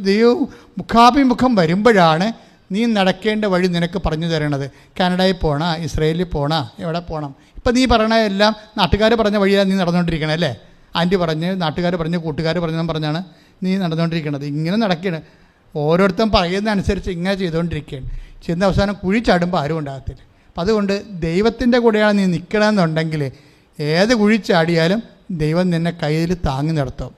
ദൈവവും മുഖാഭിമുഖം വരുമ്പോഴാണ് നീ നടക്കേണ്ട വഴി നിനക്ക് പറഞ്ഞു തരണത്. കാനഡയിൽ പോകണ, ഇസ്രയേലിൽ പോകണ, എവിടെ പോകണം? ഇപ്പം നീ പറയണ എല്ലാം നാട്ടുകാർ പറഞ്ഞ വഴിയാണ് നീ നടന്നുകൊണ്ടിരിക്കണേ അല്ലേ? ആൻറ്റി പറഞ്ഞ്, നാട്ടുകാർ പറഞ്ഞ്, കൂട്ടുകാർ പറഞ്ഞാണ് നീ നടന്നുകൊണ്ടിരിക്കണത്. ഇങ്ങനെ നടക്കുകയാണ്. ഓരോരുത്തരും പറയുന്ന അനുസരിച്ച് ഇങ്ങനെ ചെയ്തുകൊണ്ടിരിക്കുകയാണ്. ചെന്ന അവസാനം കുഴി ചാടുമ്പോൾ ആരും ഉണ്ടാകത്തില്ല. അപ്പം അതുകൊണ്ട് ദൈവത്തിൻ്റെ കൂടെയാണ് നീ നിൽക്കണമെന്നുണ്ടെങ്കിൽ ഏത് കുഴി ചാടിയാലും ദൈവം നിന്നെ കയ്യിൽ താങ്ങി നിർത്തും.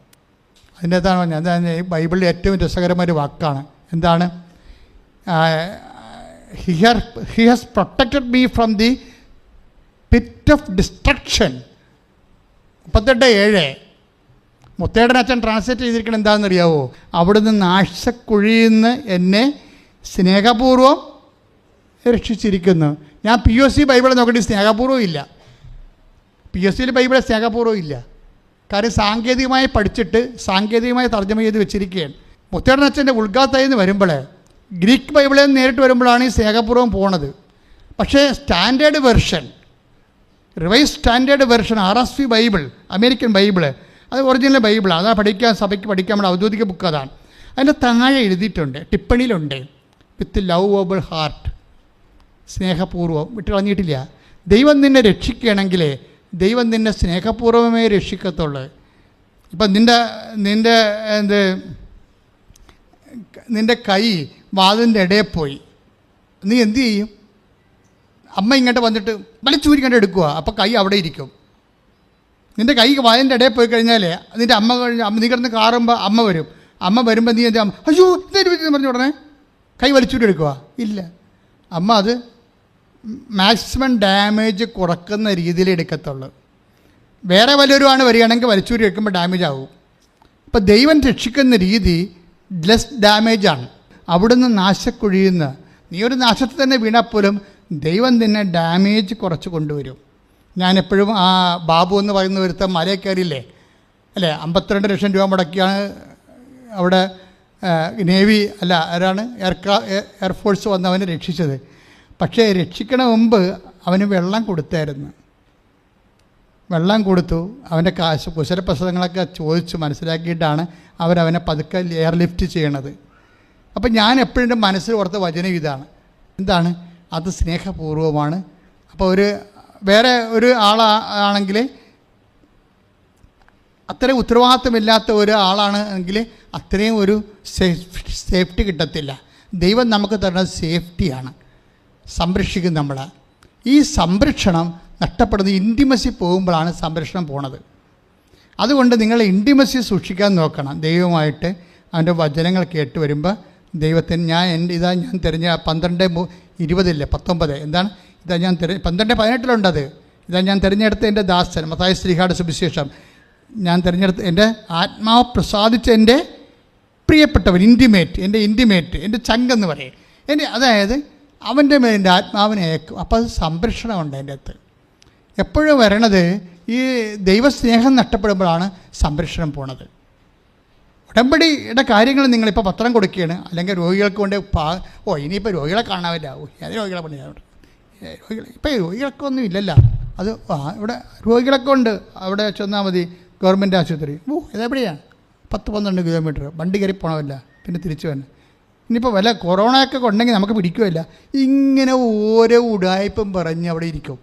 അതിൻ്റെ അതാണ് പറഞ്ഞത്. അതാണ് ബൈബിളിലെ ഏറ്റവും രസകരമായൊരു വാക്കാണ്. എന്താണ്? He has protected me from the pit of destruction. 38:7 മുത്തേടൻ അച്ഛൻ ട്രാൻസ്ലേറ്റ് ചെയ്തിരിക്കണം. എന്താണെന്നറിയാവോ? അവിടുന്ന് നാശക്കുഴിയിൽ നിന്ന് എന്നെ സ്നേഹപൂർവ്വം രക്ഷിച്ചിരിക്കുന്നു. ഞാൻ POC ബൈബിൾ നോക്കിയിട്ട് സ്നേഹപൂർവ്വം ഇല്ല. POCയിൽ ബൈബിളെ സ്നേഹപൂർവ്വം ഇല്ല. കാര്യം സാങ്കേതികമായി പഠിച്ചിട്ട് സാങ്കേതികമായി തർജ്ജമ ചെയ്ത് വെച്ചിരിക്കുകയാണ്. മുത്തേടൻ അച്ഛൻ്റെ ഉൾഗാത്തായി നിന്ന് വരുമ്പോൾ ഗ്രീക്ക് ബൈബിളിൽ നിന്ന് നേരിട്ട് വരുമ്പോഴാണ് ഈ സ്നേഹപൂർവ്വം പോണത്. പക്ഷേ standard version revise standard version RSV Bible, American Bible, അത് ഒറിജിനൽ ബൈബിളാണ്. അതാ പഠിക്കാൻ, സഭയ്ക്ക് പഠിക്കാൻ നമ്മുടെ ഔദ്യോഗിക ബുക്ക് അതാണ്. അതിൻ്റെ താഴെ എഴുതിയിട്ടുണ്ട്, ടിപ്പണിയിലുണ്ട്, വിത്ത് ലവബിൾ ഹാർട്ട്, സ്നേഹപൂർവ്വം, വിട്ട് കളഞ്ഞിട്ടില്ല. ദൈവം നിന്നെ രക്ഷിക്കുകയാണെങ്കിൽ ദൈവം നിന്നെ സ്നേഹപൂർവ്വമേ രക്ഷിക്കത്തുള്ളൂ. ഇപ്പം നിൻ്റെ കൈ വാതിലിൻ്റെ ഇടയിൽ പോയി, നീ എന്തു ചെയ്യും? അമ്മ ഇങ്ങോട്ട് വന്നിട്ട് വലിച്ചൂരിക്കണ്ട് എടുക്കുക, അപ്പോൾ കൈ അവിടെ ഇരിക്കും. നിൻ്റെ കൈ വാതിലിൻ്റെ ഇടയിൽ പോയി കഴിഞ്ഞാൽ നിൻ്റെ അമ്മ നീ കിടന്ന് കാറുമ്പോൾ അമ്മ വരും. അമ്മ വരുമ്പോൾ നീ എൻ്റെ അയ്യോ ഇതെന്ന് പറഞ്ഞു ഉടനെ കൈ വലിച്ചൂരി എടുക്കുക? ഇല്ല. അമ്മ അത് മാക്സിമം ഡാമേജ് കുറക്കുന്ന രീതിയിൽ എടുക്കത്തുള്ളൂ. വേറെ വല്ലവരുമാണ് വരികയാണെങ്കിൽ വലിച്ചൂരി എടുക്കുമ്പോൾ ഡാമേജ് ആവും. അപ്പോൾ ദൈവം രക്ഷിക്കുന്ന രീതി ലെസ് ഡാമേജാണ്. അവിടുന്ന് നാശക്കുഴിയിൽ നിന്ന് നീ ഒരു നാശത്തിൽ തന്നെ വീണാൽ പോലും ദൈവം തന്നെ ഡാമേജ് കുറച്ച് കൊണ്ടുവരും. ഞാനെപ്പോഴും ആ ബാബു എന്ന് പറയുന്ന ഒരുത്തൻ മലയിൽ കയറിയില്ലേ അല്ലേ, 52 ലക്ഷം രൂപ മുടക്കിയാണ് അവിടെ നേവി അല്ല ആരാണ് എയർഫോഴ്സ് വന്ന് അവനെ രക്ഷിച്ചത്. പക്ഷേ രക്ഷിക്കണ മുമ്പ് അവന് വെള്ളം കൊടുത്തായിരുന്നു. വെള്ളം കൊടുത്തു, അവൻ്റെ കുശലപ്രസവങ്ങളൊക്കെ ചോദിച്ചു മനസ്സിലാക്കിയിട്ടാണ് അവരവനെ പതുക്കെ എയർലിഫ്റ്റ് ചെയ്യണത്. അപ്പം ഞാൻ എപ്പോഴും എൻ്റെ മനസ്സിൽ ഓർത്ത വചനം ഇതാണ്. എന്താണ് അത്? സ്നേഹപൂർവ്വമാണ്. അപ്പോൾ വേറെ ഒരു ആളാണെങ്കിൽ, അത്രയും ഉത്തരവാദിത്തമില്ലാത്ത ഒരാളാണ് എങ്കിൽ അത്രയും ഒരു സേഫ്റ്റി കിട്ടത്തില്ല. ദൈവം നമുക്ക് തരുന്നത് സേഫ്റ്റിയാണ്, സംരക്ഷിക്കും നമ്മളെ. ഈ സംരക്ഷണം നഷ്ടപ്പെടുന്നത് ഇൻറ്റിമസി പോകുമ്പോഴാണ് സംരക്ഷണം പോണത്. അതുകൊണ്ട് നിങ്ങൾ ഇൻറ്റിമസി സൂക്ഷിക്കാൻ നോക്കണം ദൈവമായിട്ട്. അവൻ്റെ വചനങ്ങൾ കേട്ട് വരുമ്പോൾ ദൈവത്തിന് ഞാൻ തിരഞ്ഞ 12:20 എന്താണ്? 12:18 ഇതാ ഞാൻ തിരഞ്ഞെടുത്ത എൻ്റെ ദാസൻ, മത്തായി ശ്ലീഹായുടെ സുവിശേഷം, ഞാൻ തിരഞ്ഞെടുത്ത എൻ്റെ ആത്മാവ് പ്രസാദിച്ച എൻ്റെ പ്രിയപ്പെട്ടവൻ, എൻ്റെ ഇൻറ്റിമേറ്റ്, എൻ്റെ ചങ്കെന്ന് പറയും. അതായത് അവൻ്റെ മേൽ എൻ്റെ ആത്മാവിനെ അയക്കും. അപ്പോൾ അത് സംരക്ഷണമുണ്ട് അതിൻ്റെ അകത്ത്. എപ്പോഴും വരണത് ഈ ദൈവസ്നേഹം നഷ്ടപ്പെടുമ്പോഴാണ് സംരക്ഷണം പോണത്. ഉടമ്പടിയുടെ കാര്യങ്ങൾ നിങ്ങളിപ്പോൾ പത്രം കൊടുക്കുകയാണ്, അല്ലെങ്കിൽ രോഗികൾക്ക് കൊണ്ട് ഇനിയിപ്പോൾ രോഗികളെ കാണാവില്ല, ഏത് രോഗികളെ പണിയാണ് ഇപ്പോൾ രോഗികൾക്കൊന്നും ഇല്ലല്ലോ. അത് ഇവിടെ രോഗികളൊക്കെ ഉണ്ട്, അവിടെ ചെന്നാൽ മതി, ഗവൺമെൻറ് ആശുപത്രി. ഇതെവിടെയാണ് 10-12 കിലോമീറ്റർ വണ്ടി കയറി പോകണമല്ല, പിന്നെ തിരിച്ചു വരണം. ഇനിയിപ്പോൾ വല്ല കൊറോണയൊക്കെ ഉണ്ടെങ്കിൽ നമുക്ക് പിടിക്കുമല്ല. ഇങ്ങനെ ഓരോ ഉടായ്പും പറഞ്ഞ് അവിടെ ഇരിക്കും,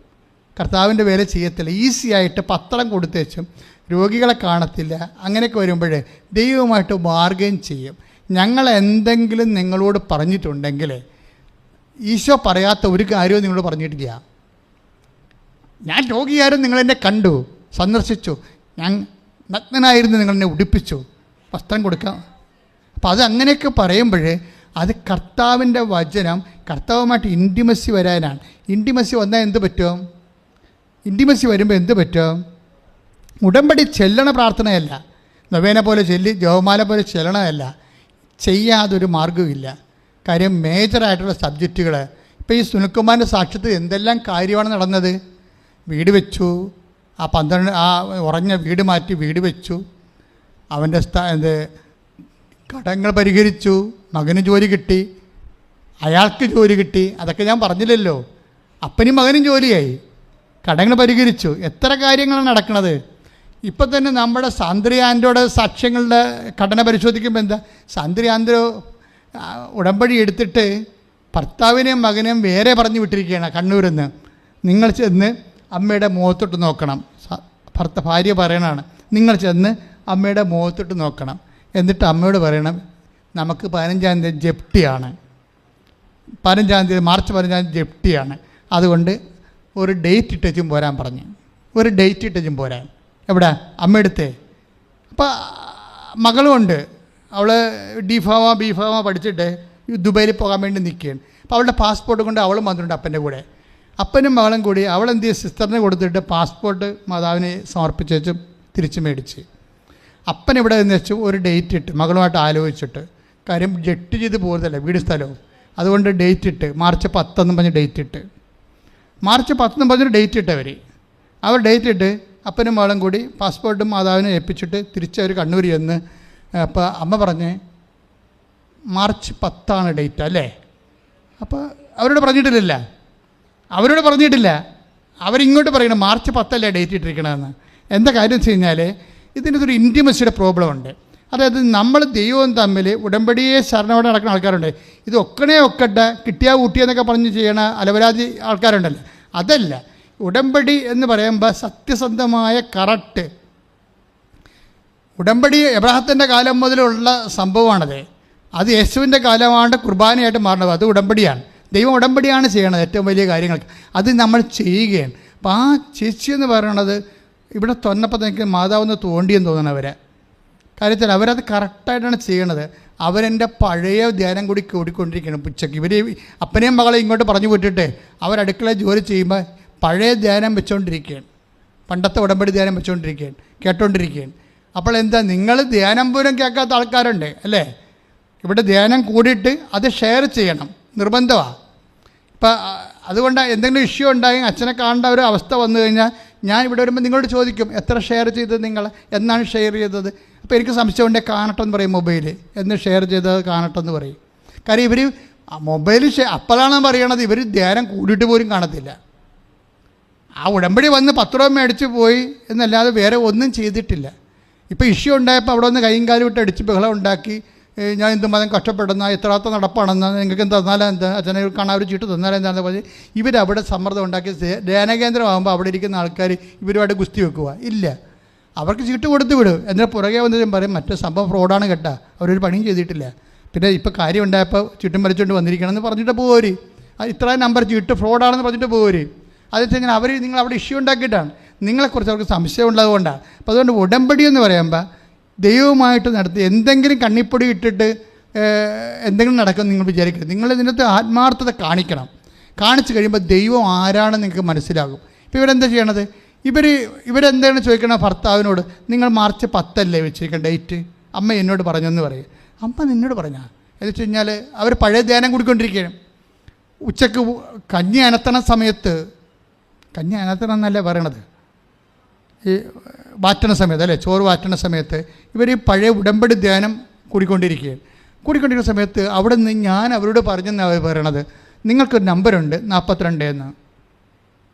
കർത്താവിൻ്റെ വേല ചെയ്യത്തില്ല. ഈസി ആയിട്ട് പത്രം കൊടുത്തേച്ചും രോഗികളെ കാണത്തില്ല. അങ്ങനെയൊക്കെ വരുമ്പോൾ ദൈവമായിട്ട് ബാർഗൈൻ ചെയ്യും. ഞങ്ങൾ എന്തെങ്കിലും നിങ്ങളോട് പറഞ്ഞിട്ടുണ്ടെങ്കിൽ ഈശോ പറയാത്ത ഒരു കാര്യവും നിങ്ങളോട് പറഞ്ഞിട്ടില്ല. ഞാൻ രോഗിയായിരുന്നു, നിങ്ങളെന്നെ കണ്ടു, സന്ദർശിച്ചു, ഞാൻ നഗ്നനായിരുന്നു, നിങ്ങളെന്നെ ഉടുപ്പിച്ചു, വസ്ത്രം കൊടുക്കാം. അപ്പോൾ അത് അങ്ങനെയൊക്കെ പറയുമ്പോൾ അത് കർത്താവിൻ്റെ വചനം, കർത്താവുമായിട്ട് ഇൻറ്റിമസി വരാനാണ്. ഇൻറ്റിമസി വന്നാൽ എന്ത് പറ്റും? ഇൻറ്റിമസി വരുമ്പോൾ എന്ത് പറ്റും? ഉടമ്പടി ചെല്ലണ പ്രാർത്ഥനയല്ല, നൊവേന പോലെ ചൊല്ലി ജപമാല പോലെ ചെല്ലണമല്ല, ചെയ്യാതൊരു മാർഗ്ഗമില്ല. കാര്യം മേജറായിട്ടുള്ള സബ്ജക്റ്റുകൾ, ഇപ്പോൾ ഈ സുനിൽകുമാറിൻ്റെ സാക്ഷ്യത്തിൽ എന്തെല്ലാം കാര്യമാണ് നടന്നത്. വീട് വെച്ചു, ആ ഉറഞ്ഞ വീട് മാറ്റി വീട് വെച്ചു, അവൻ്റെ കടങ്ങൾ പരിഹരിച്ചു, മകന് ജോലി കിട്ടി, അയാൾക്ക് ജോലി കിട്ടി. അതൊക്കെ ഞാൻ പറഞ്ഞില്ലല്ലോ. അപ്പനും മകനും ജോലിയായി, കടങ്ങൾ പരിഹരിച്ചു. എത്ര കാര്യങ്ങളാണ് നടക്കുന്നത്. ഇപ്പം തന്നെ നമ്മുടെ സാന്ദ്രി ആൻ്റോയുടെ സാക്ഷ്യങ്ങളുടെ ഘടന പരിശോധിക്കുമ്പോൾ എന്താ, സാന്ദ്രി ആൻ്റോ ഉടമ്പടി എടുത്തിട്ട് ഭർത്താവിനെയും മകനെയും വേറെ പറഞ്ഞു വിട്ടിരിക്കുകയാണ് കണ്ണൂരിൽ നിന്ന്. നിങ്ങൾ ചെന്ന് അമ്മയുടെ മുഖത്തോട്ട് നോക്കണം. ഭാര്യ പറയണതാണ്, നിങ്ങൾ ചെന്ന് അമ്മയുടെ മുഖത്തോട്ട് നോക്കണം. എന്നിട്ട് അമ്മയോട് പറയണം, നമുക്ക് 15-ാം തീയതി ജപ്തിയാണ്, 15-ാം തീയതി മാർച്ച് 15-ാം തീയതി ജപ്തിയാണ്, അതുകൊണ്ട് ഒരു ഡേറ്റ് ഇട്ടും പോരാൻ പറഞ്ഞു. ഒരു ഡേറ്റ് ഇട്ടും പോരാൻ. എവിടെ? അമ്മയെടുത്തേ. അപ്പോൾ മകളുമുണ്ട്, അവൾ ബിഫാമ പഠിച്ചിട്ട് ദുബൈയിൽ പോകാൻ വേണ്ടി നിൽക്കുകയാണ്. അപ്പോൾ അവളുടെ പാസ്പോർട്ട് കൊണ്ട് അവളും വന്നിട്ടുണ്ട് അപ്പൻ്റെ കൂടെ. അപ്പനും മകളും കൂടി അവളെന്ത് ചെയ്യും, സിസ്റ്ററിനെ കൊടുത്തിട്ട് പാസ്പോർട്ട് മാതാവിനെ സമർപ്പിച്ചും തിരിച്ച് മേടിച്ച്. അപ്പൻ ഇവിടെ നിന്ന് വെച്ചു ഒരു ഡേറ്റ് ഇട്ട് മകളുമായിട്ട് ആലോചിച്ചിട്ട്, കാര്യം ജെട്ട് ചെയ്ത് പോകുന്നതല്ല വീട് സ്ഥലവും, അതുകൊണ്ട് ഡേറ്റ് ഇട്ട് മാർച്ച് 10 പറഞ്ഞ് ഡേറ്റ് ഇട്ട്, മാർച്ച് 10 പറഞ്ഞൊരു ഡേറ്റ് ഇട്ടവർ. അവർ ഡേറ്റ് ഇട്ട് അപ്പനും മകളും കൂടി പാസ്പോർട്ടും മാതാവിനെ ഏൽപ്പിച്ചിട്ട് തിരിച്ചവർ കണ്ണൂർ ചെന്ന്. അപ്പോൾ അമ്മ പറഞ്ഞ് മാർച്ച് 10 ഡേറ്റ് അല്ലേ. അപ്പോൾ അവരോട് പറഞ്ഞിട്ടില്ല, അവരിങ്ങോട്ട് പറയണം മാർച്ച് 10 ഡേറ്റ് ഇട്ടിരിക്കണമെന്ന്. എന്താ കാര്യം വെച്ച് കഴിഞ്ഞാൽ ഇതിനൊരു ഇൻറ്റിമസിയുടെ പ്രോബ്ലം ഉണ്ട്. അതായത് നമ്മൾ ദൈവവും തമ്മിൽ ഉടമ്പടിയെ ശരണോടെ നടക്കുന്ന ആൾക്കാരുണ്ട്. ഇത് ഒക്കട്ടെ കിട്ടിയാ ഊട്ടിയെന്നൊക്കെ പറഞ്ഞ് ചെയ്യണ അലവരാതി ആൾക്കാരുണ്ടല്ലോ. അതല്ല, ഉടമ്പടി എന്ന് പറയുമ്പോൾ സത്യസന്ധമായ കറക്റ്റ് ഉടമ്പടി എബ്രാഹത്തിൻ്റെ കാലം മുതലുള്ള സംഭവമാണത്. അത് യേശുവിൻ്റെ കാലമാണ് കുർബാനയായിട്ട് മാറുന്നത്. അത് ഉടമ്പടിയാണ്. ദൈവം ഉടമ്പടിയാണ് ചെയ്യണത് ഏറ്റവും വലിയ കാര്യങ്ങൾക്ക്. അത് നമ്മൾ ചെയ്യുകയാണ്. അപ്പോൾ ആ ചേച്ചി എന്ന് പറയണത് ഇവിടെ തൊന്നപ്പോൾ എനിക്ക് മാതാവെന്ന് തോണ്ടിയെന്ന് തോന്നണവരെ കാര്യത്തിൽ അവരത് കറക്റ്റായിട്ടാണ് ചെയ്യണത്. അവരെൻ്റെ പഴയ ധ്യാനം കൂടി കൂടിക്കൊണ്ടിരിക്കുകയാണ്. ഉച്ചയ്ക്ക് ഇവർ അപ്പനെയും മകളെ ഇങ്ങോട്ട് പറഞ്ഞു വിട്ടിട്ട് അവരടുക്കള ജോലി ചെയ്യുമ്പോൾ പഴയ ധ്യാനം വെച്ചുകൊണ്ടിരിക്കുകയാണ്. പണ്ടത്തെ ഉടമ്പടി ധ്യാനം വെച്ചുകൊണ്ടിരിക്കുകയാണ്, കേട്ടോണ്ടിരിക്കുകയാണ്. അപ്പോൾ എന്താ, നിങ്ങൾ ധ്യാനം പോലും കേൾക്കാത്ത ആൾക്കാരുണ്ട് അല്ലേ? ഇവിടെ ധ്യാനം കൂടിയിട്ട് അത് ഷെയർ ചെയ്യണം, നിർബന്ധമാണ്. ഇപ്പം അതുകൊണ്ട് എന്തെങ്കിലും ഇഷ്യൂ ഉണ്ടായി അച്ഛനെ കാണേണ്ട ഒരു അവസ്ഥ വന്നു കഴിഞ്ഞാൽ ഞാൻ ഇവിടെ വരുമ്പോൾ നിങ്ങളോട് ചോദിക്കും, എത്ര ഷെയർ ചെയ്തത് നിങ്ങൾ, എന്നാണ് ഷെയർ ചെയ്തത്? അപ്പോൾ എനിക്ക് സംശയം ഉണ്ടെങ്കിൽ കാണട്ടെന്ന് പറയും. മൊബൈൽ എന്ന് ഷെയർ ചെയ്തത് കാണട്ടെന്ന് പറയും. കാര്യം ഇവർ മൊബൈൽ അപ്പോഴാണ് പറയണത്, ഇവർ ധ്യാനം കൂടിയിട്ട് പോലും കാണത്തില്ല. ആ ഉടമ്പടി വന്ന് 10 രൂപ മേടിച്ച് പോയി എന്നല്ലാതെ വേറെ ഒന്നും ചെയ്തിട്ടില്ല. ഇപ്പോൾ ഇഷ്യൂ ഉണ്ടായപ്പോൾ അവിടെ ഒന്ന് കൈയും കാലും വിട്ട് അടിച്ച് ബഹളം ഉണ്ടാക്കി, ഞാൻ എന്തുമാത്രം കഷ്ടപ്പെടുന്ന എത്രാത്ത നടപ്പാണെന്ന്, നിങ്ങൾക്ക് തന്നാലും എന്താ, അച്ഛനെ കാണാൻ ഒരു ചീട്ട് തന്നാലും എന്താണെന്ന് പറഞ്ഞ് ഇവരവിടെ സമ്മർദ്ദം ഉണ്ടാക്കി ധ്യാനകേന്ദ്രമാകുമ്പോൾ അവിടെ ഇരിക്കുന്ന ആൾക്കാർ ഇവരുമായിട്ട് ഗുസ്തി വെക്കുക. ഇല്ല, അവർക്ക് ചീട്ട് കൊടുത്ത് വിടും. എന്നിട്ട് പുറകെ വന്നതും പറയും മറ്റേ സംഭവം ഫ്രോഡാണ് കേട്ടാ, അവരൊരു പണിയും ചെയ്തിട്ടില്ല. പിന്നെ ഇപ്പോൾ കാര്യം ഉണ്ടായപ്പോൾ ചീട്ടും വലിച്ചുകൊണ്ട് വന്നിരിക്കണമെന്ന് പറഞ്ഞിട്ട് പോര്, ഇത്രയും നമ്പർ ചീട്ട് ഫ്രോഡാണെന്ന് പറഞ്ഞിട്ട് പോര്. അത് വെച്ച് കഴിഞ്ഞാൽ അവർ നിങ്ങൾ അവിടെ ഇഷ്യൂ ഉണ്ടാക്കിയിട്ടാണ്, നിങ്ങളെക്കുറിച്ച് അവർക്ക് സംശയം ഉള്ളതുകൊണ്ടാണ്. അപ്പോൾ അതുകൊണ്ട് ഉടമ്പടി എന്ന് പറയുമ്പോൾ ദൈവവുമായിട്ട് നടത്തി എന്തെങ്കിലും കണ്ണിപ്പൊടി ഇട്ടിട്ട് എന്തെങ്കിലും നടക്കുമെന്ന് നിങ്ങൾ വിചാരിക്കരുത്. നിങ്ങളിതിനകത്ത് ആത്മാർത്ഥത കാണിക്കണം. കാണിച്ചു കഴിയുമ്പോൾ ദൈവം ആരാണെന്ന് നിങ്ങൾക്ക് മനസ്സിലാകും. ഇപ്പോൾ ഇവരെന്താ ചെയ്യണത്, ഇവരെന്താണ് ചോദിക്കണ ഭർത്താവിനോട്, നിങ്ങൾ മാർച്ച് 10 വെച്ചിരിക്കുന്ന ഡേറ്റ്, അമ്മ എന്നോട് പറഞ്ഞെന്ന് പറയും. അമ്മ നിന്നോട് പറഞ്ഞാൽ എന്ന് വെച്ച് കഴിഞ്ഞാൽ അവർ പഴയ ധ്യാനം കൂടിക്കൊണ്ടിരിക്കുകയാണ്. ഉച്ചക്ക് കഞ്ഞി അനത്തണ സമയത്ത്, കഞ്ഞി അനത്തണം എന്നല്ലേ പറയണത്, ഈ വാറ്റണ സമയത്ത് അല്ലേ, ചോറ് വാറ്റണ സമയത്ത് ഇവർ പഴയ ഉടമ്പടി ധ്യാനം കൂടിക്കൊണ്ടിരിക്കുന്ന സമയത്ത് അവിടെ നിന്ന് ഞാൻ അവരോട് പറഞ്ഞെന്ന് അവർ പറയണത്, നിങ്ങൾക്കൊരു നമ്പറുണ്ട് 42 എന്ന്.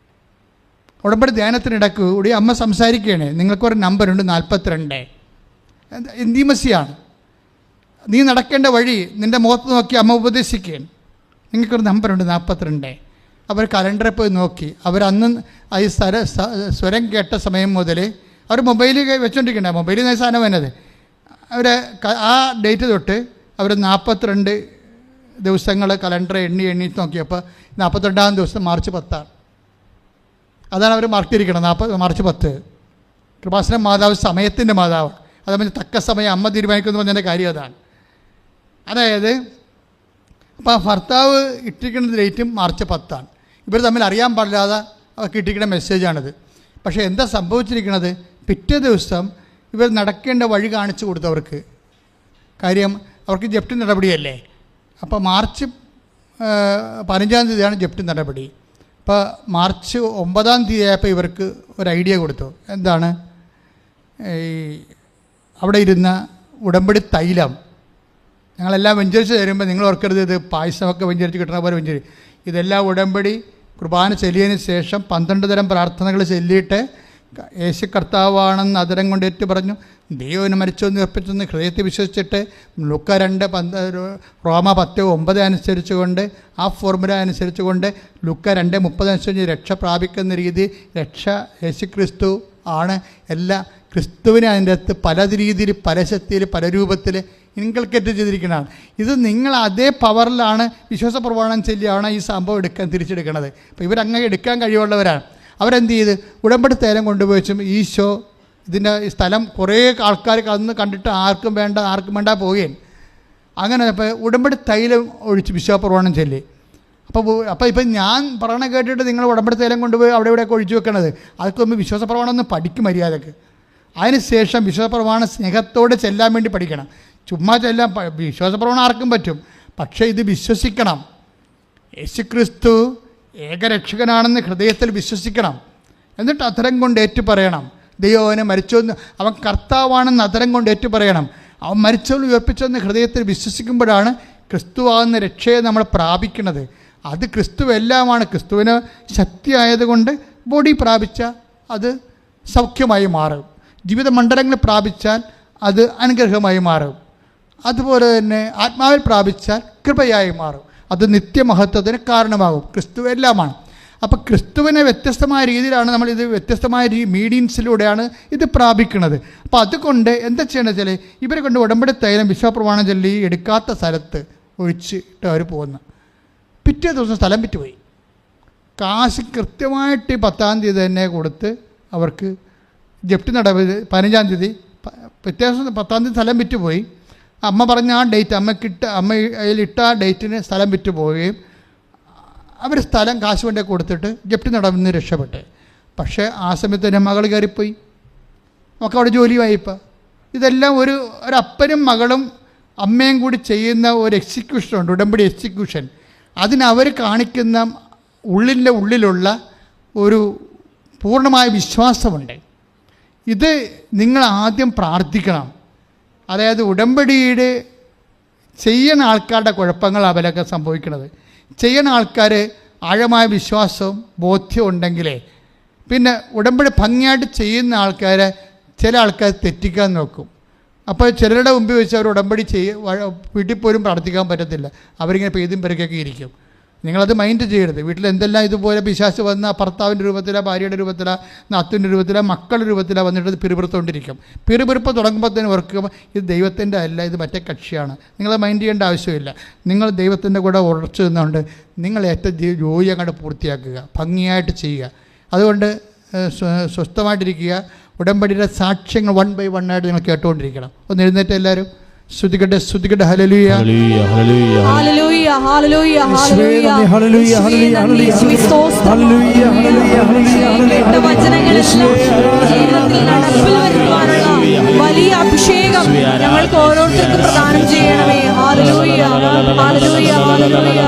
ഉടമ്പടി ധ്യാനത്തിനിടയ്ക്ക് കൂടി അമ്മ സംസാരിക്കുകയാണ്, നിങ്ങൾക്കൊരു നമ്പറുണ്ട് 42. ഇന്റിമസിയാണ്. നീ നടക്കേണ്ട വഴി നിൻ്റെ മുഖത്ത് നോക്കി അമ്മ ഉപദേശിക്കുകയാണ്, നിങ്ങൾക്കൊരു നമ്പറുണ്ട് 42. അവർ കലണ്ടറിൽ പോയി നോക്കി. അവരന്ന് ഈ സ്വരം കേട്ട സമയം മുതൽ അവർ മൊബൈൽ വെച്ചുകൊണ്ടിരിക്കണ്ട, മൊബൈലിൽ നിന്ന് സാധനം വന്നത്. അവർ ആ ഡേറ്റ് തൊട്ട് അവർ 42 ദിവസങ്ങൾ കലണ്ടർ എണ്ണി നോക്കിയപ്പോൾ 42-ാം ദിവസം മാർച്ച് 10. അതാണ് അവർ മാർക്ക് ചെയ്തിരിക്കണം, മാർച്ച് 10. കൃപാസനം മാതാവ് സമയത്തിൻ്റെ മാതാവ്. അതേപോലെ തക്ക സമയം അമ്മ തീരുമാനിക്കുമെന്ന് പറഞ്ഞതിൻ്റെ കാര്യം അതാണ്. അതായത് അപ്പോൾ ആ ഭർത്താവ് ഇട്ടിരിക്കുന്ന ഡേറ്റും മാർച്ച് 10. ഇവർ തമ്മിൽ അറിയാൻ പാടില്ലാതെ അവർക്ക് ഇട്ടിരിക്കുന്ന മെസ്സേജാണിത്. പക്ഷേ എന്താ സംഭവിച്ചിരിക്കുന്നത്, പിറ്റേ ദിവസം ഇവർ നടക്കേണ്ട വഴി കാണിച്ചു കൊടുത്തവർക്ക്. കാര്യം അവർക്ക് ജപ്തി നടപടിയല്ലേ. അപ്പോൾ മാർച്ച് 15-ാം തീയതിയാണ് ജപ്തി നടപടി. അപ്പോൾ മാർച്ച് 9-ാം തീയതി ആയപ്പോൾ ഇവർക്ക് ഒരു ഐഡിയ കൊടുത്തു. എന്താണ്, ഈ അവിടെ ഇരുന്ന ഉടമ്പടി തൈലം ഞങ്ങളെല്ലാം വെഞ്ചരിച്ച് തരുമ്പോൾ നിങ്ങൾ ഓർക്കരുത് ഇത് പായസമൊക്കെ വെഞ്ചരിച്ച് കിട്ടുന്ന പോലെ വെഞ്ചരി, ഇതെല്ലാം ഉടമ്പടി കുർബാന ചൊല്ലിയതിന് ശേഷം 12 തരം പ്രാർത്ഥനകൾ ചൊല്ലിയിട്ട് യേശു കർത്താവാണെന്ന് അതരം കൊണ്ട് ഏറ്റു പറഞ്ഞു, ദൈവന് മരിച്ചൊന്ന് ഉറപ്പിച്ചെന്ന് ഹൃദയത്തിൽ വിശ്വസിച്ചിട്ട് ലൂക്ക 2 റോമ 10:9 അനുസരിച്ചുകൊണ്ട് ആ ഫോർമുല അനുസരിച്ചുകൊണ്ട് ലൂക്ക 2:30 അനുസരിച്ച് രക്ഷ പ്രാപിക്കുന്ന രീതി, രക്ഷ യേശു ക്രിസ്തു ആണ്. എല്ലാ ക്രിസ്തുവിനെ അതിൻ്റെ അകത്ത് പല രീതിയിൽ, പല ശക്തിയിൽ, പല രൂപത്തിൽ ഇൻകൾക്കേറ്റ് ചെയ്തിരിക്കുന്നതാണ്. ഇത് നിങ്ങൾ അതേ പവറിലാണ് വിശ്വാസ പ്രമാണം ചൊല്ലിയാണ് ഈ സംഭവം തിരിച്ചെടുക്കുന്നത്. അപ്പോൾ ഇവരങ്ങനെ എടുക്കാൻ കഴിവുള്ളവരാണ്. അവരെന്ത് ചെയ്ത് ഉടമ്പടി തൈലം കൊണ്ടുപോയിച്ചും ഈശോ ഇതിൻ്റെ സ്ഥലം കുറേ ആൾക്കാർ അന്ന് കണ്ടിട്ട് ആർക്കും വേണ്ട പോവുകയും അങ്ങനെ ഇപ്പോൾ ഉടമ്പടി തൈലം ഒഴിച്ച് വിശ്വാസ പ്രമാണം ചൊല്ലി. അപ്പോൾ ഇപ്പം ഞാൻ പറയണ കേട്ടിട്ട് നിങ്ങൾ ഉടമ്പടി തൈലം കൊണ്ടുപോയി അവിടെ ഇവിടെയൊക്കെ ഒഴിച്ചു വെക്കണത്, അതൊക്കെ മുമ്പ് വിശ്വാസ പ്രമാണം ഒന്ന് പഠിക്കും മര്യാദക്ക്. അതിനുശേഷം വിശ്വാസ പ്രമാണം സ്നേഹത്തോടെ ചെല്ലാൻ വേണ്ടി പഠിക്കണം. ചുമ്മാ ചെല്ലാൻ വിശ്വാസ പ്രമാണം ആർക്കും പറ്റും, പക്ഷേ ഇത് വിശ്വസിക്കണം. യേശുക്രിസ്തു ഏകരക്ഷകനാണെന്ന് ഹൃദയത്തിൽ വിശ്വസിക്കണം. എന്നിട്ട് അധരം കൊണ്ട് ഏറ്റു പറയണം, ദൈവം അവനെ മരിച്ചോന്ന്, അവൻ കർത്താവാണെന്ന് അധരം കൊണ്ട് ഏറ്റു പറയണം. അവൻ മരിച്ചവൾ ഉയർപ്പിച്ചെന്ന് ഹൃദയത്തിൽ വിശ്വസിക്കുമ്പോഴാണ് ക്രിസ്തുവാകുന്ന രക്ഷയെ നമ്മൾ പ്രാപിക്കുന്നത്. അത് ക്രിസ്തു എല്ലാമാണ്. ക്രിസ്തുവിന് ശക്തി ആയതുകൊണ്ട് ബോഡി പ്രാപിച്ചാൽ അത് സൗഖ്യമായി മാറും, ജീവിത മണ്ഡലങ്ങൾ പ്രാപിച്ചാൽ അത് അനുഗ്രഹമായി മാറും, അതുപോലെ തന്നെ ആത്മാവിൽ പ്രാപിച്ചാൽ കൃപയായി മാറും, അത് നിത്യമഹത്വത്തിന് കാരണമാകും. ക്രിസ്തു എല്ലാമാണ്. അപ്പോൾ ക്രിസ്തുവിനെ വ്യത്യസ്തമായ രീതിയിലാണ് നമ്മളിത് വ്യത്യസ്തമായ മീഡിയൻസിലൂടെയാണ് ഇത് പ്രാപിക്കുന്നത്. അപ്പോൾ അതുകൊണ്ട് എന്താ ചെയ്യണമെന്ന് വെച്ചാൽ ഇവരെ കൊണ്ട് ഉടമ്പടി തൈലം വിശ്വപ്രമാണം ചൊല്ലി എടുക്കാത്ത സ്ഥലത്ത് ഒഴിച്ചിട്ട് അവർ പോകുന്നു. പിറ്റേ ദിവസം സ്ഥലം വിറ്റുപോയി. കാശ് കൃത്യമായിട്ട് 10-ാം തീയതി തന്നെ കൊടുത്ത് അവർക്ക് ജപ്തി നടപടി 15-ാം തീയതി, പിറ്റേ ദിവസം 10-ാം തീയതി സ്ഥലം വിറ്റുപോയി. അമ്മ പറഞ്ഞ ആ ഡേറ്റ് അമ്മ അതിലിട്ട ആ ഡേറ്റിന് സ്ഥലം വിറ്റ് പോവുകയും അവർ സ്ഥലം കാശ് വേണ്ടി കൊടുത്തിട്ട് ജപ്തി നടന്ന് രക്ഷപ്പെട്ട്. പക്ഷേ ആ സമയത്ത് തന്നെ മകൾ കയറിപ്പോയി, നമുക്ക് അവിടെ ജോലിയായി. ഇപ്പം ഇതെല്ലാം ഒരപ്പനും മകളും അമ്മയും കൂടി ചെയ്യുന്ന ഒരു എക്സിക്യൂഷനുണ്ട്, ഉടമ്പടി എക്സിക്യൂഷൻ. അതിനവർ കാണിക്കുന്ന ഉള്ളിലുള്ള ഒരു പൂർണ്ണമായ വിശ്വാസമുണ്ട്. ഇത് നിങ്ങൾ ആദ്യം പ്രാർത്ഥിക്കണം. അതായത് ഉടമ്പടിയുടെ ചെയ്യുന്ന ആൾക്കാരുടെ കുഴപ്പങ്ങൾ അവരൊക്കെ സംഭവിക്കുന്നത്. ചെയ്യുന്ന ആൾക്കാർ ആഴമായ വിശ്വാസവും ബോധ്യവും ഉണ്ടെങ്കിലേ പിന്നെ ഉടമ്പടി ഭംഗിയായിട്ട് ചെയ്യുന്ന ആൾക്കാരെ ചില ആൾക്കാർ തെറ്റിക്കാൻ നോക്കും. അപ്പോൾ ചിലരുടെ മുമ്പിൽ വെച്ച് അവർ ഉടമ്പടി വീട്ടിൽ പോലും പ്രാർത്ഥിക്കാൻ പറ്റത്തില്ല. അവരിങ്ങനെ പെയ്തും പെരുക്കൊക്കെ ഇരിക്കും. നിങ്ങളത് മൈൻഡ് ചെയ്യരുത്. വീട്ടിൽ എന്തെല്ലാം ഇതുപോലെ പിശാച് വന്ന ഭർത്താവിൻ്റെ രൂപത്തിലാണ്, ഭാര്യയുടെ രൂപത്തിലാണ്, നാത്തുവിൻ്റെ രൂപത്തിലാണ്, മക്കളുടെ രൂപത്തിലാണ് വന്നിട്ട് പിറുപിറുത്തുകൊണ്ടിരിക്കും. പിറുപിറുപ്പ് തുടങ്ങുമ്പോഴത്തേന് ഓർക്കുമ്പോൾ ഇത് ദൈവത്തിൻ്റെ അല്ല, ഇത് മറ്റേ കക്ഷിയാണ്. നിങ്ങളത് മൈൻഡ് ചെയ്യേണ്ട ആവശ്യമില്ല. നിങ്ങൾ ദൈവത്തിൻ്റെ കൂടെ ഉറച്ചു നിന്നുകൊണ്ട് നിങ്ങൾ ഏറ്റവും ജോലി അങ്ങോട്ട് പൂർത്തിയാക്കുക, ഭംഗിയായിട്ട് ചെയ്യുക. അതുകൊണ്ട് സ്വസ്ഥമായിട്ടിരിക്കുക. ഉടമ്പടിയുടെ സാക്ഷ്യങ്ങൾ 1 by 1 ആയിട്ട് നിങ്ങൾ കേട്ടുകൊണ്ടിരിക്കണം. ഒന്ന് എഴുന്നേറ്റ് എല്ലാവരും സ്തുതിക്കട്ടെ, സ്തുതിക്കട്ടെ. ഹല്ലേലൂയ, ഹല്ലേലൂയ, ഹല്ലേലൂയ, ഹല്ലേലൂയ, ഹല്ലേലൂയ, ഹല്ലേലൂയ, ഹല്ലേലൂയ, ഹല്ലേലൂയ, കേട്ട വചനങ്ങളെല്ലാം ജീവിതത്തിൽ നടപ്പിൽ വരുവാനുള്ള വലിയ അഭിഷേകം ഞങ്ങൾക്ക് ഓരോരുത്തർക്കും പ്രദാനം ചെയ്യണമേ. ഹല്ലേലൂയ, ഹല്ലേലൂയ, ഹല്ലേലൂയ.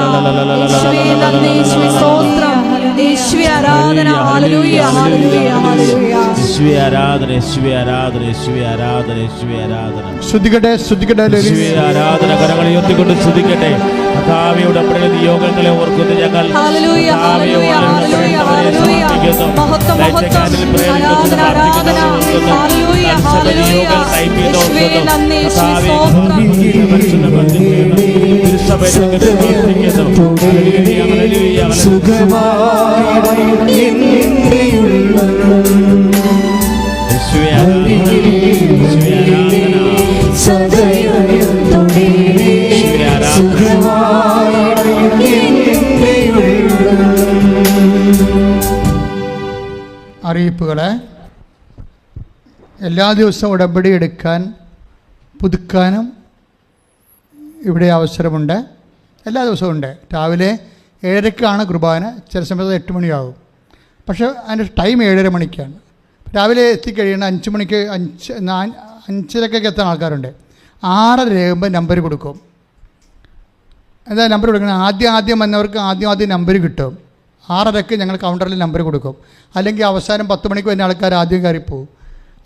യേശുവേ നന്ദി, യേശുവേ സ്തോത്രം, യേശുവേ ആരാധന. ഹല്ലേലൂയ, ഹല്ലേലൂയ, ഹല്ലേലൂയ. യേശുവേ ആരാധന, യേശുവേ ആരാധന, യേശുവേ ആരാധന, യേശുവേ ആരാധന. സ്തുതിക്കട്ടെ, സ്തുതിക്കട്ടെ, യേശുവേ ആരാധന. കരങ്ങളെ ഉയർത്തിക്കൊണ്ട് സ്തുതിക്കട്ടെ. കർത്താവിയുടെ നിയോഗങ്ങളെ ഓർക്കുന്നു ഞങ്ങൾ. ഹല്ലേലൂയ, ഹല്ലേലൂയ, ഹല്ലേലൂയ, ഹല്ലേലൂയ. മഹത്വം, മഹത്വം, ആരാധന, ആരാധന. Hallelujah, hallelujah. യേശുവേ നന്ദി, യേശുവേ സ്തോത്രം. അറിയിപ്പുകളെ എല്ലാ ദിവസവും ഉടമ്പടി എടുക്കാൻ പുതുക്കാനും ഇവിടെ അവസരമുണ്ട്. എല്ലാ ദിവസവും ഉണ്ട്. രാവിലെ 7:30 കുർബാന, ചില സമയത്ത് 8 മണിയാകും. പക്ഷേ അതിൻ്റെ ടൈം 7:30 മണിക്കാണ്. രാവിലെ എത്തിക്കഴിയുന്ന 5 മണിക്ക് 5:30 എത്താൻ ആൾക്കാരുണ്ട്. 6:30 നമ്പർ കൊടുക്കും. എന്താ നമ്പർ കൊടുക്കണം? ആദ്യം വന്നവർക്ക് ആദ്യം നമ്പർ കിട്ടും. 6:30 ഞങ്ങൾ കൗണ്ടറിൽ നമ്പർ കൊടുക്കും. അല്ലെങ്കിൽ അവസാനം 10 മണിക്ക് വരുന്ന ആൾക്കാർ ആദ്യം കയറിപ്പോവും.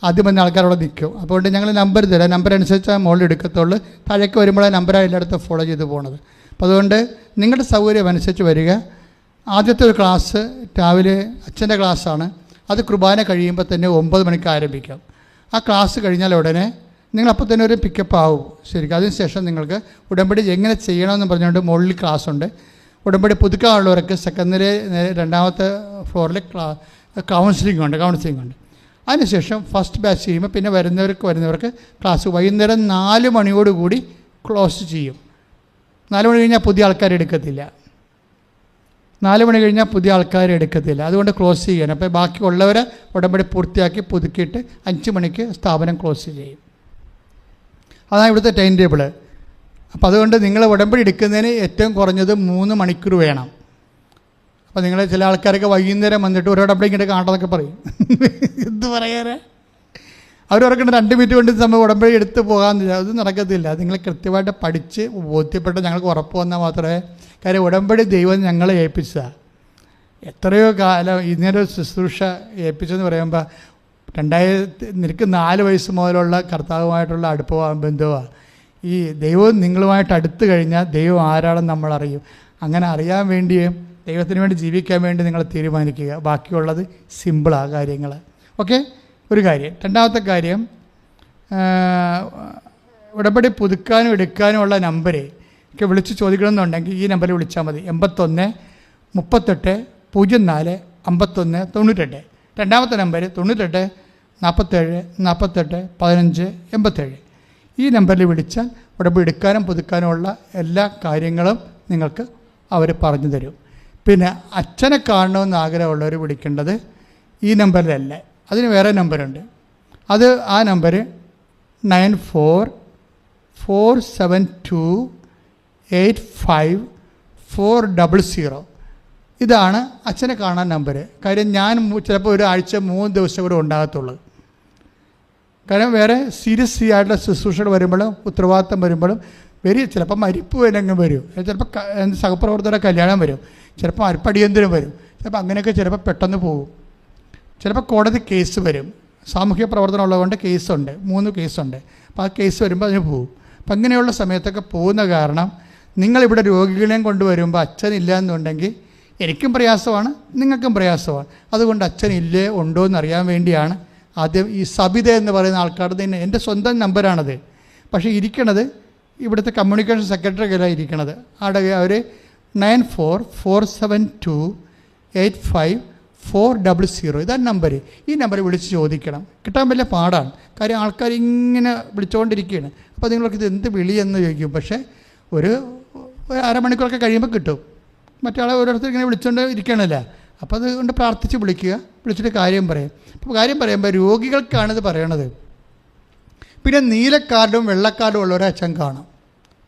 ആദ്യം വന്ന ആൾക്കാരവിടെ നിൽക്കും. അതുകൊണ്ട് ഞങ്ങൾ നമ്പർ തരാം. നമ്പർ അനുസരിച്ച് മുകളിൽ എടുക്കത്തുള്ളൂ. താഴേക്ക് വരുമ്പോഴേ നമ്പറാണ് എല്ലായിടത്തും ഫോളോ ചെയ്ത് പോകുന്നത്. അപ്പോൾ അതുകൊണ്ട് നിങ്ങളുടെ സൗകര്യം അനുസരിച്ച് വരിക. ആദ്യത്തെ ഒരു ക്ലാസ് രാവിലെ അച്ഛൻ്റെ ക്ലാസ്സാണ്. അത് കുർബാന കഴിയുമ്പോൾ തന്നെ 9 മണിക്ക് ആരംഭിക്കാം. ആ ക്ലാസ് കഴിഞ്ഞാൽ ഉടനെ നിങ്ങളപ്പോൾ തന്നെ ഒരു പിക്കപ്പ് ആവും ശരിക്കും. അതിനുശേഷം നിങ്ങൾക്ക് ഉടമ്പടി എങ്ങനെ ചെയ്യണമെന്ന് പറഞ്ഞുകൊണ്ട് മുകളിൽ ക്ലാസ്സുണ്ട്. ഉടമ്പടി പുതുക്കാനുള്ളവർക്ക് സെക്കൻഡിലെ 2ാമത്തെ ഫ്ലോറിൽ കൗൺസിലിംഗ് ഉണ്ട്. അതിനുശേഷം ഫസ്റ്റ് ബാച്ച് ചെയ്യുമ്പോൾ പിന്നെ വരുന്നവർക്ക് ക്ലാസ് വൈകുന്നേരം 4 മണിയോടുകൂടി ക്ലോസ് ചെയ്യും. 4 മണി കഴിഞ്ഞാൽ പുതിയ ആൾക്കാരെ എടുക്കത്തില്ല. 4 മണി കഴിഞ്ഞാൽ പുതിയ ആൾക്കാരെ എടുക്കത്തില്ല. അതുകൊണ്ട് ക്ലോസ് ചെയ്യാൻ. അപ്പോൾ ബാക്കിയുള്ളവരെ ഉടമ്പടി പൂർത്തിയാക്കി പുതുക്കിയിട്ട് 5 മണിക്ക് സ്ഥാപനം ക്ലോസ് ചെയ്യും. അതാണ് ഇവിടുത്തെ ടൈം ടേബിൾ. അപ്പോൾ അതുകൊണ്ട് നിങ്ങൾ ഉടമ്പടി എടുക്കുന്നതിന് ഏറ്റവും കുറഞ്ഞത് 3 മണിക്കൂർ വേണം. അപ്പോൾ നിങ്ങൾ ചില ആൾക്കാരൊക്കെ വൈകുന്നേരം വന്നിട്ട് ഒരു ഉടമ്പടി ഇങ്ങോട്ട് കാണണമെന്നൊക്കെ പറയും. എന്ത് പറയാനാ? അവരവർക്കുണ്ട് 2 മിനിറ്റ് കൊണ്ട് സമയം ഉടമ്പടി എടുത്ത് പോകാമെന്നില്ല. അത് നടക്കത്തില്ല. നിങ്ങൾ കൃത്യമായിട്ട് പഠിച്ച് ബോധ്യപ്പെട്ട് ഞങ്ങൾക്ക് ഉറപ്പ് വന്നാൽ മാത്രമേ. കാര്യം ഉടമ്പടി ദൈവം ഞങ്ങളെ ഏൽപ്പിച്ചതാണ്. എത്രയോ കാലം ഇങ്ങനൊരു ശുശ്രൂഷ ഏൽപ്പിച്ചെന്ന് പറയുമ്പോൾ നിനക്ക് 4 വയസ്സ് മുതലുള്ള കർത്താവുമായിട്ടുള്ള അടുപ്പമാണ്, ബന്ധുവാണ്. ഈ ദൈവം നിങ്ങളുമായിട്ട് അടുത്ത് കഴിഞ്ഞാൽ ദൈവം ആരാണെന്ന് നമ്മളറിയും. അങ്ങനെ അറിയാൻ വേണ്ടിയും ദൈവത്തിന് വേണ്ടി ജീവിക്കാൻ വേണ്ടി നിങ്ങൾ തീരുമാനിക്കുക. ബാക്കിയുള്ളത് സിമ്പിളാണ് കാര്യങ്ങൾ. ഓക്കെ, ഒരു കാര്യം. രണ്ടാമത്തെ കാര്യം, ഉടമ്പടി പുതുക്കാനും എടുക്കാനുമുള്ള നമ്പർ ഒക്കെ വിളിച്ച് ചോദിക്കണമെന്നുണ്ടെങ്കിൽ ഈ നമ്പറിൽ വിളിച്ചാൽ മതി. 81 38 04 51 98. രണ്ടാമത്തെ നമ്പർ 98 47 48 15 87. ഈ നമ്പറിൽ വിളിച്ചാൽ ഉടമ്പടി എടുക്കാനും പുതുക്കാനുമുള്ള എല്ലാ കാര്യങ്ങളും നിങ്ങൾക്ക് അവർ പറഞ്ഞു തരും. പിന്നെ അച്ഛനെ കാണണമെന്ന് ആഗ്രഹമുള്ളവർ വിളിക്കേണ്ടത് ഈ നമ്പറിലല്ല, അതിന് വേറെ നമ്പറുണ്ട്. അത് ആ നമ്പർ 9447285400. ഇതാണ് അച്ഛനെ കാണാൻ നമ്പർ. കാര്യം ഞാൻ ചിലപ്പോൾ ഒരാഴ്ച 3 ദിവസം കൂടെ ഉണ്ടാകത്തുള്ളൂ. കാരണം വേറെ സീരിയസ് ആയിട്ടുള്ള ശുശ്രൂഷകൾ വരുമ്പോഴും ഉത്തരവാദിത്തം വരുമ്പോഴും ചിലപ്പോൾ മരിപ്പ് വേണമെങ്കിൽ വരും, ചിലപ്പോൾ സഹപ്രവർത്തകരുടെ കല്യാണം വരും, ചിലപ്പോൾ അടിയന്തരം വരും, ചിലപ്പോൾ അങ്ങനെയൊക്കെ ചിലപ്പോൾ പെട്ടെന്ന് പോകും. ചിലപ്പോൾ കോടതി കേസ് വരും. സാമൂഹ്യ പ്രവർത്തനം ഉള്ളതുകൊണ്ട് കേസുണ്ട്, 3 കേസുണ്ട്. അപ്പോൾ ആ കേസ് വരുമ്പോൾ അതിന് പോകും. അപ്പം അങ്ങനെയുള്ള സമയത്തൊക്കെ പോകുന്ന കാരണം നിങ്ങളിവിടെ രോഗികളെയും കൊണ്ടുവരുമ്പോൾ അച്ഛനില്ല എന്നുണ്ടെങ്കിൽ എനിക്കും പ്രയാസമാണ്, നിങ്ങൾക്കും പ്രയാസമാണ്. അതുകൊണ്ട് അച്ഛനില്ലേ ഉണ്ടോ എന്നറിയാൻ വേണ്ടിയാണ് ആദ്യം ഈ സബിത എന്ന് പറയുന്ന ആൾക്കാരുടെ തന്നെ എൻ്റെ സ്വന്തം നമ്പറാണത്. പക്ഷേ ഇരിക്കണത് ഇവിടുത്തെ കമ്മ്യൂണിക്കേഷൻ സെക്രട്ടറിക്കല്ല ഇരിക്കണത്. അവിടെ അവർ 9447285400. ഇതാണ് നമ്പർ. ഈ നമ്പർ വിളിച്ച് ചോദിക്കണം. കിട്ടാൻ വലിയ പാടാണ്. കാര്യം ആൾക്കാർ ഇങ്ങനെ വിളിച്ചുകൊണ്ടിരിക്കുകയാണ്. അപ്പോൾ നിങ്ങൾക്ക് ഇത് എന്ത് വിളിയെന്ന് ചോദിക്കും. പക്ഷേ ഒരു അരമണിക്കൂറൊക്കെ കഴിയുമ്പോൾ കിട്ടും. മറ്റാളെ ഓരോരുത്തർ ഇങ്ങനെ വിളിച്ചുകൊണ്ട് ഇരിക്കണമല്ല. അപ്പോൾ അതുകൊണ്ട് പ്രാർത്ഥിച്ച് വിളിക്കുക, വിളിച്ചിട്ട് കാര്യം പറയും. അപ്പോൾ കാര്യം പറയുമ്പോൾ രോഗികൾക്കാണിത് പറയണത്. പിന്നെ നീലക്കാർഡും വെള്ളക്കാർഡും ഉള്ളവരെ അച്ഛൻ കാണും.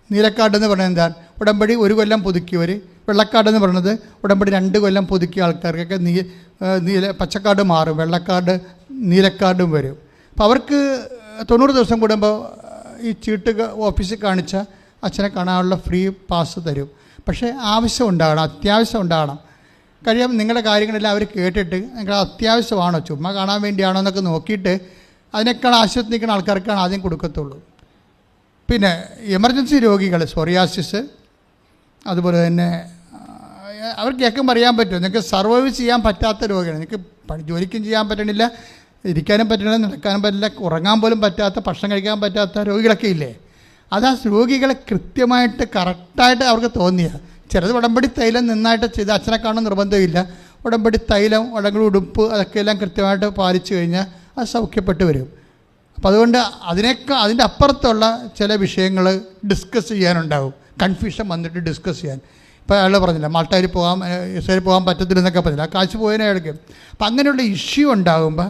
നീലക്കാർഡ് എന്ന് പറയുന്നത് എന്താണ്? ഉടമ്പടി 1 കൊല്ലം പുതുക്കിയവർ. വെള്ളക്കാർഡ് എന്ന് പറയുന്നത് ഉടമ്പടി 2 കൊല്ലം പുതുക്കിയ ആൾക്കാർക്കൊക്കെ പച്ചക്കാർഡ് മാറും, വെള്ളക്കാർഡ് നീലക്കാർഡും വരും. അപ്പോൾ അവർക്ക് 90 ദിവസം കൂടുമ്പോൾ ഈ ചീട്ട് ഓഫീസിൽ കാണിച്ച അച്ഛനെ കാണാനുള്ള ഫ്രീ പാസ് തരും. പക്ഷേ ആവശ്യം ഉണ്ടാകണം, അത്യാവശ്യം ഉണ്ടാകണം. കാര്യം നിങ്ങളുടെ കാര്യങ്ങളെല്ലാം അവർ കേട്ടിട്ട് നിങ്ങൾ അത്യാവശ്യമാണോ, ചുമ്മാ കാണാൻ വേണ്ടിയാണോ എന്നൊക്കെ നോക്കിയിട്ട് അതിനേക്കാൾ ആശുപത്രി നിൽക്കുന്ന ആൾക്കാർക്കാണ് ആദ്യം കൊടുക്കത്തുള്ളൂ. പിന്നെ എമർജൻസി രോഗികൾ, സോറിയാസിസ്, അതുപോലെ തന്നെ അവർക്ക് കേൾക്കുമ്പോൾ അറിയാൻ പറ്റും നിങ്ങൾക്ക് സർവൈവ് ചെയ്യാൻ പറ്റാത്ത രോഗിയാണ്. നിങ്ങൾക്ക് ജോലിക്കും ചെയ്യാൻ പറ്റണില്ല, ഇരിക്കാനും പറ്റണില്ല, നടക്കാനും പറ്റില്ല, ഉറങ്ങാൻ പോലും പറ്റാത്ത, ഭക്ഷണം കഴിക്കാൻ പറ്റാത്ത രോഗികളൊക്കെ ഇല്ലേ? അത് ആ രോഗികളെ കൃത്യമായിട്ട് കറക്റ്റായിട്ട് അവർക്ക് തോന്നിയ ചിലത് ഉടമ്പടി തൈലം നന്നായിട്ട് ചെയ്ത് അച്ഛനെ കാണാൻ നിർബന്ധമില്ല. ഉടമ്പടി തൈലം, ഉടമ്പടി ഉടുപ്പ്, അതൊക്കെ എല്ലാം കൃത്യമായിട്ട് പാലിച്ചു കഴിഞ്ഞാൽ അത് സൗഖ്യപ്പെട്ട് വരും. അപ്പോൾ അതുകൊണ്ട് അതിൻ്റെ അപ്പുറത്തുള്ള ചില വിഷയങ്ങൾ ഡിസ്കസ് ചെയ്യാനുണ്ടാവും. കൺഫ്യൂഷൻ വന്നിട്ട് ഡിസ്കസ് ചെയ്യാൻ. ഇപ്പോൾ അയാൾ പറഞ്ഞില്ല മാൾട്ടയിൽ പോകാൻ, ഇസ്രായേലിൽ പോകാൻ പറ്റത്തില്ലെന്നൊക്കെ പറഞ്ഞില്ല, കാശ് പോയതിനെ എടുക്കും. അപ്പം അങ്ങനെയുള്ള ഇഷ്യൂ ഉണ്ടാകുമ്പോൾ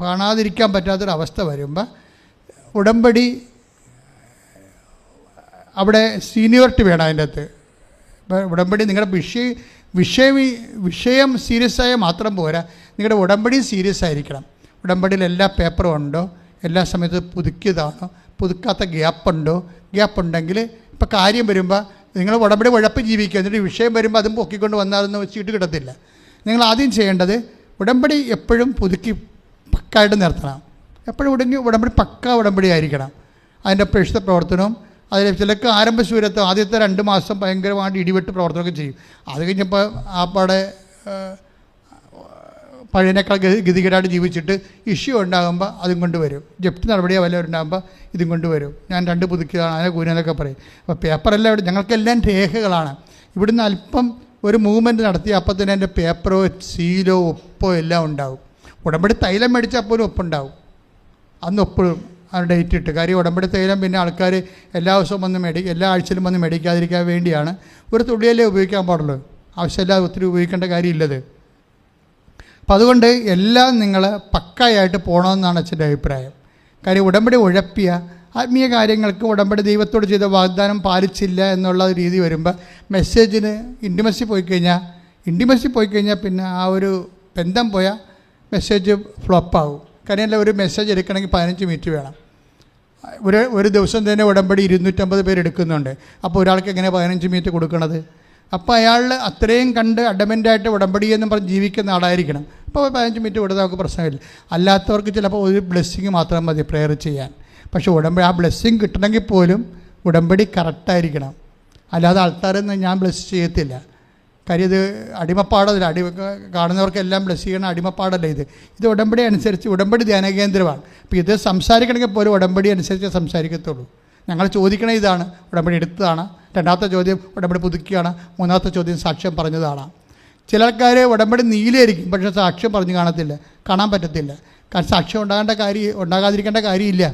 കാണാതിരിക്കാൻ പറ്റാത്തൊരവസ്ഥ വരുമ്പോൾ ഉടമ്പടി അവിടെ സീനിയോറിറ്റി വേണം അതിൻ്റെ അകത്ത്. ഉടമ്പടി നിങ്ങളുടെ വിഷയം സീരിയസ് ആയാൽ മാത്രം പോരാ, നിങ്ങളുടെ ഉടമ്പടി സീരിയസ് ആയിരിക്കണം. ഉടമ്പടിയിൽ എല്ലാ പേപ്പറും ഉണ്ടോ, എല്ലാ സമയത്തും പുതുക്കിയതാണോ, പുതുക്കാത്ത ഗ്യാപ്പുണ്ടോ, ഗ്യാപ്പുണ്ടെങ്കിൽ ഇപ്പോൾ കാര്യം വരുമ്പോൾ നിങ്ങൾ ഉടമ്പടി ഉഴപ്പ് ജീവിക്കുക. എന്നിട്ട് വിഷയം വരുമ്പോൾ അതും പൊക്കിക്കൊണ്ട് വന്നാലൊന്നും ചീട്ട് കിട്ടത്തില്ല. നിങ്ങൾ ആദ്യം ചെയ്യേണ്ടത് ഉടമ്പടി എപ്പോഴും പുതുക്കി പക്കായിട്ട് നിർത്തണം. എപ്പോഴും ഉടമ്പടി പക്ക ഉടമ്പടി ആയിരിക്കണം. അതിൻ്റെ പ്രേക്ഷിത പ്രവർത്തനവും അതിൽ ചിലക്ക് ആരംഭശൂരത്വം ആദ്യത്തെ 2 മാസം ഭയങ്കരമായിട്ട് ഇടിവെട്ട് പ്രവർത്തനമൊക്കെ ചെയ്യും. അത് കഴിഞ്ഞപ്പോൾ ആപ്പാടെ പഴയനേക്കാൾ ഗതികേടായിട്ട് ജീവിച്ചിട്ട് ഇഷ്യൂ ഉണ്ടാകുമ്പോൾ അതും കൊണ്ട് വരും. ജപ്തി നടപടിയോ വല്ലവരും ഉണ്ടാകുമ്പോൾ ഇതും കൊണ്ട് വരും. ഞാൻ 2 പുതുക്കിയതാണ്, അതിനെ കൂനെന്നൊക്കെ പറയും. അപ്പോൾ പേപ്പറെല്ലാം ഇവിടെ ഞങ്ങൾക്കെല്ലാം രേഖകളാണ്. ഇവിടുന്ന് അല്പം ഒരു മൂവ്മെൻറ്റ് നടത്തി അപ്പം തന്നെ എൻ്റെ പേപ്പറോ സീലോ ഒപ്പോ എല്ലാം ഉണ്ടാവും. ഉടമ്പടി തൈലം മേടിച്ചാൽ പോലും ഒപ്പുണ്ടാവും. അന്ന് ഒപ്പോഴും ആ ഡേറ്റ് ഇട്ട്. കാര്യം ഉടമ്പടി തൈലം പിന്നെ ആൾക്കാർ എല്ലാ ദിവസവും എല്ലാ ആഴ്ചയിലും വന്ന് മേടിക്കാതിരിക്കാൻ വേണ്ടിയാണ്. ഒരു തുള്ളിയല്ലേ ഉപയോഗിക്കാൻ പാടുള്ളൂ, ആവശ്യമില്ലാതെ ഒത്തിരി ഉപയോഗിക്കേണ്ട കാര്യമില്ലത്. അപ്പം അതുകൊണ്ട് എല്ലാം നിങ്ങൾ പക്കായായിട്ട് പോകണമെന്നാണ് അച്ഛൻ്റെ അഭിപ്രായം. കാര്യം ഉടമ്പടി ഉഴപ്പിയ ആത്മീയ കാര്യങ്ങൾക്ക് ഉടമ്പടി ദൈവത്തോട് ചെയ്ത വാഗ്ദാനം പാലിച്ചില്ല എന്നുള്ള രീതി വരുമ്പോൾ മെസ്സേജിന് ഇൻറ്റിമസി പോയി കഴിഞ്ഞാൽ പിന്നെ ആ ഒരു ബന്ധം പോയാൽ മെസ്സേജ് ഫ്ലോപ്പാകും. കാര്യം ഒരു മെസ്സേജ് എടുക്കണമെങ്കിൽ 15 മിനിറ്റ് വേണം. ഒരു ദിവസം തന്നെ ഉടമ്പടി 250 പേര് എടുക്കുന്നുണ്ട്. അപ്പോൾ ഒരാൾക്ക് എങ്ങനെ 15 മിനിറ്റ് കൊടുക്കണത്? അപ്പോൾ അയാൾ അത്രയും കണ്ട് അഡമൻ്റായിട്ട് ഉടമ്പടി എന്ന് പറഞ്ഞ് ജീവിക്കുന്ന ആളായിരിക്കണം. അപ്പോൾ 15 മിനിറ്റ് കൊടുത്താൽ നമുക്ക് പ്രശ്നമില്ല. അല്ലാത്തവർക്ക് ചിലപ്പോൾ ഒരു ബ്ലെസ്സിങ് മാത്രം മതി പ്രെയർ ചെയ്യാൻ. പക്ഷേ ആ ബ്ലെസ്സിങ് കിട്ടണമെങ്കിൽ പോലും ഉടമ്പടി കറക്റ്റായിരിക്കണം. അല്ലാതെ ആൾക്കാരൊന്നും ഞാൻ ബ്ലെസ് ചെയ്യത്തില്ല. കാര്യം ഇത് അടിമപ്പാടല്ല, കാണുന്നവർക്കെല്ലാം ബ്ലെസ് ചെയ്യണ അടിമപ്പാടല്ല. ഇത് ഉടമ്പടി അനുസരിച്ച്, ഉടമ്പടി ധ്യാനകേന്ദ്രമാണ്. അപ്പോൾ ഇത് സംസാരിക്കണമെങ്കിൽ പോലും ഉടമ്പടി അനുസരിച്ച് സംസാരിക്കത്തുള്ളൂ. ഞങ്ങൾ ചോദിക്കണേ ഇതാണ്, ഉടമ്പടി എടുത്തതാണ്. രണ്ടാമത്തെ ചോദ്യം ഉടമ്പടി പുതുക്കിയാണ്. മൂന്നാമത്തെ ചോദ്യം സാക്ഷ്യം പറഞ്ഞതാണ്. ചില ആൾക്കാർ ഉടമ്പടി നീലയായിരിക്കും, പക്ഷേ സാക്ഷ്യം പറഞ്ഞു കാണാൻ പറ്റത്തില്ല. കാരണം സാക്ഷ്യം ഉണ്ടാകാതിരിക്കേണ്ട കാര്യമില്ല.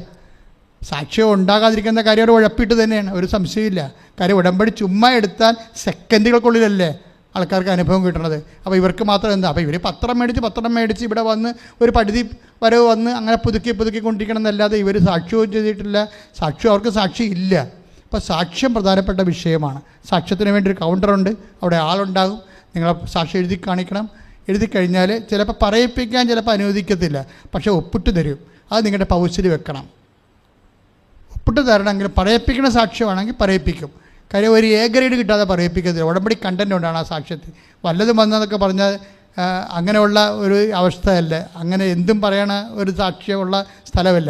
സാക്ഷ്യം ഉണ്ടാകാതിരിക്കുന്ന കാര്യം ഒരു ഉഴപ്പിട്ട് തന്നെയാണ്, ഒരു സംശയമില്ല. കാര്യം ഉടമ്പടി ചുമ്മാ എടുത്താൽ സെക്കൻഡുകൾക്കുള്ളിലല്ലേ ആൾക്കാർക്ക് അനുഭവം കിട്ടണത്. അപ്പോൾ ഇവർക്ക് മാത്രം എന്താ, അപ്പോൾ ഇവർ പത്രം മേടിച്ച് ഇവിടെ വന്ന് ഒരു പരിധി വരവ് വന്ന് അങ്ങനെ പുതുക്കിക്കൊണ്ടിരിക്കണം എന്നല്ലാതെ ഇവർ സാക്ഷ്യവും ചെയ്തിട്ടില്ല. അവർക്ക് സാക്ഷി ഇല്ല. അപ്പോൾ സാക്ഷ്യം പ്രധാനപ്പെട്ട വിഷയമാണ്. സാക്ഷ്യത്തിന് വേണ്ടി ഒരു കൗണ്ടറുണ്ട്, അവിടെ ആളുണ്ടാകും. നിങ്ങൾ സാക്ഷി എഴുതി കാണിക്കണം. എഴുതി കഴിഞ്ഞാൽ ചിലപ്പോൾ പറയിപ്പിക്കാൻ ചിലപ്പോൾ അനുവദിക്കത്തില്ല, പക്ഷേ ഒപ്പിട്ട് തരും. അത് നിങ്ങളുടെ പൗച്ചിൽ വെക്കണം. ഒപ്പിട്ട് തരണമെങ്കിൽ പറയിപ്പിക്കുന്ന സാക്ഷ്യമാണെങ്കിൽ പറയിപ്പിക്കും. കാര്യം ഒരു എ ഗ്രേഡ് കിട്ടാതെ പറയിപ്പിക്കത്തില്ല. ഉടമ്പടി കണ്ടൻ്റ് കൊണ്ടാണ് ആ സാക്ഷ്യത്തിൽ. വല്ലതും വന്നതൊക്കെ പറഞ്ഞാൽ അങ്ങനെയുള്ള ഒരു അവസ്ഥയല്ല. അങ്ങനെ എന്തും പറയണ ഒരു സാക്ഷ്യമുള്ള സ്ഥലമല്ല.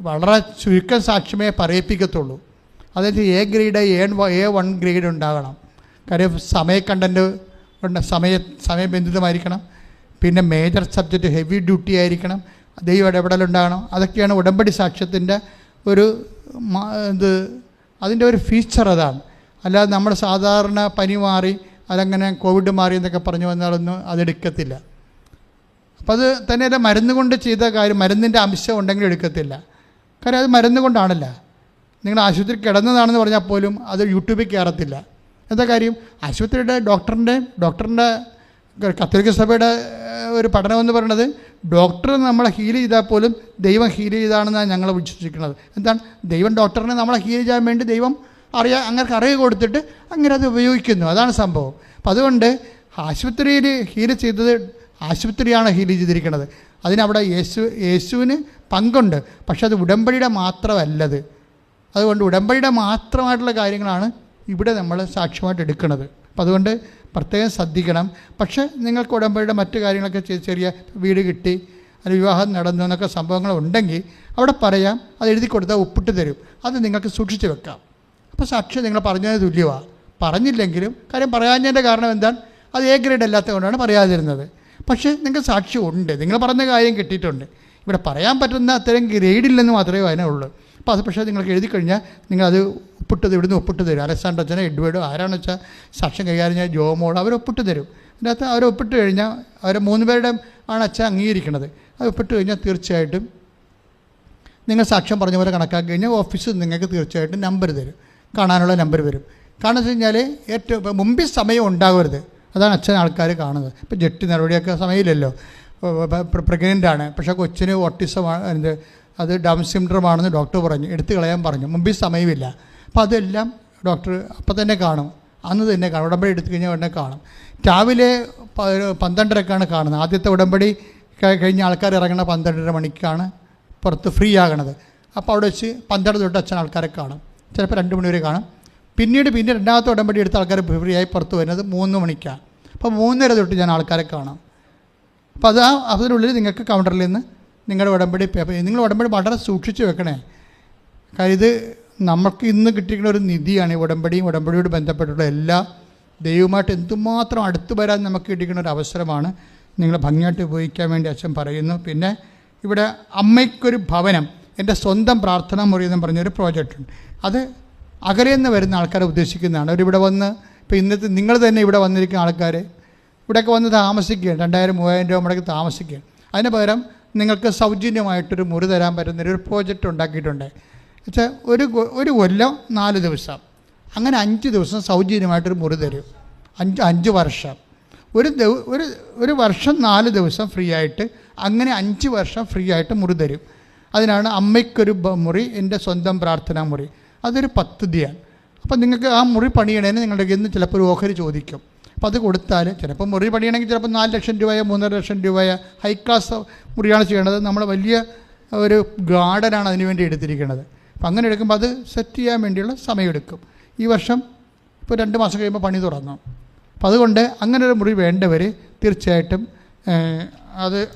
വളരെ ചുരുക്കം സാക്ഷ്യമേ പറയിപ്പിക്കത്തുള്ളൂ. അതായത് എ ഗ്രേഡ് A1 ഗ്രേഡ് ഉണ്ടാകണം. കാര്യം കണ്ടൻറ്റ് സമയബന്ധിതമായിരിക്കണം. പിന്നെ മേജർ സബ്ജക്റ്റ് ഹെവി ഡ്യൂട്ടി ആയിരിക്കണം. ദൈവ ഇടപെടലുണ്ടാകണം. അതൊക്കെയാണ് ഉടമ്പടി സാക്ഷ്യത്തിൻ്റെ അതിൻ്റെ ഒരു ഫീച്ചർ. അതാണ്. അല്ലാതെ നമ്മൾ സാധാരണ പനി മാറി അതങ്ങനെ കോവിഡ് മാറി എന്നൊക്കെ പറഞ്ഞു വന്നാലൊന്നും അതെടുക്കത്തില്ല. അപ്പോൾ അത് തന്നെയല്ല, മരുന്ന് കൊണ്ട് ചെയ്ത കാര്യം, മരുന്നിൻ്റെ അംശം ഉണ്ടെങ്കിൽ എടുക്കത്തില്ല. കാര്യം അത് മരുന്ന് കൊണ്ടാണല്ല. നിങ്ങൾ ആശുപത്രി കിടന്നതാണെന്ന് പറഞ്ഞാൽ പോലും അത് യൂട്യൂബിൽ കയറത്തില്ല. എന്താ കാര്യം, ആശുപത്രിയുടെ ഡോക്ടറിൻ്റെ കത്തോലിക്ക സഭയുടെ ഒരു പഠനമെന്ന് പറയുന്നത്, ഡോക്ടർ നമ്മളെ ഹീൽ ചെയ്താൽ പോലും ദൈവം ഹീൽ ചെയ്താണെന്നാണ് ഞങ്ങൾ വിശ്വസിക്കുന്നത്. എന്താണ്, ദൈവം ഡോക്ടറിനെ നമ്മളെ ഹീൽ ചെയ്യാൻ വേണ്ടി ദൈവം അങ്ങനെ അറിവ് കൊടുത്തിട്ട് അങ്ങനെ അത് ഉപയോഗിക്കുന്നു. അതാണ് സംഭവം. അപ്പം അതുകൊണ്ട് ആശുപത്രിയിൽ ഹീൽ ചെയ്തത് ആശുപത്രിയാണ് ഹീൽ ചെയ്തിരിക്കുന്നത്. അതിനവിടെ യേശുവിന് പങ്കുണ്ട്. പക്ഷെ അത് ഉടമ്പടിയുടെ മാത്രമല്ലത്. അതുകൊണ്ട് ഉടമ്പടിയുടെ മാത്രമായിട്ടുള്ള കാര്യങ്ങളാണ് ഇവിടെ നമ്മൾ സാക്ഷ്യമായിട്ട് എടുക്കുന്നത്. അപ്പം അതുകൊണ്ട് പ്രത്യേകം ശ്രദ്ധിക്കണം. പക്ഷേ നിങ്ങൾക്ക് ഉടമ്പടിയുടെ മറ്റു കാര്യങ്ങളൊക്കെ ചെറിയ വീട് കിട്ടി അല്ലെങ്കിൽ വിവാഹം നടന്നു എന്നൊക്കെ സംഭവങ്ങൾ ഉണ്ടെങ്കിൽ അവിടെ പറയാം. അത് എഴുതി കൊടുത്താൽ ഒപ്പിട്ട് തരും. അത് നിങ്ങൾക്ക് സൂക്ഷിച്ച് വെക്കാം. അപ്പോൾ സാക്ഷ്യം നിങ്ങൾ പറഞ്ഞതിന് തുല്യമാണ്. പറഞ്ഞില്ലെങ്കിലും കാര്യം പറയാഞ്ഞതിൻ്റെ കാരണം എന്താണ്, അത് എ ഗ്രേഡ് അല്ലാത്തത് കൊണ്ടാണ് പറയാതിരുന്നത്. പക്ഷേ നിങ്ങൾക്ക് സാക്ഷ്യം ഉണ്ട്, നിങ്ങൾ പറഞ്ഞ കാര്യം കിട്ടിയിട്ടുണ്ട്. ഇവിടെ പറയാൻ പറ്റുന്ന അത്തരം ഗ്രേഡില്ലെന്ന് മാത്രമേ അതിനുള്ളൂ. അപ്പോൾ അത് പക്ഷേ നിങ്ങൾക്ക് എഴുതി കഴിഞ്ഞാൽ നിങ്ങളത് ഇവിടുന്ന് ഒപ്പിട്ട് തരും. അലക്സാണ്ടർ അച്ഛനോ എഡ്വേർഡോ ആരാണെന്ന് വെച്ചാൽ സാക്ഷ്യം കൈകാര്യം ചെയ്യാൻ ജോമോളോ അവർ ഒപ്പിട്ട് തരും. അതിൻ്റെ അകത്ത് അവർ ഒപ്പിട്ട് കഴിഞ്ഞാൽ അവർ 3 പേരുടെ ആണ് അച്ഛൻ അംഗീകരിക്കുന്നത്. അത് ഒപ്പിട്ട് കഴിഞ്ഞാൽ തീർച്ചയായിട്ടും നിങ്ങൾ സാക്ഷ്യം പറഞ്ഞ പോലെ കണക്കാക്കി കഴിഞ്ഞാൽ ഓഫീസിൽ നിങ്ങൾക്ക് തീർച്ചയായിട്ടും നമ്പർ തരും, കാണാനുള്ള നമ്പർ വരും. കാരണം വെച്ച് കഴിഞ്ഞാൽ ഏറ്റവും മുമ്പിൽ സമയം ഉണ്ടാകരുത്. അതാണ് അച്ഛൻ ആൾക്കാർ കാണുന്നത്. ഇപ്പോൾ ജെട്ടി നടപടിയൊക്കെ സമയമില്ലല്ലോ, പ്രഗ്നൻ്റാണ്, പക്ഷേ കൊച്ചിന് ഓട്ടിസമാണ്, അത് ഡൗൺ സിൻഡ്രോമാണെന്ന് ഡോക്ടർ പറഞ്ഞു, എടുത്തു കളയാൻ പറഞ്ഞു. മുമ്പിൽ സമയമില്ല. അപ്പോൾ അതെല്ലാം ഡോക്ടർ അപ്പം തന്നെ കാണും, അന്ന് തന്നെ കാണും. ഉടമ്പടി എടുത്തു കഴിഞ്ഞാൽ ഉടനെ കാണും. രാവിലെ 12:30ക്കാണ് കാണുന്നത്. ആദ്യത്തെ ഉടമ്പടി കഴിഞ്ഞ ആൾക്കാർ ഇറങ്ങുന്ന 12:30 മണിക്കാണ് പുറത്ത് ഫ്രീ ആകണത്. അപ്പോൾ അവിടെ വെച്ച് 12 തൊട്ട് അച്ഛൻ ആൾക്കാരെ കാണും. ചിലപ്പോൾ 2 മണി വരെ കാണും. പിന്നെ രണ്ടാമത്തെ ഉടമ്പടി എടുത്ത ആൾക്കാർ ഫ്രീ ആയി പുറത്ത് വരുന്നത് 3 മണിക്കാണ്. അപ്പോൾ 3:30 തൊട്ട് ഞാൻ ആൾക്കാരെ കാണാം. അപ്പോൾ അതിനുള്ളിൽ നിങ്ങൾക്ക് കൗണ്ടറിൽ നിന്ന് നിങ്ങളുടെ ഉടമ്പടി പേപ്പർ, നിങ്ങൾ ഉടമ്പടി വളരെ സൂക്ഷിച്ച് വെക്കണേ. കാര്യം ഇത് നമുക്ക് ഇന്ന് കിട്ടിയിരിക്കുന്ന ഒരു നിധിയാണ്. ഈ ഉടമ്പടിയോട് ബന്ധപ്പെട്ടുള്ള എല്ലാ ദൈവമായിട്ട് എന്തുമാത്രം അടുത്ത് വരാൻ നമുക്ക് കിട്ടിയിരിക്കുന്ന ഒരു അവസരമാണ്. നിങ്ങൾ ഭംഗിയായിട്ട് ഉപയോഗിക്കാൻ വേണ്ടി അച്ഛൻ പറയുന്നു. പിന്നെ ഇവിടെ അമ്മയ്ക്കൊരു ഭവനം, എൻ്റെ സ്വന്തം പ്രാർത്ഥനാ മുറി എന്ന് പറഞ്ഞൊരു പ്രോജക്റ്റ് ഉണ്ട്. അത് അകലെ നിന്ന് വരുന്ന ആൾക്കാരെ ഉദ്ദേശിക്കുന്നതാണ്. അവരിവിടെ വന്ന്, ഇപ്പോൾ ഇന്നത്തെ നിങ്ങൾ തന്നെ ഇവിടെ വന്നിരിക്കുന്ന ആൾക്കാർ ഇവിടെയൊക്കെ വന്ന് താമസിക്കുകയാണ്, 2000-3000 രൂപ മുടക്കി താമസിക്കുകയാണ്. അതിന് പകരം നിങ്ങൾക്ക് സൗജന്യമായിട്ടൊരു മുറി തരാൻ പറ്റുന്നൊരു പ്രോജക്റ്റ് ഉണ്ടാക്കിയിട്ടുണ്ട്. വെച്ചാൽ ഒരു കൊല്ലം 4 ദിവസം, അങ്ങനെ 5 ദിവസം സൗജന്യമായിട്ടൊരു മുറി തരും. 5 വർഷം, ഒരു വർഷം 4 ദിവസം ഫ്രീ ആയിട്ട്, അങ്ങനെ 5 വർഷം ഫ്രീ ആയിട്ട് മുറി തരും. അതിനാണ് അമ്മയ്ക്കൊരു മുറി, എൻ്റെ സ്വന്തം പ്രാർത്ഥനാ മുറി. അതൊരു പദ്ധതിയാണ്. അപ്പോൾ നിങ്ങൾക്ക് ആ മുറി പണിയണേന് നിങ്ങളുടെ ഇന്ന് ചിലപ്പോൾ ഒരു ഓഹരി ചോദിക്കും. അപ്പോൾ അത് കൊടുത്താൽ ചിലപ്പോൾ മുറി പണിയണമെങ്കിൽ ചിലപ്പോൾ 4 ലക്ഷം രൂപയോ 3.5 ലക്ഷം രൂപയോ ഹൈ ക്ലാസ് മുറിയാണ് ചെയ്യേണ്ടത്. നമ്മൾ വലിയ ഒരു ഗാർഡനാണ് അതിന് വേണ്ടി എടുത്തിരിക്കുന്നത്. അപ്പം അങ്ങനെ എടുക്കുമ്പോൾ അത് സെറ്റ് ചെയ്യാൻ വേണ്ടിയുള്ള സമയമെടുക്കും. ഈ വർഷം ഇപ്പോൾ 2 മാസം കഴിയുമ്പോൾ പണി തുടങ്ങും. അപ്പം അതുകൊണ്ട് അങ്ങനെ ഒരു മുറി വേണ്ടവർ തീർച്ചയായിട്ടും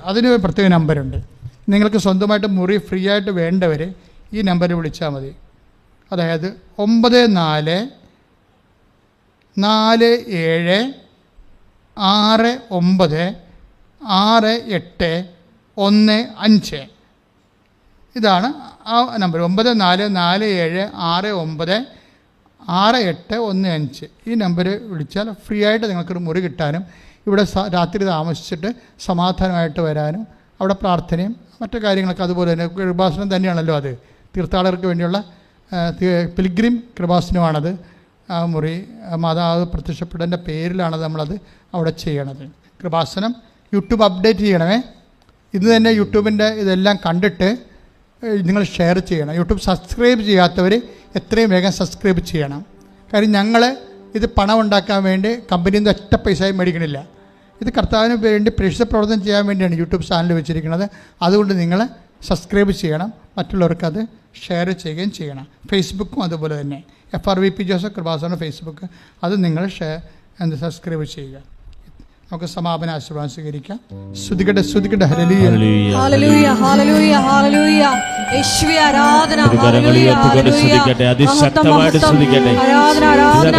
അതിന് പ്രത്യേക നമ്പറുണ്ട്. നിങ്ങൾക്ക് സ്വന്തമായിട്ട് മുറി ഫ്രീ ആയിട്ട് വേണ്ടവർ ഈ നമ്പറിൽ വിളിച്ചാൽ മതി. അതായത് 94 94469685. ഇതാണ് ആ നമ്പർ. 9447696815. ഈ നമ്പർ വിളിച്ചാൽ ഫ്രീ ആയിട്ട് നിങ്ങൾക്കൊരു മുറി കിട്ടാനും ഇവിടെ രാത്രി താമസിച്ചിട്ട് സമാധാനമായിട്ട് വരാനും അവിടെ പ്രാർത്ഥനയും മറ്റു കാര്യങ്ങളൊക്കെ അതുപോലെ തന്നെ കൃപാസനം തന്നെയാണല്ലോ അത്. തീർത്ഥാടകർക്ക് വേണ്ടിയുള്ള പിൽഗ്രിം കൃപാസനമാണത്. ആ മുറി മാതാവ് പ്രത്യക്ഷപ്പെട്ടതിൻ്റെ പേരിലാണത് നമ്മളത് അവിടെ ചെയ്യണത്. കൃപാസനം യൂട്യൂബ് അപ്ഡേറ്റ് ചെയ്യണമേ. ഇന്ന് തന്നെ യൂട്യൂബിൻ്റെ ഇതെല്ലാം കണ്ടിട്ട് നിങ്ങൾ ഷെയർ ചെയ്യണം. യൂട്യൂബ് സബ്സ്ക്രൈബ് ചെയ്യാത്തവർ എത്രയും വേഗം സബ്സ്ക്രൈബ് ചെയ്യണം. കാര്യം ഞങ്ങൾ ഇത് പണം ഉണ്ടാക്കാൻ വേണ്ടി കമ്പനിയിൽ നിന്ന് ഒറ്റ പൈസയും മേടിക്കണില്ല. ഇത് കർത്താവിന് വേണ്ടി പ്രേക്ഷിത പ്രവർത്തനം ചെയ്യാൻ വേണ്ടിയാണ് യൂട്യൂബ് ചാനൽ വെച്ചിരിക്കുന്നത്. അതുകൊണ്ട് നിങ്ങൾ സബ്സ്ക്രൈബ് ചെയ്യണം, മറ്റുള്ളവർക്ക് അത് ഷെയർ ചെയ്യുകയും ചെയ്യണം. ഫേസ്ബുക്കും അതുപോലെ തന്നെ FRVP ജോസഫ് കൃപാസന ഫേസ്ബുക്ക്, അത് നിങ്ങൾ സബ്സ്ക്രൈബ് ചെയ്യുക. നമുക്ക് സമാപന ആശീർവാദം സ്വീകരിക്കാം. സ്തുതിക്കട്ടെ ഹല്ലേലൂയ ഹല്ലേലൂയ ഹല്ലേലൂയ ഹല്ലേലൂയ. യേശുവേ ആരാധന. അതിശക്തമായിട്ട് സ്തുതിക്കട്ടെ. ആരാധന ആരാധന.